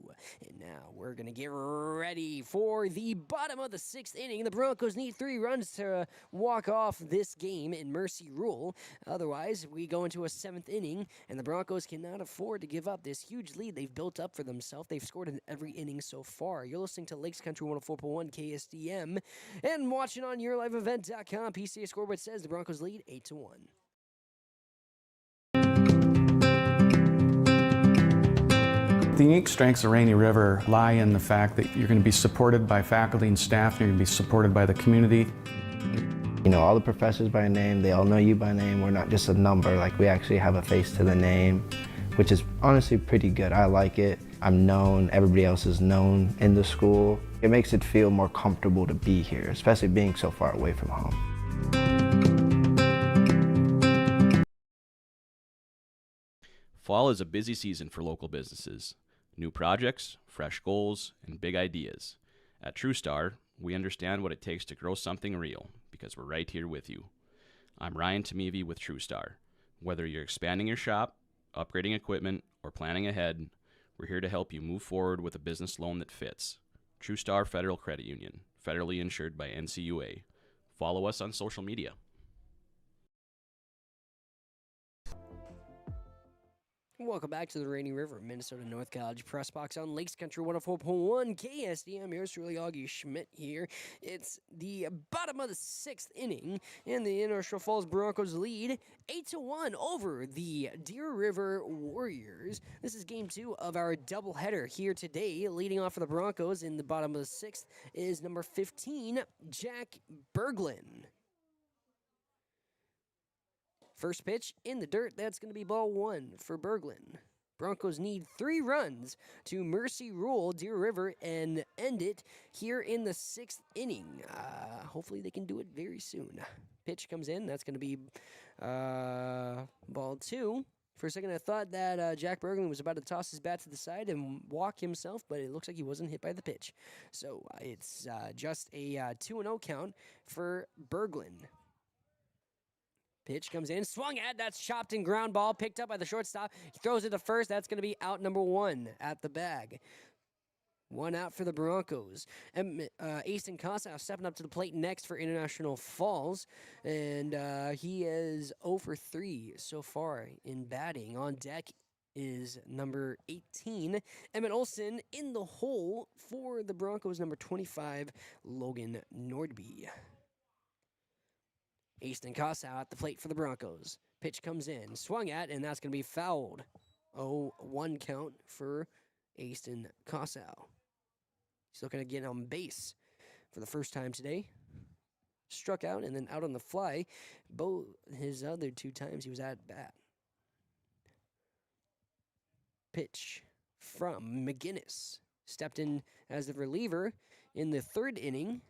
And now we're going to get ready for the bottom of the 6th inning. The Broncos need 3 runs to walk off this game in Mercy Rule. Otherwise, we go into a 7th inning, and the Broncos cannot afford to give up this huge lead they've built up for themselves. They've scored in every inning so far. You're listening to Lakes Country 104.1 KSDM and watching on YourLiveEvent.com. PCA scoreboard says the Broncos lead 8-1. The unique strengths of Rainy River lie in the fact that you're going to be supported by faculty and staff, and you're going to be supported by the community. You know all the professors by name, they all know you by name. We're not just a number, like we actually have a face to the name, which is honestly pretty good. I like it. I'm known, everybody else is known in the school. It makes it feel more comfortable to be here, especially being so far away from home. Fall is a busy season for local businesses. New projects, fresh goals, and big ideas. At TrueStar, we understand what it takes to grow something real because we're right here with you. I'm Ryan Tamevi with TrueStar. Whether you're expanding your shop, upgrading equipment, or planning ahead, we're here to help you move forward with a business loan that fits. TrueStar Federal Credit Union, federally insured by NCUA. Follow us on social media. Welcome back to the Rainy River, Minnesota North College Press Box on Lakes Country 104.1 KSDM. Yours truly, Augie Schmidt here. It's the bottom of the 6th inning, and the International Falls Broncos lead 8-1 over the Deer River Warriors. This is game 2 of our doubleheader here today. Leading off for the Broncos in the bottom of the 6th is number 15, Jack Berglund. First pitch in the dirt, that's going to be ball 1 for Berglund. Broncos need 3 runs to Mercy Rule, Deer River, and end it here in the 6th inning. Hopefully they can do it very soon. Pitch comes in, that's going to be ball 2. For a second, I thought that Jack Berglund was about to toss his bat to the side and walk himself, but it looks like he wasn't hit by the pitch. So it's just a 2-0 count for Berglund. Pitch comes in, swung at, that's chopped and ground ball, picked up by the shortstop. He throws it to first, that's going to be out number 1 at the bag. 1 out for the Broncos. Aston Kossow stepping up to the plate next for International Falls, and he is 0 for 3 so far in batting. On deck is number 18, Emmett Olson. In the hole for the Broncos, number 25, Logan Nordby. Aston Kossow at the plate for the Broncos. Pitch comes in, swung at, and that's going to be fouled. 0-1 count for Aston Kossow. He's looking to get on base for the first time today. Struck out and then out on the fly. Both his other 2 times he was at bat. Pitch from McGinnis. Stepped in as the reliever in the 3rd inning.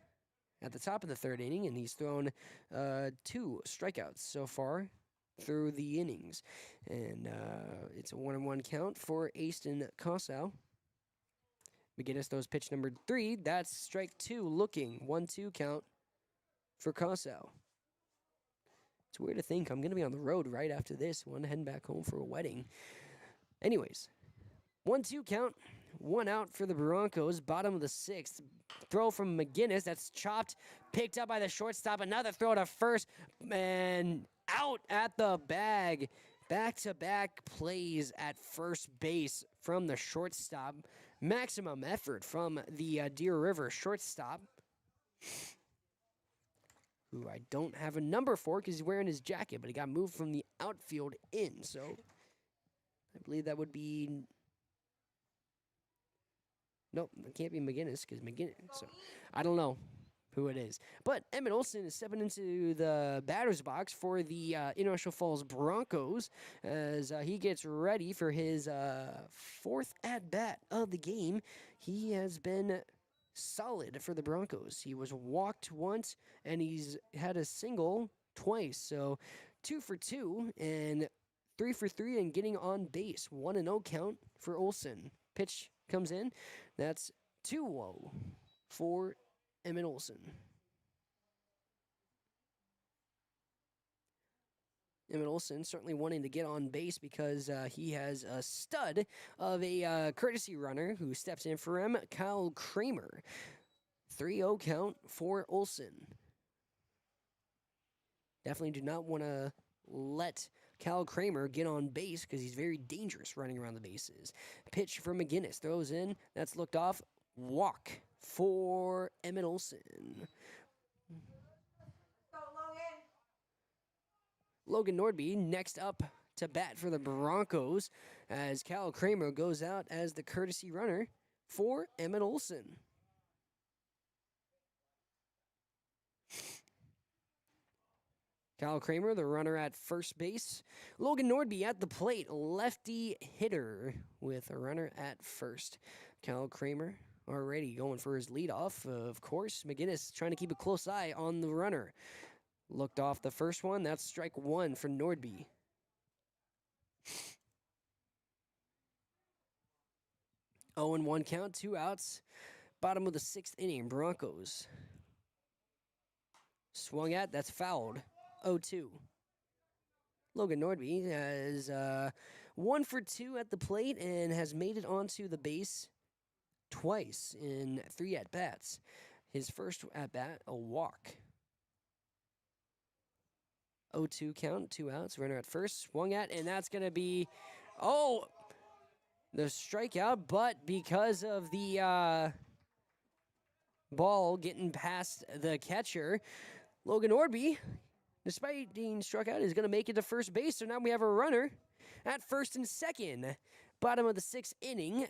At the top of the 3rd inning, and he's thrown 2 strikeouts so far through the innings. And it's a 1-1 count for Aston Kossow. McGinnis throws pitch number 3. That's strike 2 looking. 1-2 count for Kossow. It's weird to think I'm going to be on the road right after this one, heading back home for a wedding. Anyways, 1-2 count. 1 out for the Broncos, bottom of the 6th. Throw from McGinnis, that's chopped, picked up by the shortstop. Another throw to first, and out at the bag. Back-to-back plays at first base from the shortstop. Maximum effort from the Deer River shortstop. who I don't have a number for because he's wearing his jacket, but he got moved from the outfield in. So I believe that would be. Nope, it can't be McGinnis because McGinnis. So I don't know who it is. But Emmett Olson is stepping into the batter's box for the International Falls Broncos as he gets ready for his fourth at-bat of the game. He has been solid for the Broncos. He was walked once, and he's had a single twice. So 2 for 2 and 3 for 3 and getting on base. 1-0 count for Olson. Pitch comes in. That's 2-0 for Emmett Olson. Emmett Olson certainly wanting to get on base because he has a stud of a courtesy runner who steps in for him, Kyle Kramer. 3-0 count for Olson. Definitely do not want to let Kyle Kramer get on base because he's very dangerous running around the bases. Pitch for McGinnis. Throws in. That's looked off. Walk for Emmett Olson. Logan Nordby next up to bat for the Broncos as Kyle Kramer goes out as the courtesy runner for Emmett Olson. Kyle Kramer, the runner at first base. Logan Nordby at the plate, lefty hitter with a runner at first. Kyle Kramer already going for his leadoff. Of course, McGinnis trying to keep a close eye on the runner. Looked off the first one. That's strike one for Nordby. Oh, and 1 count, 2 outs. Bottom of the 6th inning, Broncos. Swung at, that's fouled. 0-2. Logan Nordby has 1 for 2 at the plate and has made it onto the base twice in 3 at-bats. His first at-bat, a walk. 0-2 count, 2 outs, runner at first, swung at, and that's going to be, the strikeout, but because of the ball getting past the catcher, Logan Nordby, despite being struck out, is going to make it to first base, so now we have a runner at first and second. Bottom of the 6th inning,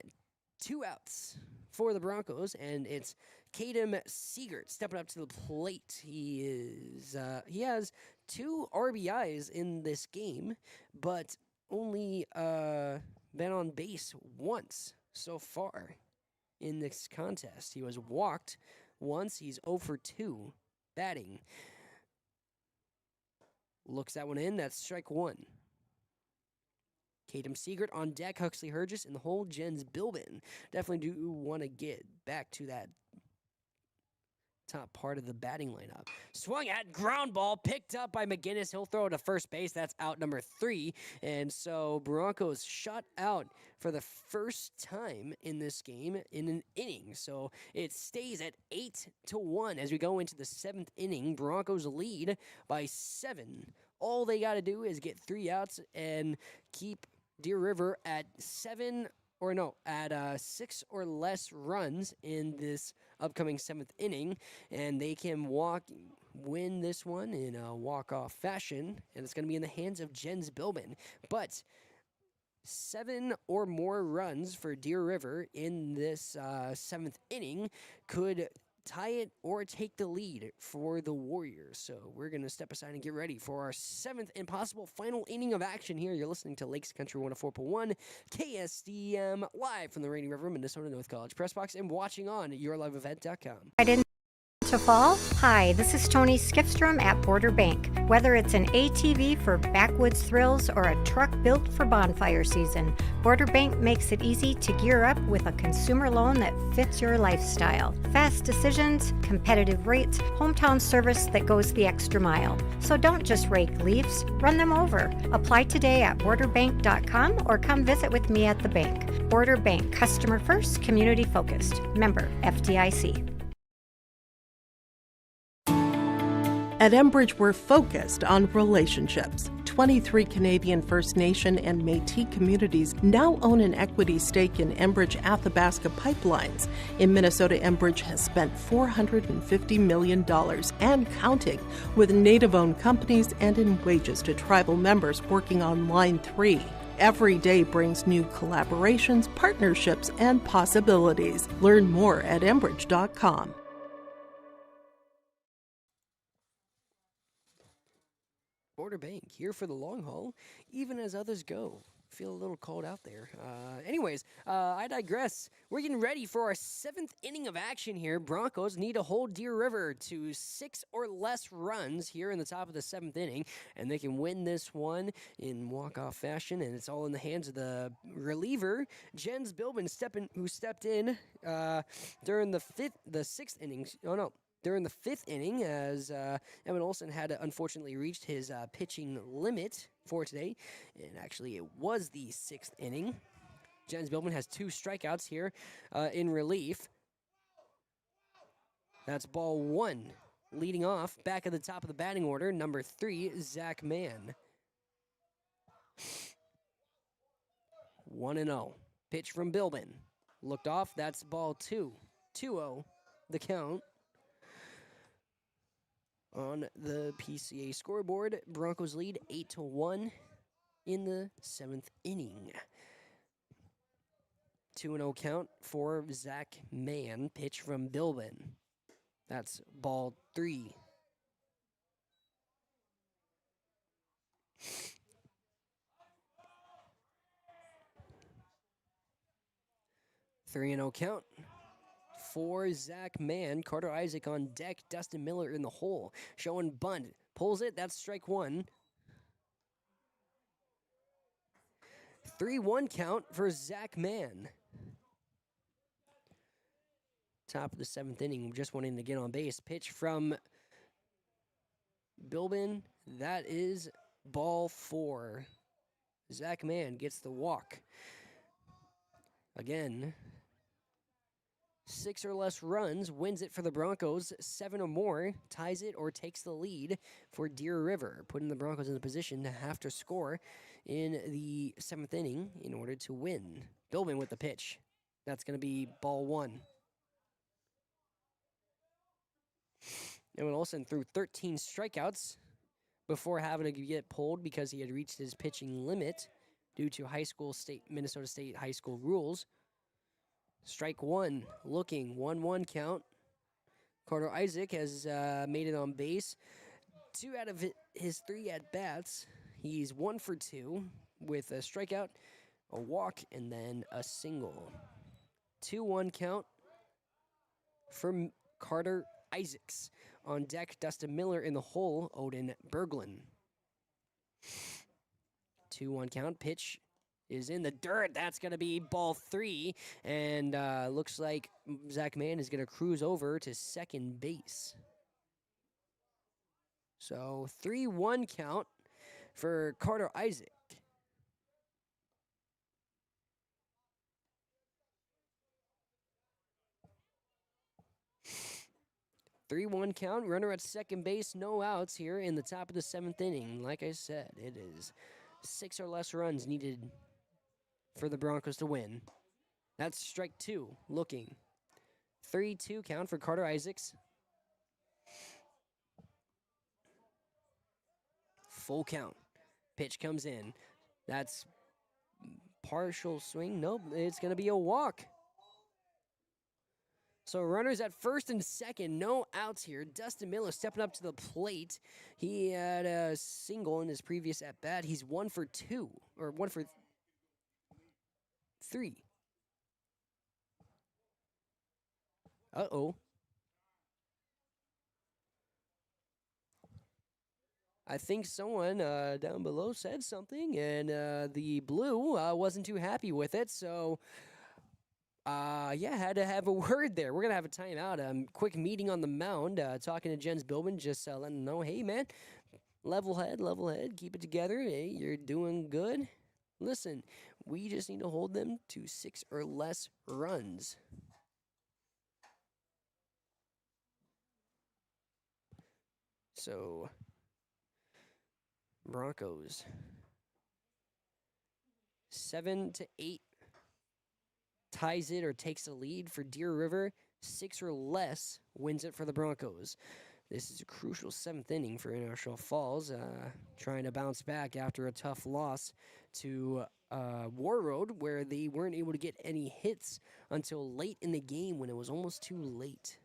2 outs for the Broncos, and it's Caden Siegert stepping up to the plate. He has 2 RBIs in this game, but only been on base once so far in this contest. He was walked once. He's 0 for 2 batting. Looks that one in. That's strike one. Caden Siegert on deck. Huxley Hergis in the hole. Jens Bilbin. Definitely do want to get back to that top part of the batting lineup. Swung at, ground ball, picked up by McGinnis. He'll throw it to first base. That's out number 3. And so Broncos shut out for the first time in this game in an inning. So it stays at 8-1 as we go into the 7th inning. Broncos lead by 7. All they got to do is get 3 outs and keep Deer River at 6 or less runs in this upcoming 7th inning, and they can win this one in a walk-off fashion, and it's going to be in the hands of Jens Bilbin. But 7 or more runs for Deer River in this 7th inning could tie it or take the lead for the Warriors. So we're going to step aside and get ready for our 7th and possible final inning of action here. You're listening to Lakes Country 104.1 KSDM live from the Rainy River, Minnesota North College Press Box, and watching on yourliveevent.com. To fall? Hi, this is Tony Skifstrom at Border Bank. Whether it's an ATV for backwoods thrills or a truck built for bonfire season, Border Bank makes it easy to gear up with a consumer loan that fits your lifestyle. Fast decisions, competitive rates, hometown service that goes the extra mile. So don't just rake leaves, run them over. Apply today at borderbank.com or come visit with me at the bank. Border Bank, customer first, community focused. Member FDIC. At Enbridge, we're focused on relationships. 23 Canadian First Nation and Métis communities now own an equity stake in Enbridge Athabasca Pipelines. In Minnesota, Enbridge has spent $450 million and counting with Native-owned companies and in wages to tribal members working on Line 3. Every day brings new collaborations, partnerships, and possibilities. Learn more at Enbridge.com. Border Bank, here for the long haul, even as others go. Feel a little cold out there. I digress. We're getting ready for our 7th inning of action here. Broncos need to hold Deer River to 6 or less runs here in the top of the 7th inning, and they can win this one in walk-off fashion, and it's all in the hands of the reliever, Jens Bilbin, who stepped in during the 6th inning. During the 5th inning, as Evan Olsen had unfortunately reached his pitching limit for today. And actually, it was the 6th inning. Jens Bilbin has 2 strikeouts here in relief. That's ball 1. Leading off, back at the top of the batting order, number 3, Zach Mann. 1-0. Pitch from Bilbin. Looked off, that's ball 2. 2-0, the count. On the PCA scoreboard, Broncos lead 8-1 in the 7th inning. 2-0 count for Zach Mann. Pitch from Bilbin. That's ball 3. Three and 0 count for Zach Mann. Carter Isaac on deck. Dustin Miller in the hole. Showing bunt. Pulls it. That's strike 1. 3-1 count for Zach Mann. Top of the 7th inning. Just wanting to get on base. Pitch from Bilbin. That is ball 4. Zach Mann gets the walk. Again, 6 or less runs, wins it for the Broncos. 7 or more, ties it or takes the lead for Deer River, putting the Broncos in the position to have to score in the 7th inning in order to win. Bilbin with the pitch. That's going to be ball 1. Evan Olsen threw 13 strikeouts before having to get pulled because he had reached his pitching limit due to Minnesota State high school rules. Strike 1, looking, 1-1 count. Carter Isaac has made it on base. 2 out of his 3 at-bats. He's 1 for 2 with a strikeout, a walk, and then a single. 2-1 count for Carter Isaacs. On deck, Dustin Miller in the hole, Odin Berglund. 2-1 count, pitch is in the dirt. That's going to be ball 3. And looks like Zach Mann is going to cruise over to second base. So 3-1 count for Carter Isaac. Three-one count, runner at second base, no outs here in the top of the 7th inning. Like I said, it is 6 or less runs needed for the Broncos to win. That's strike 2, looking. 3-2 count for Carter Isaacs. Full count. Pitch comes in. That's partial swing. Nope, it's going to be a walk. So runners at first and second, no outs here. Dustin Miller stepping up to the plate. He had a single in his previous at-bat. He's 1 for 2, or 1 for 3. Uh-oh. I think someone down below said something, and the blue wasn't too happy with it, so... had to have a word there. We're going to have a timeout. Quick meeting on the mound, talking to Jens Bilbin, just letting him know, hey, man, level head, keep it together. Hey, you're doing good. Listen, we just need to hold them to 6 or less runs. So, Broncos 7-8 ties it or takes the lead for Deer River. 6 or less wins it for the Broncos. This is a crucial 7th inning for International Falls, trying to bounce back after a tough loss to War Road, where they weren't able to get any hits until late in the game when it was almost too late.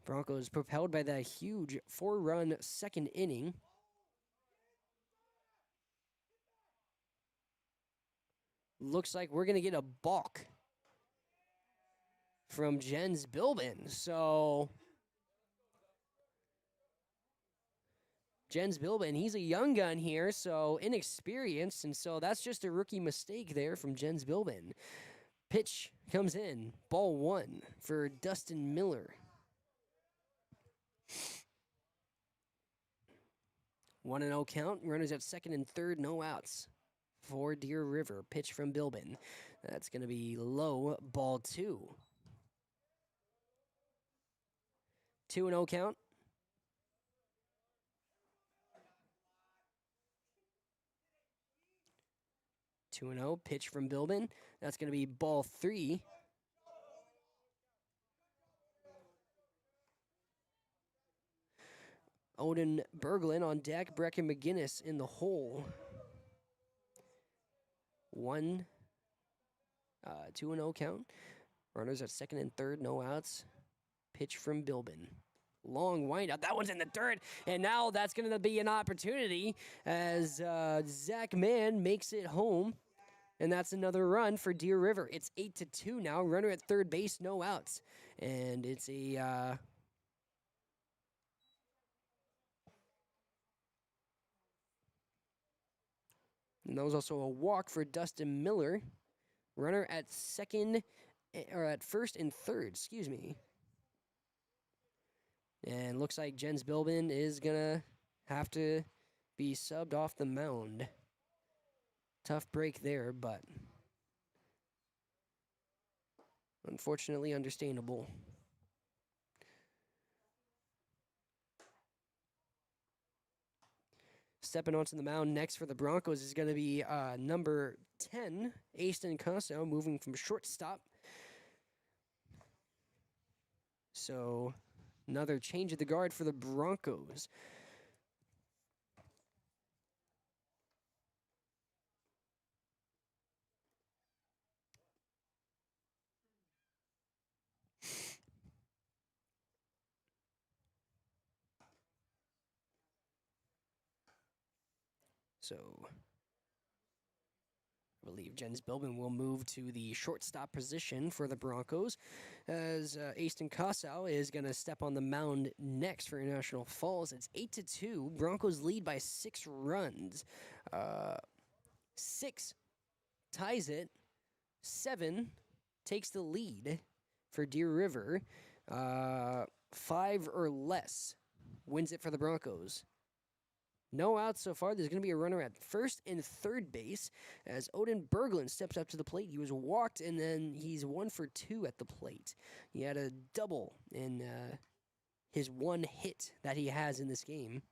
Broncos propelled by that huge 4-run second inning. Looks like we're going to get a balk from Jens Bilbin. So Jens Bilbin, he's a young gun here, so inexperienced, and so that's just a rookie mistake there from Jens Bilbin. Pitch comes in, ball 1 for Dustin Miller. 1-0 count, runners at second and third, no outs for Deer River. Pitch from Bilbin. That's going to be low, ball 2. 2-0 count. Two and 0 pitch from Bilbin. That's going to be ball 3. Odin Berglund on deck. Brecken McGinnis in the hole. 2-0 count. Runners at second and third, no outs. Pitch from Bilbin. Long windup. That one's in the dirt. And now that's going to be an opportunity as Zach Mann makes it home. And that's another run for Deer River. It's 8-2 now. Runner at third base, no outs. And it's a... and that was also a walk for Dustin Miller. Runner at second, or at first and third, excuse me. And looks like Jens Bilbin is going to have to be subbed off the mound. Tough break there, but unfortunately understandable. Stepping onto the mound next for the Broncos is going to be number 10, Aston Costo, moving from shortstop. So another change of the guard for the Broncos. So I believe Jens Bilbin will move to the shortstop position for the Broncos, as Aston Kossow is going to step on the mound next for International Falls. It's 8-2. Broncos lead by 6 runs. 6 ties it. 7 takes the lead for Deer River. 5 or less wins it for the Broncos. No outs so far. There's going to be a runner at first and third base as Odin Berglund steps up to the plate. He was walked, and then he's 1 for 2 at the plate. He had a double in his one hit that he has in this game.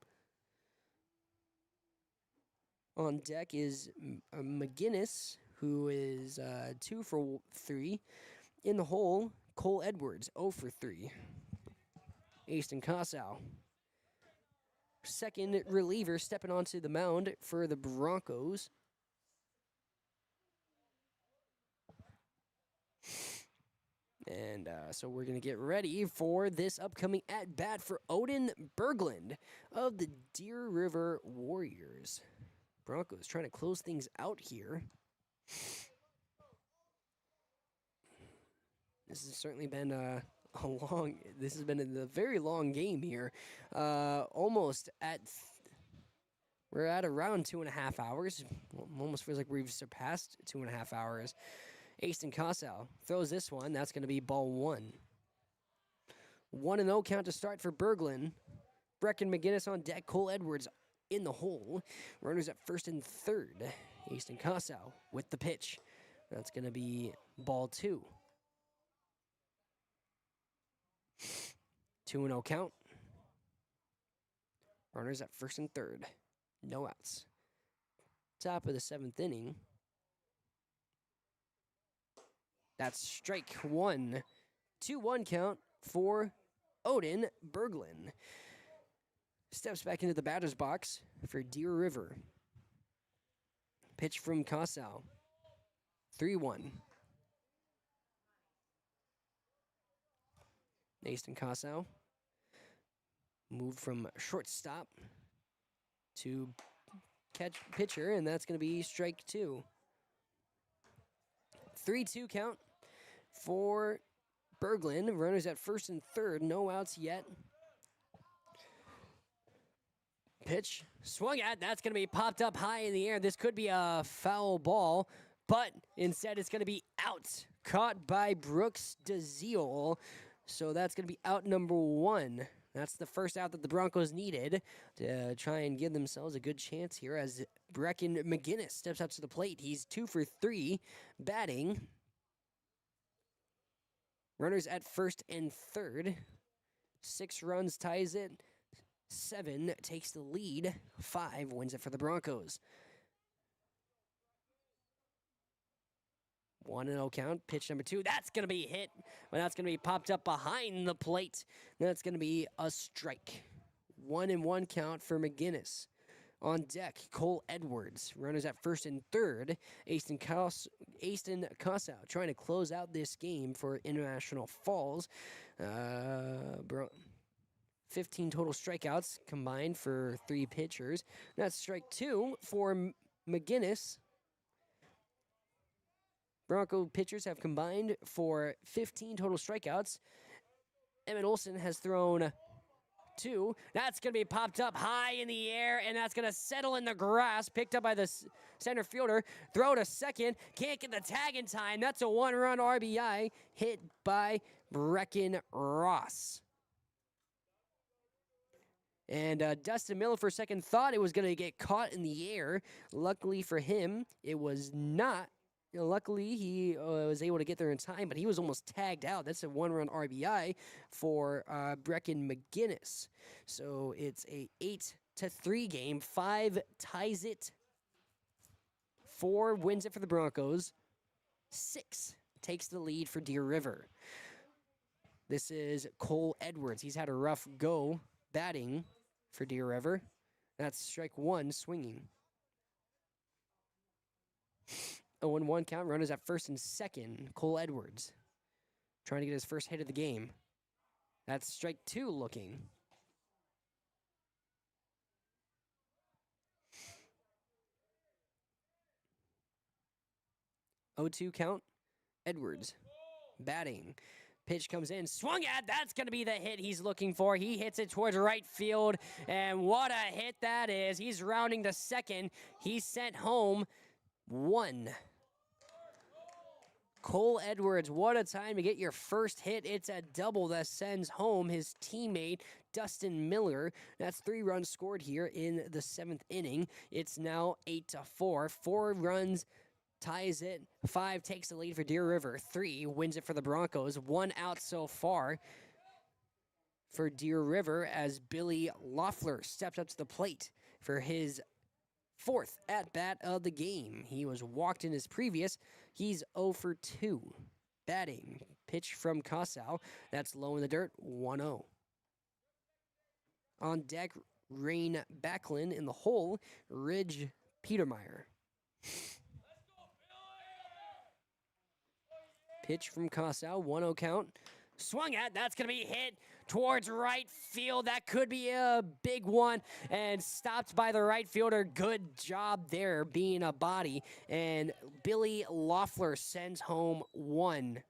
On deck is McGinnis, who is 2 for 3. In the hole, Cole Edwards, 0 for 3. Aston Kossow, second reliever, stepping onto the mound for the Broncos. And so we're going to get ready for this upcoming at-bat for Odin Berglund of the Deer River Warriors. Broncos trying to close things out here. This has certainly been this has been a very long game here. We're at around 2.5 hours. Almost feels like we've surpassed 2.5 hours. Aston Kossow throws this one. That's going to be ball 1. 1-0 count to start for Berglund. Brecken McGinnis on deck. Cole Edwards in the hole. Runners at first and third. Aston Kossow with the pitch. That's going to be ball 2. 2-0 count. Runners at first and third. No outs. Top of the 7th inning. That's strike one. 2-1 count for Odin Berglund. Steps back into the batter's box for Deer River. Pitch from Kosau. 3-1. Nathan Kosau moved from shortstop to catch pitcher, and that's going to be strike two. 3-2 count for Berglund. Runners at first and third. No outs yet. Pitch swung at. That's going to be popped up high in the air. This could be a foul ball, but instead it's going to be out. Caught by Brooks DeZiel. So that's going to be out number one. That's the first out that the Broncos needed to try and give themselves a good chance here as Brecken McGinnis steps up to the plate. He's 2 for 3 batting. Runners at first and third. 6 runs ties it. 7 takes the lead. 5 wins it for the Broncos. 1-0 count. Pitch number 2. That's going to be hit, but that's going to be popped up behind the plate. That's going to be a strike. 1-1 count for McGinnis. On deck, Cole Edwards. Runners at first and third. Aston Kosau trying to close out this game for International Falls. 15 total strikeouts combined for 3 pitchers. That's strike 2 for McGinnis. Bronco pitchers have combined for 15 total strikeouts. Emmett Olson has thrown 2. That's going to be popped up high in the air, and that's going to settle in the grass. Picked up by the center fielder. Throw to second. Can't get the tag in time. That's a 1-run RBI hit by Brecken Ross. And Dustin Miller, for a second, thought it was going to get caught in the air. Luckily for him, it was not. Luckily, he was able to get there in time, but he was almost tagged out. That's a 1-run RBI for Brecken McGinnis. So it's a 8-3 game. 5 ties it. 4 wins it for the Broncos. 6 takes the lead for Deer River. This is Cole Edwards. He's had a rough go batting for Deer River. That's strike 1 swinging. 0-1 count. Runners at first and second. Cole Edwards trying to get his first hit of the game. That's strike 2 looking. 0-2 count. Edwards batting. Pitch comes in, swung at. That's going to be the hit he's looking for. He hits it towards right field, and what a hit that is. He's rounding to second. He's sent home 1. Cole Edwards, what a time to get your first hit. It's a double that sends home his teammate, Dustin Miller. That's 3 runs scored here in the 7th inning. It's now 8-4. 4 runs ties it. 5 takes the lead for Deer River. 3 wins it for the Broncos. 1 out so far for Deer River as Billy Loeffler steps up to the plate for his 4th at-bat of the game. He was walked in his previous. He's 0 for 2. Batting. Pitch from Kosau. That's low in the dirt. 1-0. On deck, Rain Backlund. In the hole, Ridge Petermeyer. Pitch from Kosau. 1-0 count. Swung at. That's going to be hit towards right field. That could be a big one. And stopped by the right fielder. Good job there being a body. And Billy Loeffler sends home 1.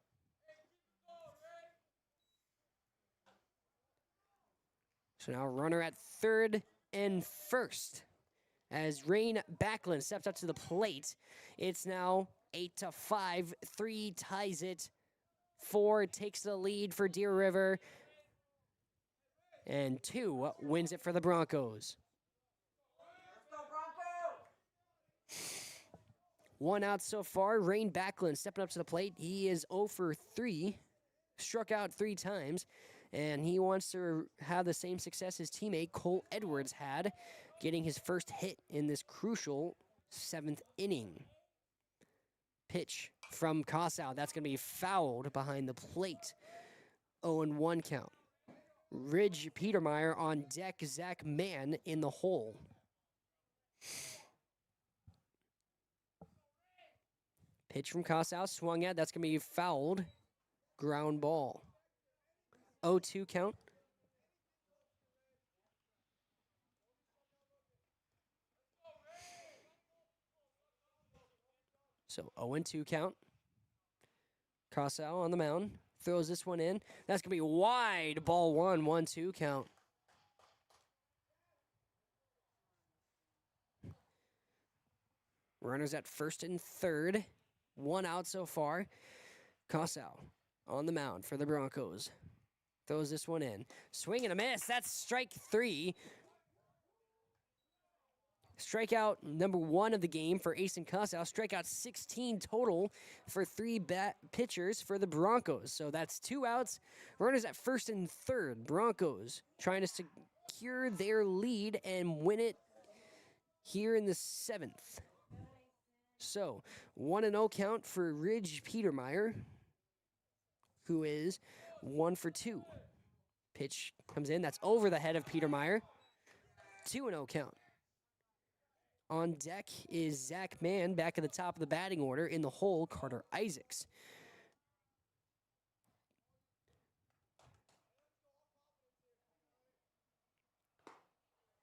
So now runner at third and first. As Rain Backlund steps up to the plate. It's now 8-5. 3 ties it. 4 takes the lead for Deer River. And 2 wins it for the Broncos. 1 out so far. Rain Backlund stepping up to the plate. He is 0 for 3. Struck out 3 times. and he wants to have the same success his teammate Cole Edwards had, getting his first hit in this crucial 7th inning. Pitch from Kossow. That's going to be fouled behind the plate. 0-1 count. Ridge Petermeyer on deck. Zach Mann in the hole. Pitch from Kossow. Swung at. That's going to be fouled. Ground ball. 0-2 count. So 0-2 count. Kossow on the mound. Throws this one in. That's going to be wide. Ball 1-2 count. Runners at first and third. 1 out so far. Kossow on the mound for the Broncos. Throws this one in. Swing and a miss. That's strike 3. Strikeout number 1 of the game for Asen Kossow. Strikeout 16 total for 3 pitchers for the Broncos. So that's 2 outs. Runners at first and third. Broncos trying to secure their lead and win it here in the 7th. So 1-0 count for Ridge Petermeyer, who is 1 for 2. Pitch comes in. That's over the head of Petermeyer. 2-0 count. On deck is Zach Mann, back at the top of the batting order. In the hole, Carter Isaacs.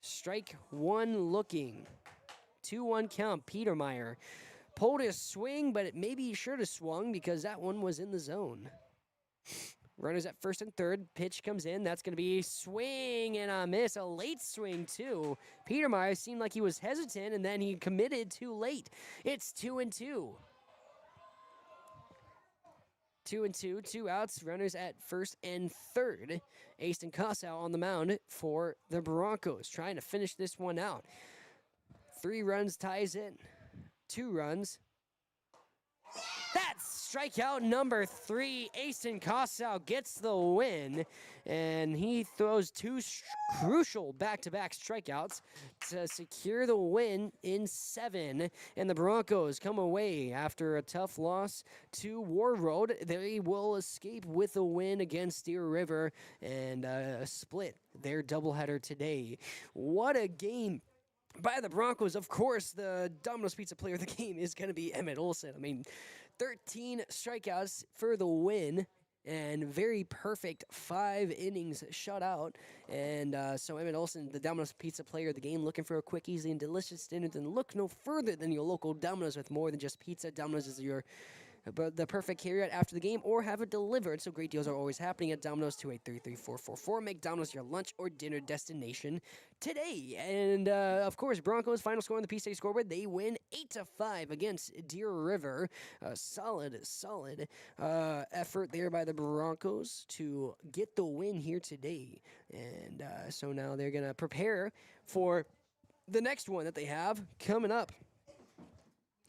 Strike 1 looking. 2-1 count. Petermeyer pulled his swing, but maybe he should have swung because that one was in the zone. Runners at first and third. Pitch comes in. That's going to be a swing and a miss. A late swing, too. Petermeyer seemed like he was hesitant, and then he committed too late. It's 2-2. 2-2. 2 outs. Runners at first and third. Asen Kossow on the mound for the Broncos, trying to finish this one out. 3 runs ties it. 2 runs. That's strikeout number 3. Asen Kossow gets the win, and he throws 2 crucial back-to-back strikeouts to secure the win in 7. And the Broncos come away after a tough loss to War Road. They will escape with a win against Deer River and split their doubleheader today. What a game by the Broncos. Of course, the Domino's Pizza player of the game is going to be Emmett Olson. I mean, 13 strikeouts for the win and very perfect 5 innings shutout. And so Emmett Olson, the Domino's Pizza player of the game, looking for a quick, easy, and delicious dinner, then look no further than your local Domino's with more than just pizza. Domino's is the perfect carryout after the game or have it delivered. So great deals are always happening at Domino's. 283-3444. Make Domino's your lunch or dinner destination today. And of course, Broncos final score on the PCA scoreboard. They win 8-5 against Deer River. Solid effort there by the Broncos to get the win here today. And so now they're going to prepare for the next one that they have coming up.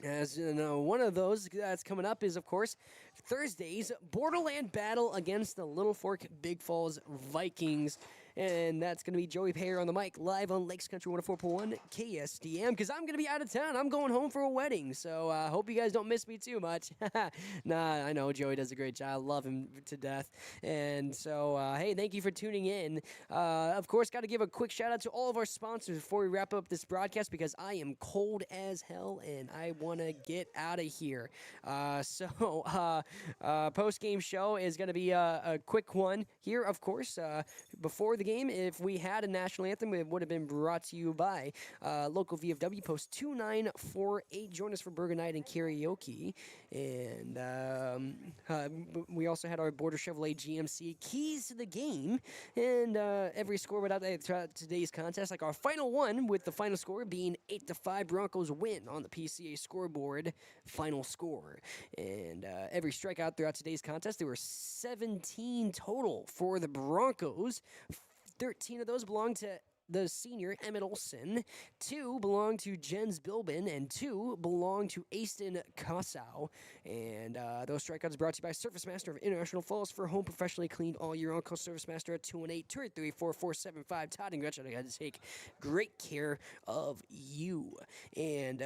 As you know, one of those that's coming up is, of course, Thursday's Borderland battle against the Little Fork Big Falls Vikings. And that's going to be Joey Payer on the mic, live on Lakes Country 104.1 KSDM, because I'm going to be out of town. I'm going home for a wedding, so I hope you guys don't miss me too much. Nah, I know Joey does a great job. I love him to death. And so, hey, thank you for tuning in. Of course, got to give a quick shout-out to all of our sponsors before we wrap up this broadcast, because I am cold as hell, and I want to get out of here. Post-game show is going to be a quick one here, of course, before the game. If we had a national anthem, it would have been brought to you by local VFW Post 2948. Join us for Burger Night and karaoke. And we also had our Border Chevrolet GMC keys to the game. And every score without today's contest, like our final one, with the final score being 8-5, Broncos win on the PCA scoreboard final score. And every strikeout throughout today's contest, there were 17 total for the Broncos. 13 of those belong to the senior Emmett Olson. 2 belong to Jens Bilbin, and 2 belong to Aston Kosow. And those strikeouts brought to you by Surface Master of International Falls for home professionally cleaned all year round. Call Surface Master at 218-283-4475. Todd and Gretchen, I got to take great care of you. And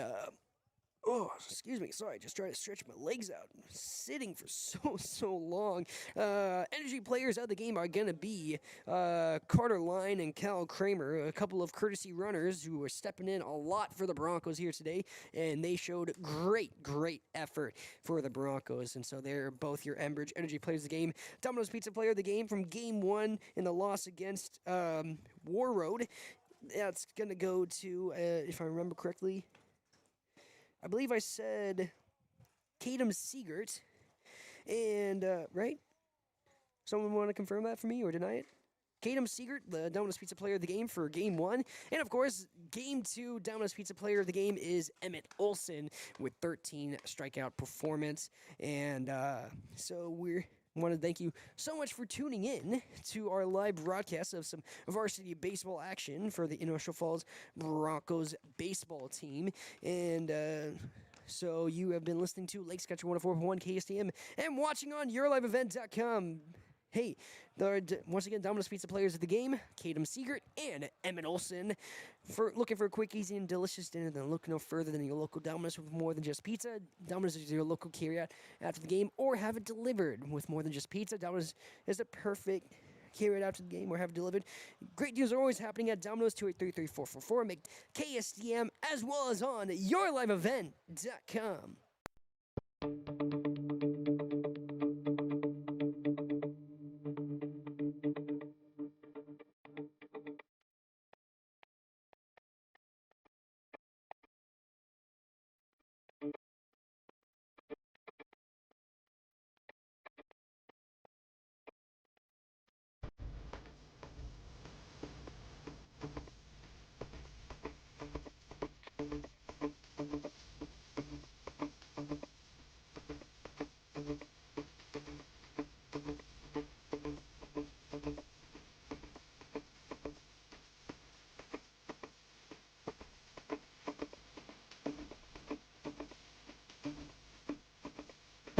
oh, excuse me. Sorry, just trying to stretch my legs out. I'm sitting for so long. Energy players of the game are going to be Carter Line and Cal Kramer, a couple of courtesy runners who are stepping in a lot for the Broncos here today, and they showed great effort for the Broncos, and so they're both your Enbridge Energy players of the game. Domino's Pizza player of the game from Game 1 in the loss against War Road. That's going to go to, if I remember correctly, I believe I said Kadem Siegert, and, right? Someone want to confirm that for me or deny it? Kadem Siegert, the Domino's Pizza player of the game for Game 1. And, of course, Game 2, Domino's Pizza player of the game is Emmett Olson with 13 strikeout performance. And so we want to thank you so much for tuning in to our live broadcast of some varsity baseball action for the International Falls Broncos baseball team. And so you have been listening to Lake Sketcher 104.1 KSTM and watching on YourLiveEvent.com. Hey, once again, Domino's Pizza players of the game, Kadem Siegert and Emmett Olson. For looking for a quick, easy, and delicious dinner, then look no further than your local Domino's with more than just pizza. Domino's is your local carryout after the game, or have it delivered with more than just pizza. Domino's is the perfect carryout after the game, or have it delivered. Great deals are always happening at Domino's 283-3444. Make KSDM as well as on YourLiveEvent.com.